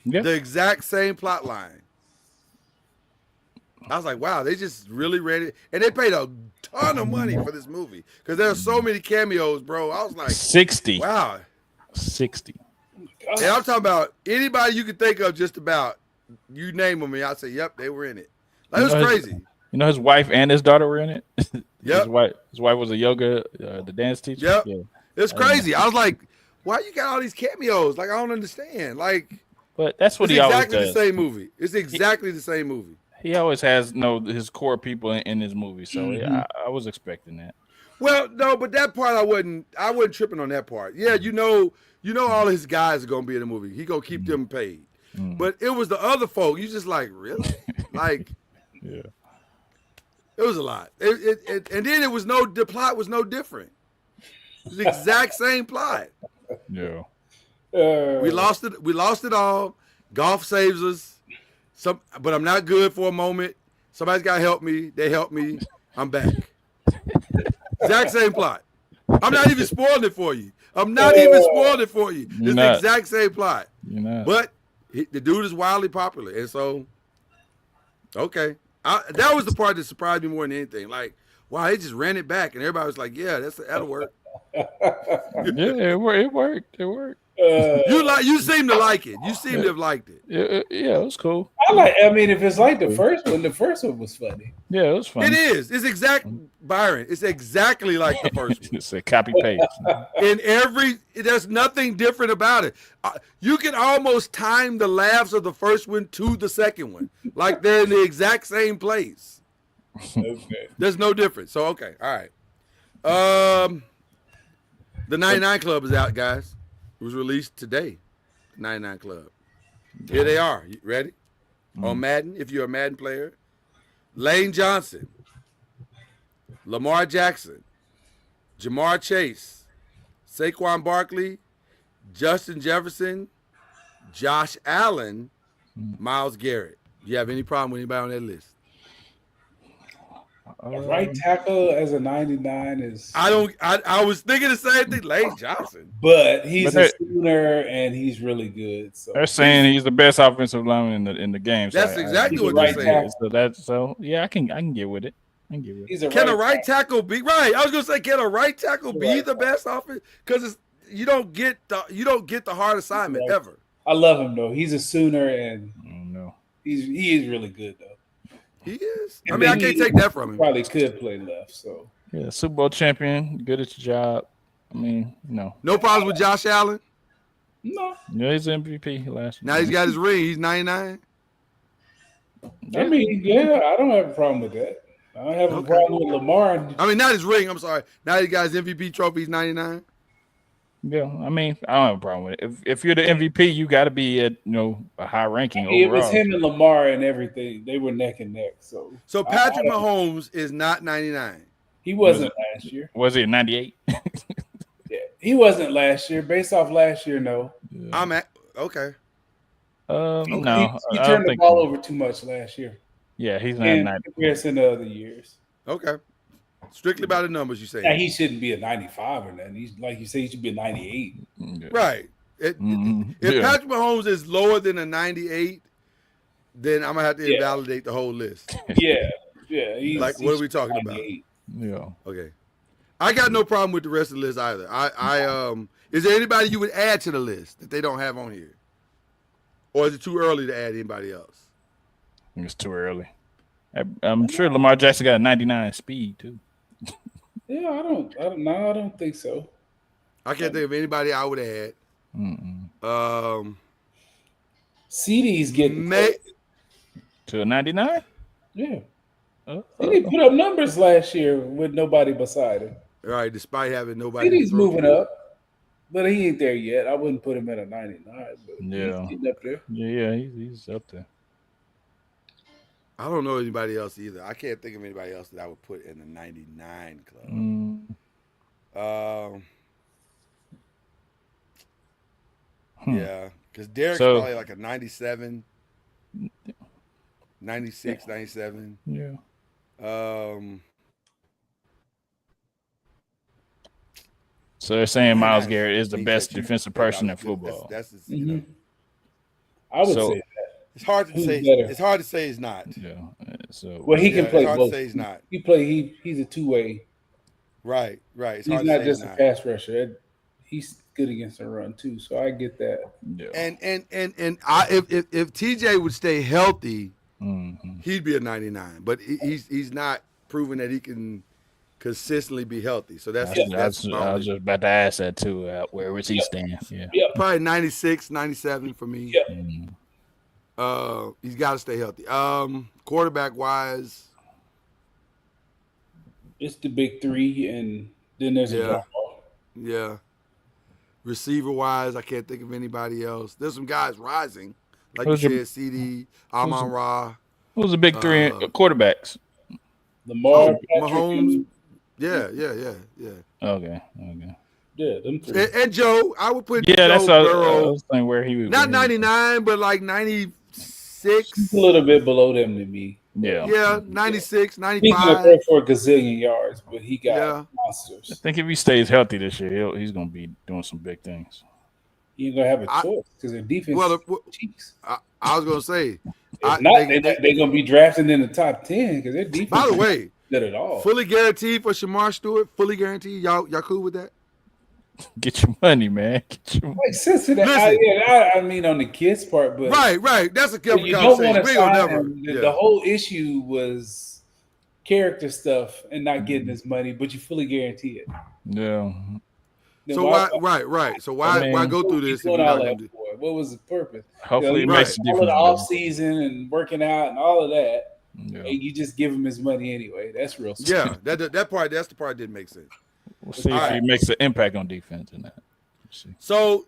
C: Yeah.
B: The exact same plot line. I was like, wow, they just really ran it. And they paid a ton of money for this movie because there are so many cameos, bro. I was like,
C: 60.
B: wow.
C: 60.
B: And I'm talking about anybody you could think of just about. You name them, and I say, yep, they were in it. Like, it was crazy.
C: You know, his wife and his daughter were in it.
B: Yep.
C: His wife was a yoga, the dance teacher.
B: Yep.
C: Yeah.
B: It's crazy. I was like, why you got all these cameos? Like, I don't understand. Like,
C: But that's what
B: it's
C: he always
B: exactly
C: does.
B: the same movie. It's exactly the same movie.
C: He always has his core people in his movie. So yeah, I was expecting that.
B: Well, no, but that part I wasn't tripping on that part. Yeah, you know all his guys are gonna be in the movie. He gonna keep them paid. But it was the other folk. You just like, really? Like,
C: Yeah.
B: it was a lot. And then the plot was no different. It was the exact same plot.
C: Yeah.
B: We lost it all. Golf saves us. But I'm not good for a moment. Somebody's got to help me. They help me. I'm back. Exact same plot. I'm not even spoiling it for you. It's the exact same plot. But the dude is wildly popular. And so, okay. That was the part that surprised me more than anything. Like, wow, they just ran it back. And everybody was like, yeah, that'll work.
C: Yeah, it worked.
B: You seem to like it. You seem to have liked it.
C: Yeah, it was cool.
D: I mean, if it's like the first one was funny.
C: Yeah, it was fun.
B: It is. It's Byron. It's exactly like the first one.
C: It's a copy paste.
B: There's nothing different about it. You can almost time the laughs of the first one to the second one, like they're in the exact same place.
D: Okay.
B: There's no difference. So okay, all right. The 99 Club is out, guys. It was released today. 99 Club. Here they are. You ready? On Madden, if you're a Madden player. Lane Johnson, Lamar Jackson, Jamar Chase, Saquon Barkley, Justin Jefferson, Josh Allen, Myles Garrett. Do you have any problem with anybody on that list?
D: Right tackle as a 99 is.
B: I was thinking the same thing. Lane Johnson,
D: but he's a Sooner and he's really good. So
C: they're saying he's the best offensive lineman in the game. So
B: that's exactly what they're saying.
C: So yeah, I can get with it.
B: Can a right tackle be right? I was gonna say, can a right tackle be the best offense? Because you don't get the hard assignment ever.
D: I love him though. He's a Sooner and he is really good though.
B: He is. I mean, I can't take that from him.
D: Probably could play left. So
C: yeah, Super Bowl champion, good at your job. I mean, no
B: problems with Josh Allen.
D: No.
C: Yeah, he's MVP last year.
B: Now he's got his ring. He's 99.
D: I mean, yeah, I don't have a problem with that. I don't have a problem with Lamar.
B: I mean, not his ring. I'm sorry. Now he got his MVP trophy. He's 99.
C: Yeah, I mean, I don't have a problem with it. If you're the MVP, you got to be at a high ranking overall.
D: It was him and Lamar and everything. They were neck and neck. So
B: Patrick Mahomes is not 99.
D: He wasn't last year.
C: Was he 98?
D: Yeah, he wasn't last year. Based off last year, no.
B: Yeah. I'm at okay.
C: No,
D: he turned the ball over too much last year.
C: Yeah, he's not
D: 90 comparison to other years.
B: Okay. Strictly by the numbers you say.
D: Yeah, he shouldn't be a 95 or nothing. He's like you say, he should be a 98.
B: Right. If Patrick Mahomes is lower than a 98, then I'm gonna have to invalidate the whole list.
D: Yeah.
B: Like, what are we talking about?
C: Yeah.
B: Okay. I got no problem with the rest of the list either. Is there anybody you would add to the list that they don't have on here, or is it too early to add anybody else?
C: I think it's too early. I'm sure Lamar Jackson got a 99 speed too.
D: Yeah, I don't think so.
B: I can't think of anybody I would add.
D: CD's getting
C: to a 99.
D: Yeah, he didn't put up numbers last year with nobody beside him.
B: All right, despite having nobody.
D: CD's moving up, but he ain't there yet. I wouldn't put him at a 99. But
C: yeah,
D: he's getting up there.
C: Yeah, he's up there.
B: I don't know anybody else either. I can't think of anybody else that I would put in the 99 club. Yeah, because Derek's probably like a 97, 96, 97.
C: Yeah. So they're saying Myles Garrett is the best defensive person in football.
B: That's you know.
D: I would say that.
B: It's hard to say. It's hard to say he's not.
C: Yeah. So
D: he can play
B: it's hard
D: both.
B: To say he's not.
D: He's a two-way.
B: Right.
D: He's not just a pass rusher. He's good against the run too. So I get that.
C: Yeah.
B: And if TJ would stay healthy, he'd be a 99. But he's not proven that he can consistently be healthy. So that's
C: I was just about to ask that too. Where was he stand? Yeah.
B: Probably 96, 97 for me.
D: Yeah.
B: He's got to stay healthy. Quarterback wise,
D: it's the big three, and then there's a drop off.
B: Yeah. Receiver wise, I can't think of anybody else. There's some guys rising, like you said, CD, Amon-Ra.
C: Who's the big three quarterbacks?
D: Lamar,
B: Mahomes. Yeah.
C: Okay.
D: Yeah, them three.
B: And Joe, I would put
C: Yeah,
B: Joe
C: that's
B: Burrow.
C: where he was.
B: Not 99, but like 96.
D: He's a little bit below them to me.
B: Yeah, 96,
D: He's
B: 95.
D: gonna throw for a gazillion yards, but he got monsters.
C: I think if he stays healthy this year, he's going to be doing some big things.
D: You're gonna have a choice because their defense. Cheeks.
B: I was gonna say,
D: they're gonna be drafting in the top 10 because their defense.
B: By the way,
D: good at all.
B: Fully guaranteed for Shamar Stewart. Fully guaranteed. Y'all cool with that?
C: Get your money, man.
D: Makes sense to that. I mean, on the kids' part, but
B: right. That's a good
D: you don't want to
B: conversation.
D: sign him. The whole issue was character stuff and not getting his money, but you fully guarantee it.
C: Yeah.
B: So why? Right. So why go through this?
D: What was the purpose?
C: Hopefully, it makes a
D: all
C: difference.
D: of the off season and working out and all of that,
C: Yeah.
D: and you just give him his money anyway. That's real.
B: Yeah, that part. That's the part that didn't make sense.
C: We'll see if he makes an impact on defense in that.
B: So,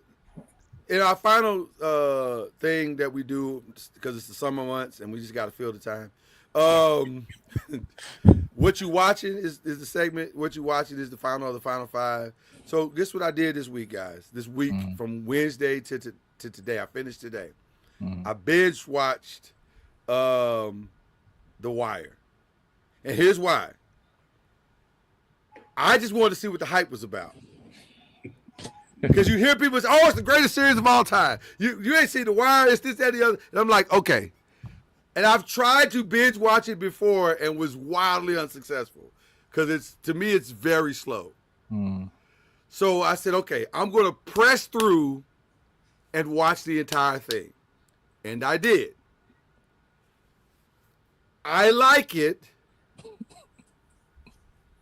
B: in our final thing that we do, because it's the summer months and we just got to fill the time. What you watching is the segment. What you watching is the final five. So this is what I did this week, guys. This week from Wednesday to today. I finished today. I binge watched The Wire, and here's why. I just wanted to see what the hype was about. Because you hear people say, "Oh, it's the greatest series of all time." You ain't seen The Wire. It's this, that, the other. And I'm like, okay. And I've tried to binge watch it before and was wildly unsuccessful because to me it's very slow. So I said, okay, I'm going to press through and watch the entire thing, and I did. I like it,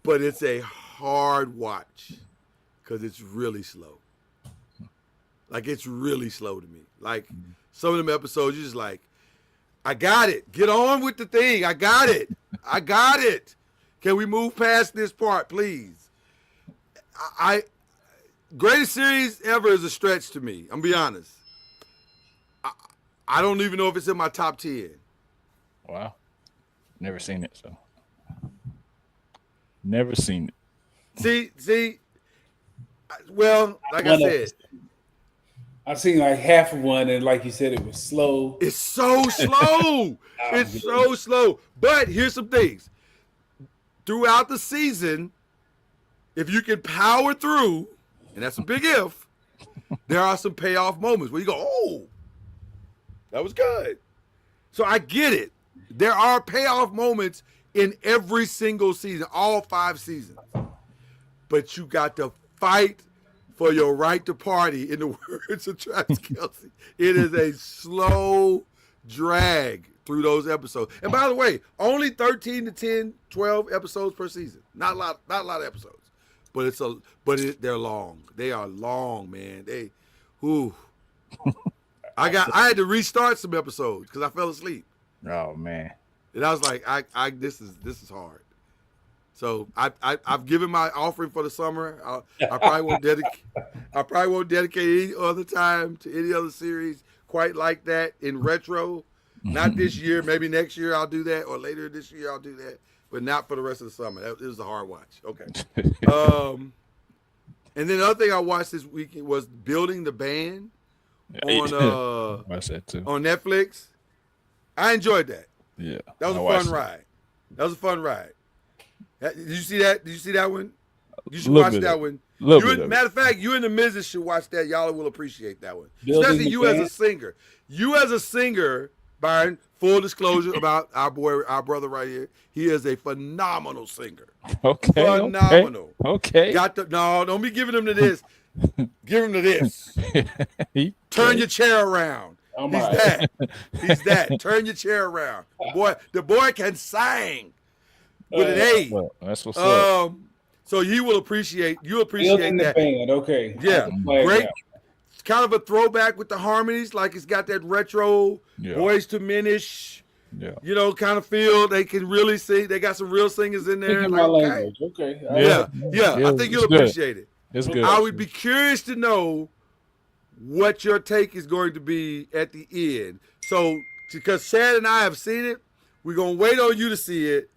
B: but it's a hard watch because it's really slow. Like, it's really slow to me. Like, some of them episodes, you're just like, I got it. Get on with the thing. I got it. Can we move past this part, please? Greatest series ever is a stretch to me. I'm going to be honest. I don't even know if it's in my top 10.
C: Wow. Never seen it, so. Never seen it.
B: See. Well, like I said.
D: I've seen like half of one, and like you said, it was slow.
B: It's so slow. It's so slow. But here's some things. Throughout the season, if you can power through, and that's a big if, there are some payoff moments where you go, oh, that was good. So I get it. There are payoff moments in every single season, all 5 seasons. But you got to fight for your right to party, in the words of Travis Kelce. It is a slow drag through those episodes. And by the way, only 13 to 10, 12 episodes per season. Not a lot of episodes. But they're long. They are long, man. I had to restart some episodes because I fell asleep.
C: Oh man.
B: And I was like, this is hard. So I've given my offering for the summer. I probably won't dedicate any other time to any other series quite like that in retro. Not this year. Maybe next year I'll do that, or later this year I'll do that, but not for the rest of the summer. It was a hard watch. Okay. And then the other thing I watched this weekend was Building the Band on
C: Watch that too.
B: on Netflix. I enjoyed that.
C: Yeah,
B: That was
C: I
B: a
C: watched
B: fun
C: it.
B: ride. That was a fun ride. Did you see that? Did you see that one? You should
C: Little
B: watch
C: bit
B: that
C: of it.
B: one.
C: Little bit of it.
B: Matter of fact, you and the Mrs. should watch that. Y'all will appreciate that one.
D: Building
B: Especially
D: the
B: you as a
D: Band?
B: singer. You as a singer, Byron, full disclosure about our brother right here. He is a phenomenal singer.
C: Okay.
B: Phenomenal.
C: Okay.
B: Don't be giving him to this. Give him to this. Turn your chair around.
D: I'm
B: He's
D: all right.
B: that. He's that. Turn your chair around. The boy can sing with an A.
C: Well, that's what's up.
B: So you appreciate
D: Building the
B: that.
D: Band. Okay.
B: Yeah,
D: Flag
B: great.
D: down.
B: It's kind of a throwback with the harmonies, like it's got that retro
C: Yeah.
B: Boys to Men-ish,
C: Yeah.
B: kind of feel. They can really sing. They got some real singers in there.
D: Speaking
B: Like,
D: my
B: okay.
D: language. Okay.
B: Yeah.
C: Yeah,
B: I think you'll
C: it's good.
B: appreciate it.
C: It's good.
B: I would be curious to know what your take is going to be at the end. So, because Chad and I have seen it, we're going to wait on you to see it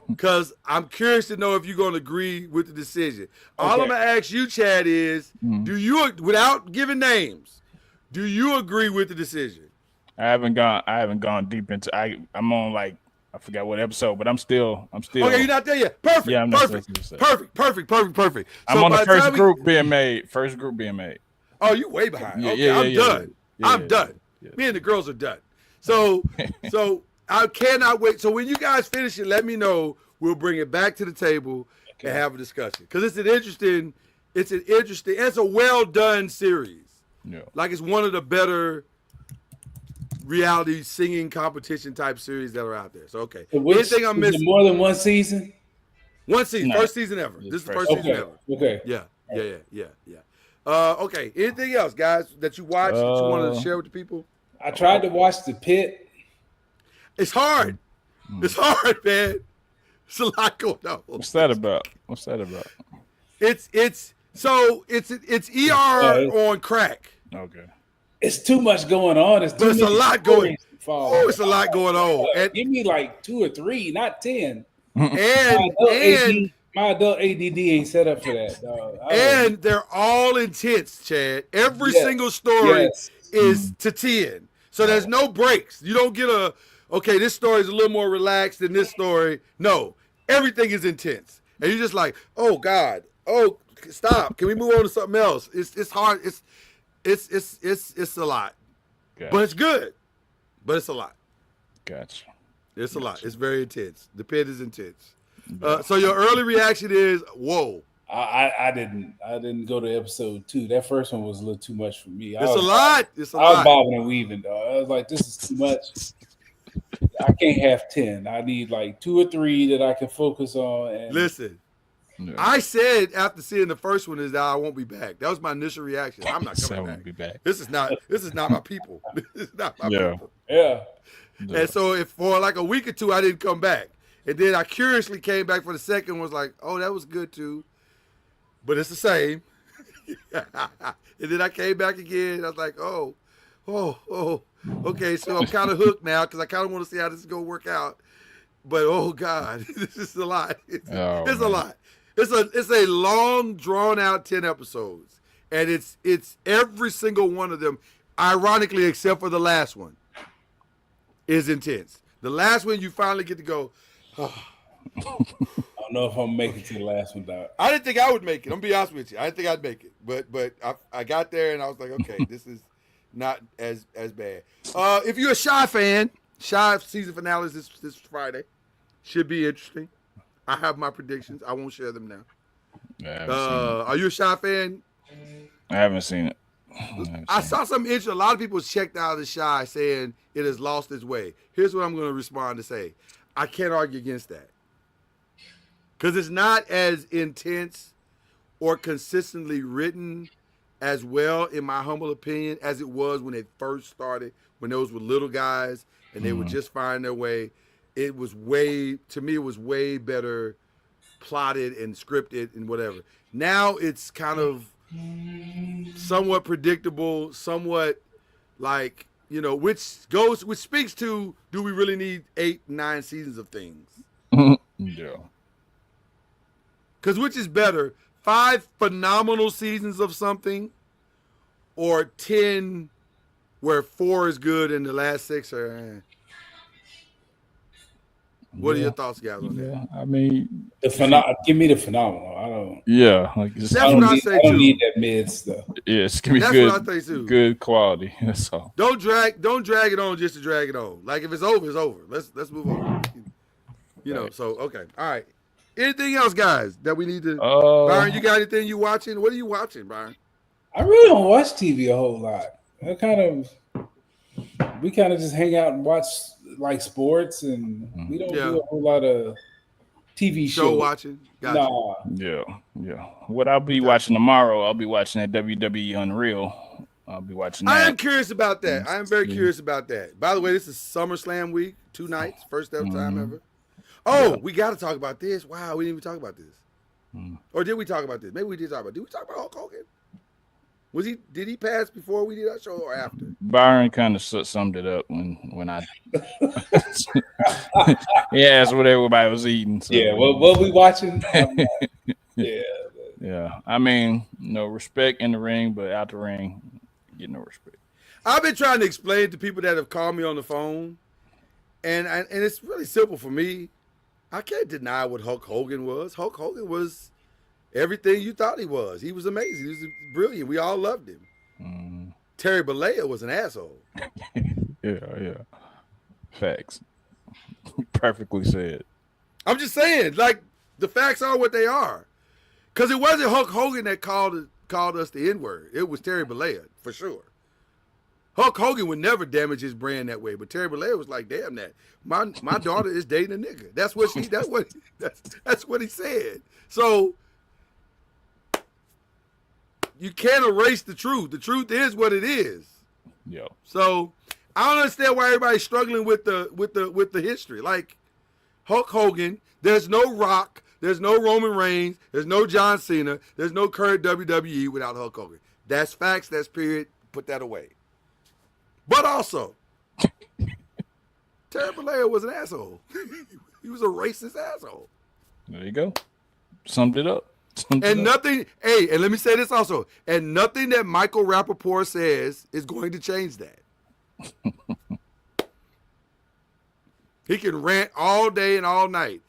B: because I'm curious to know if you're going to agree with the decision. All I'm
D: Okay.
B: going to ask you, Chad, is do you, without giving names, do you agree with the decision?
C: I haven't gone deep into. I'm on like I forgot what episode, but I'm still.
B: Okay, you're not there yet. Perfect.
C: Yeah, I'm not
B: perfect.
C: supposed to say.
B: Perfect.
C: I'm
B: So
C: on
B: by
C: the first
B: time
C: group being made. First group being made.
B: Oh, you way behind.
C: Yeah,
B: Okay,
C: yeah,
B: I'm
C: yeah,
B: done.
C: yeah,
B: I'm
C: yeah,
B: done.
C: yeah.
B: Me and the girls are done. So I cannot wait. So when you guys finish it, let me know. We'll bring it back to the table and have a discussion. Because it's a well done series.
C: Yeah.
B: Like it's one of the better reality singing competition type series that are out there. So okay.
D: So which,
B: Anything I'm
D: is it
B: missing?
D: more than one season?
B: One season,
C: No.
B: first season ever.
C: It's
B: This is the
C: first
B: first season
D: Okay.
B: ever.
D: Okay.
B: Yeah. Okay. Anything else, guys, that you watched that you wanted to share with the people?
D: I tried to watch The Pit.
B: It's hard. It's hard, man. It's a lot going on.
C: What's that about?
B: It's ER on crack.
C: Okay.
D: It's too much going on. It's too
B: But it's a
D: many
B: lot going.
D: stories to follow.
B: Oh, it's a lot going on.
D: Give me like 2 or 3, not 10.
B: And
D: My adult ADD ain't set up for that, dog.
B: and they're all intense, Chad. Every
D: Yes.
B: single story
D: Yes.
B: is to 10. So there's no breaks. You don't get okay, this story is a little more relaxed than this story. No, everything is intense. And you're just like, oh God, oh stop. Can we move on to something else? It's hard. It's a lot.
C: Gotcha.
B: But it's good. But it's a lot.
C: Gotcha.
B: It's a lot. It's very intense. The Pit is intense. So your early reaction is, whoa.
D: I didn't go to episode 2. That first one was a little too much for me.
B: It's a lot. It's a
D: I was
B: lot.
D: bobbing and weaving, dog. I was like, this is too much. I can't have 10. I need like 2 or 3 that I can focus on. And
B: Listen,
C: Yeah.
B: I said after seeing the first one is that I won't be back. That was my initial reaction. I'm not
C: So I
B: coming
C: won't
B: back.
C: be back.
B: This is not my people. This is not my
C: Yeah.
B: people.
D: yeah.
C: Yeah.
B: And so if for like a week or 2 I didn't come back. And then I curiously came back for the second one, was like, oh, that was good too. But it's the same. And then I came back again. I was like, oh. Okay, so I'm kind of hooked now because I kind of want to see how this is going to work out. But oh God, this is a lot. It's a
C: man.
B: lot. It's a long, drawn out 10 episodes. And it's every single one of them, ironically, except for the last one, is intense. The last one you finally get to go,
D: I don't know if I'm making it to the last one, dog.
B: I didn't think I would make it. I'm gonna be honest with you. I didn't think I'd make it. But I got there and I was like, okay, this is not as bad. If you're a Shy fan, Shy season finale is this Friday. Should be interesting. I have my predictions. I won't share them now.
C: Yeah,
B: Are you a Shy fan?
C: I haven't seen it.
B: I saw some interest. A lot of people checked out of the Shy saying it has lost its way. Here's what I'm going to respond to say. I can't argue against that. Because it's not as intense or consistently written as well, in my humble opinion, as it was when it first started, when those were little guys and they would just find their way. It was to me, it was way better plotted and scripted and whatever. Now it's kind of somewhat predictable, somewhat like which speaks to, do we really need 8, 9 seasons of things?
C: Yeah.
B: Because which is better, 5 phenomenal seasons of something, or 10 where 4 is good and the last 6 are. What are your thoughts, guys, on that?
C: Yeah, I mean,
D: give me the phenomenal. I don't.
C: yeah, like
B: That's what I say
D: I don't
B: too.
D: need that mid stuff.
C: Yes, give me
B: That's
C: good,
B: what I think too.
C: good quality. That's all.
B: Don't drag it on just to drag it on. Like if it's over, it's over. Let's move on. So okay, all right. Anything else, guys, that we need to? Byron, you got anything you watching? What are you watching, Byron?
D: I really don't watch TV a whole lot. We kind of just hang out and watch like sports, and we don't do a whole lot of TV
B: show watching. Gotcha.
D: Nah.
C: Yeah. What I'll be watching tomorrow, I'll be watching that WWE Unreal. I'll be watching that.
B: I am curious about that. I am very curious about that. By the way, this is SummerSlam week, 2 nights, first ever time ever. Oh, we got to talk about this. Wow, we didn't even talk about this. Or did we talk about this? Maybe we did talk about it. Did we talk about Hulk Hogan? Did he pass before we did our show or after?
C: Byron kind of summed it up when I he asked what everybody was eating. So.
D: Yeah, what we watching?
C: Yeah. I mean, respect in the ring, but out the ring, get no respect.
B: I've been trying to explain to people that have called me on the phone, and it's really simple for me. I can't deny what Hulk Hogan was. Hulk Hogan was everything you thought he was. He was amazing. He was brilliant. We all loved him. Terry Bollea was an asshole.
C: Yeah. Facts. Perfectly said.
B: I'm just saying, like, the facts are what they are. Because it wasn't Hulk Hogan that called us the N-word. It was Terry Bollea, for sure. Hulk Hogan would never damage his brand that way, but Terry Bollea was like, "Damn that! My daughter is dating a nigga." That's what he said. So you can't erase the truth. The truth is what it is.
C: Yeah.
B: So I don't understand why everybody's struggling with the history. Like Hulk Hogan, there's no Rock, there's no Roman Reigns, there's no John Cena, there's no current WWE without Hulk Hogan. That's facts. That's period. Put that away. But also, Terry Bollea was an asshole. He was a racist asshole.
C: There you go. Summed it up.
B: And let me say this also. And nothing that Michael Rappaport says is going to change that. He can rant all day and all night.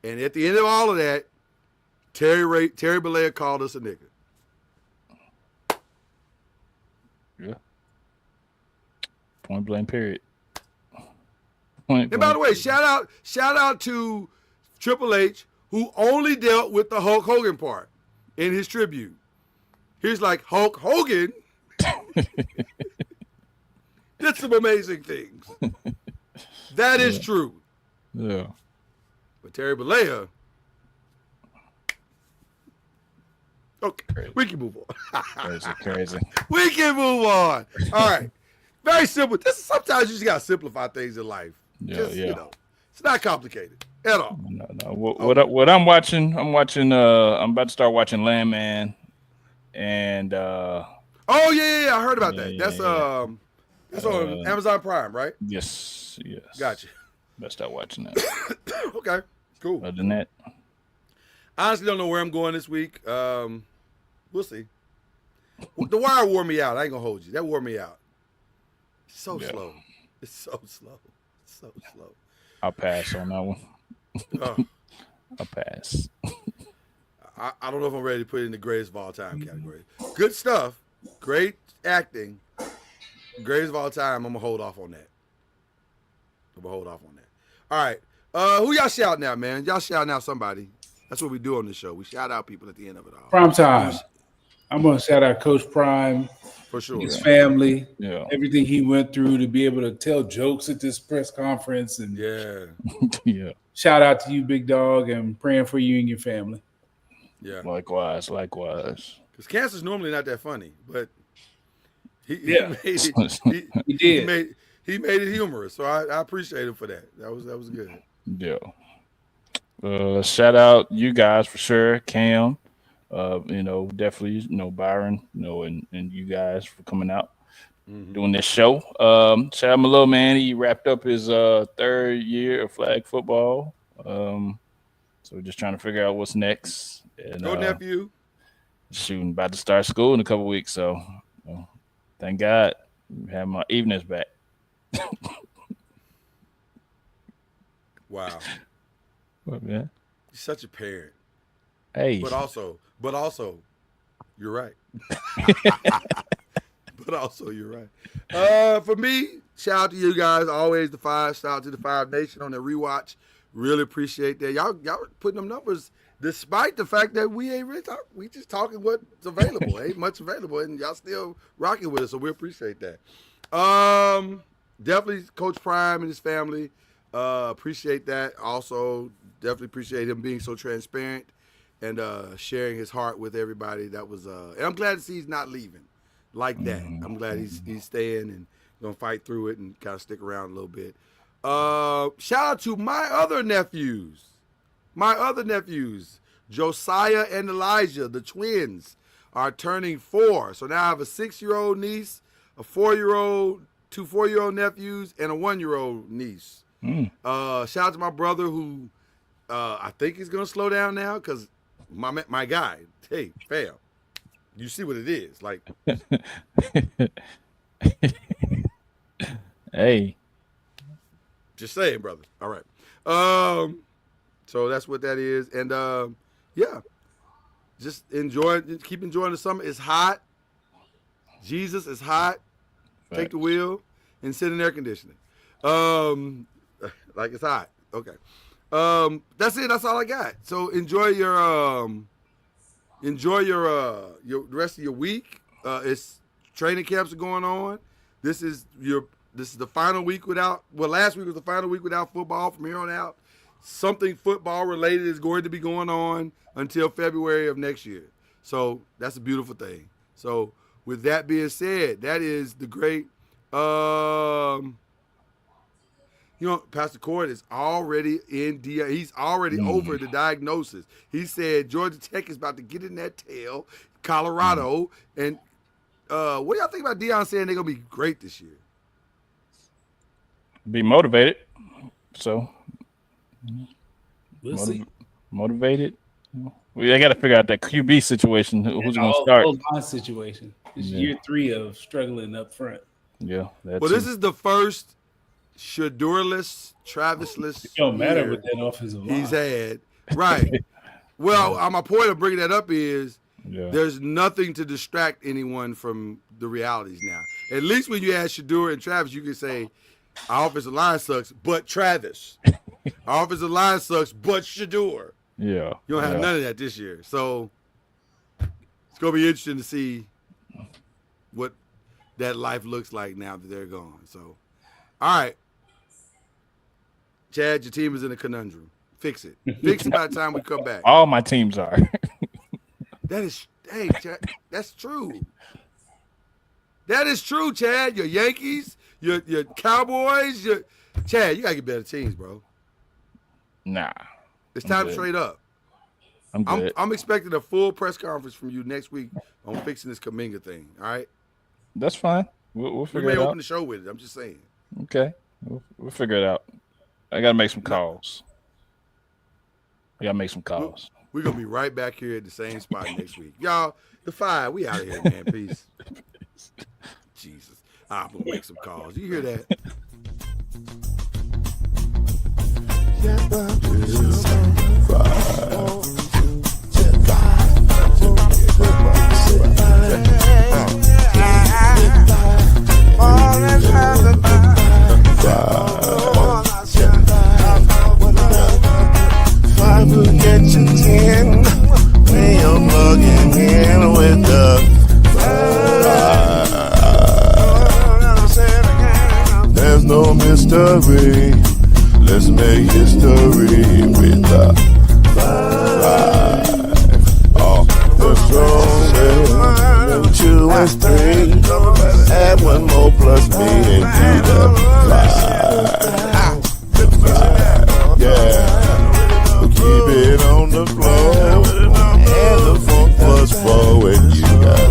B: And at the end of all of that, Terry Bollea called us a nigga.
C: Yeah. Point blank, period.
B: And by the way, shout out to Triple H, who only dealt with the Hulk Hogan part in his tribute. He's like, Hulk Hogan did some amazing things. That is true.
C: Yeah.
B: But Terry Bollea, okay, we can move on.
C: Crazy.
B: We can move on. All right. Very simple. Sometimes you just gotta simplify things in life.
C: Yeah.
B: It's not complicated at all.
C: No. What I'm watching, I'm about to start watching Landman, and
B: I heard about that. That's on Amazon Prime, right?
C: Yes.
B: Gotcha.
C: Better start watching that.
B: Okay, cool.
C: Other than that,
B: I honestly don't know where I'm going this week. We'll see. The Wire wore me out. I ain't gonna hold you. That wore me out. Slow. It's so slow.
C: I'll pass on that one. I'll pass.
B: I don't know if I'm ready to put it in the greatest of all time category. Good stuff, great acting, greatest of all time. I'm gonna hold off on that. All right, who y'all shouting out, man? Y'all shouting out somebody. That's what we do on this show. We shout out people at the end of it all.
D: Prime time. I'm gonna shout out Coach Prime.
B: For sure.
D: His family,
C: everything
D: he went through to be able to tell jokes at this press conference. And
C: yeah.
D: Shout out to you, big dog, and praying for you and your family.
B: Yeah.
C: Likewise.
B: Because cancer's normally not that funny, but he made it humorous. So I appreciate him for that. That was good.
C: Yeah. Shout out you guys for sure, Cam. Definitely, Byron, and you guys for coming out. doing this show. Shout out my little man. He wrapped up his 3rd year of flag football. So we're just trying to figure out what's next. And,
B: Go nephew.
C: Shooting, about to start school in a couple weeks. So thank God I have my evenings back.
B: Wow.
C: What, man?
B: You're such a parent.
C: Hey.
B: But also, you're right. But also, you're right. For me, shout out to you guys. Always the 5. Shout out to the 5 Nation on the rewatch. Really appreciate that. Y'all putting them numbers despite the fact that we ain't really talking. We just talking what's available. Ain't much available, and y'all still rocking with us, so we appreciate that. Definitely Coach Prime and his family. Appreciate that. Also, definitely appreciate him being so transparent and sharing his heart with everybody. That was and I'm glad to see he's not leaving like that. I'm glad he's staying and gonna fight through it and kind of stick around a little bit. Shout out to my other nephews, Josiah and Elijah, the twins, are turning 4. So now I have a 6-year-old niece, a 4-year-old, 2 4-year-old nephews, and a 1-year-old niece. Shout out to my brother who I think he's gonna slow down now because my guy, hey fam, you see what it is like.
C: Hey,
B: just saying, brother. All right. So that's what that is, and yeah, just keep enjoying the summer. It's hot. Jesus is hot.
C: Facts.
B: Take the wheel and sit in air conditioning. Like it's hot. Okay. That's it. That's all I got. So enjoy your the rest of your week. It's training camps are going on. This is the final week without. Well, last week was the final week without football. From here on out, something football related is going to be going on until February of next year. So that's a beautiful thing. So with that being said, that is the great. Pastor Cord is already in Deion. He's already over the diagnosis. He said Georgia Tech is about to get in that tail, Colorado. And what do y'all think about Deion saying they're going to be great this year?
C: Be motivated. So,
D: We'll see.
C: Motivated. They got to figure out that QB situation. Who's going to start?
D: My situation. It's year 3 of struggling up front.
C: Yeah.
B: Well, this is the first Shadurless, Travisless.
D: It don't matter with that offensive line
B: he's had. Right. Well, my point of bringing that up is there's nothing to distract anyone from the realities now. At least when you add Shadur and Travis, you can say, our offensive line sucks, but Travis. Our offensive line sucks, but Shadur.
C: Yeah.
B: You don't have none of that this year. So it's going to be interesting to see what that life looks like now that they're gone. So, all right. Chad, your team is in a conundrum. Fix it. Fix it by the time we come back.
C: All my teams are.
B: Hey, Chad, that's true. That is true, Chad. Your Yankees, your Cowboys, Chad, you got to get better teams, bro.
C: Nah.
B: It's time to trade up.
C: I'm good.
B: I'm expecting a full press conference from you next week on fixing this Kuminga thing, all right?
C: That's fine. We'll
B: We
C: figure
B: may
C: it out.
B: open the show with it. I'm just saying.
C: Okay. We'll figure it out. I got to make some calls. We're going
B: to be right back here at the same spot next week. Y'all, the 5, we out of here, man. Peace. Jesus. I'm going to make some calls. You hear that?
A: Five will get you 10 when you're plugging in with the five. There's no mystery. Let's make history with the five. Oh, the strongest 2 and 3. Add 1 more plus me and do the 5. Yeah. Keep it on the floor, and the 4 plus 4, and you got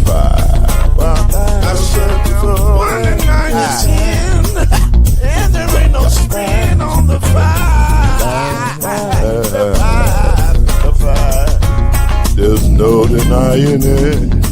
A: 5. One and 9 is 10, and there ain't no stand on the 5. The 5. There's no denying it.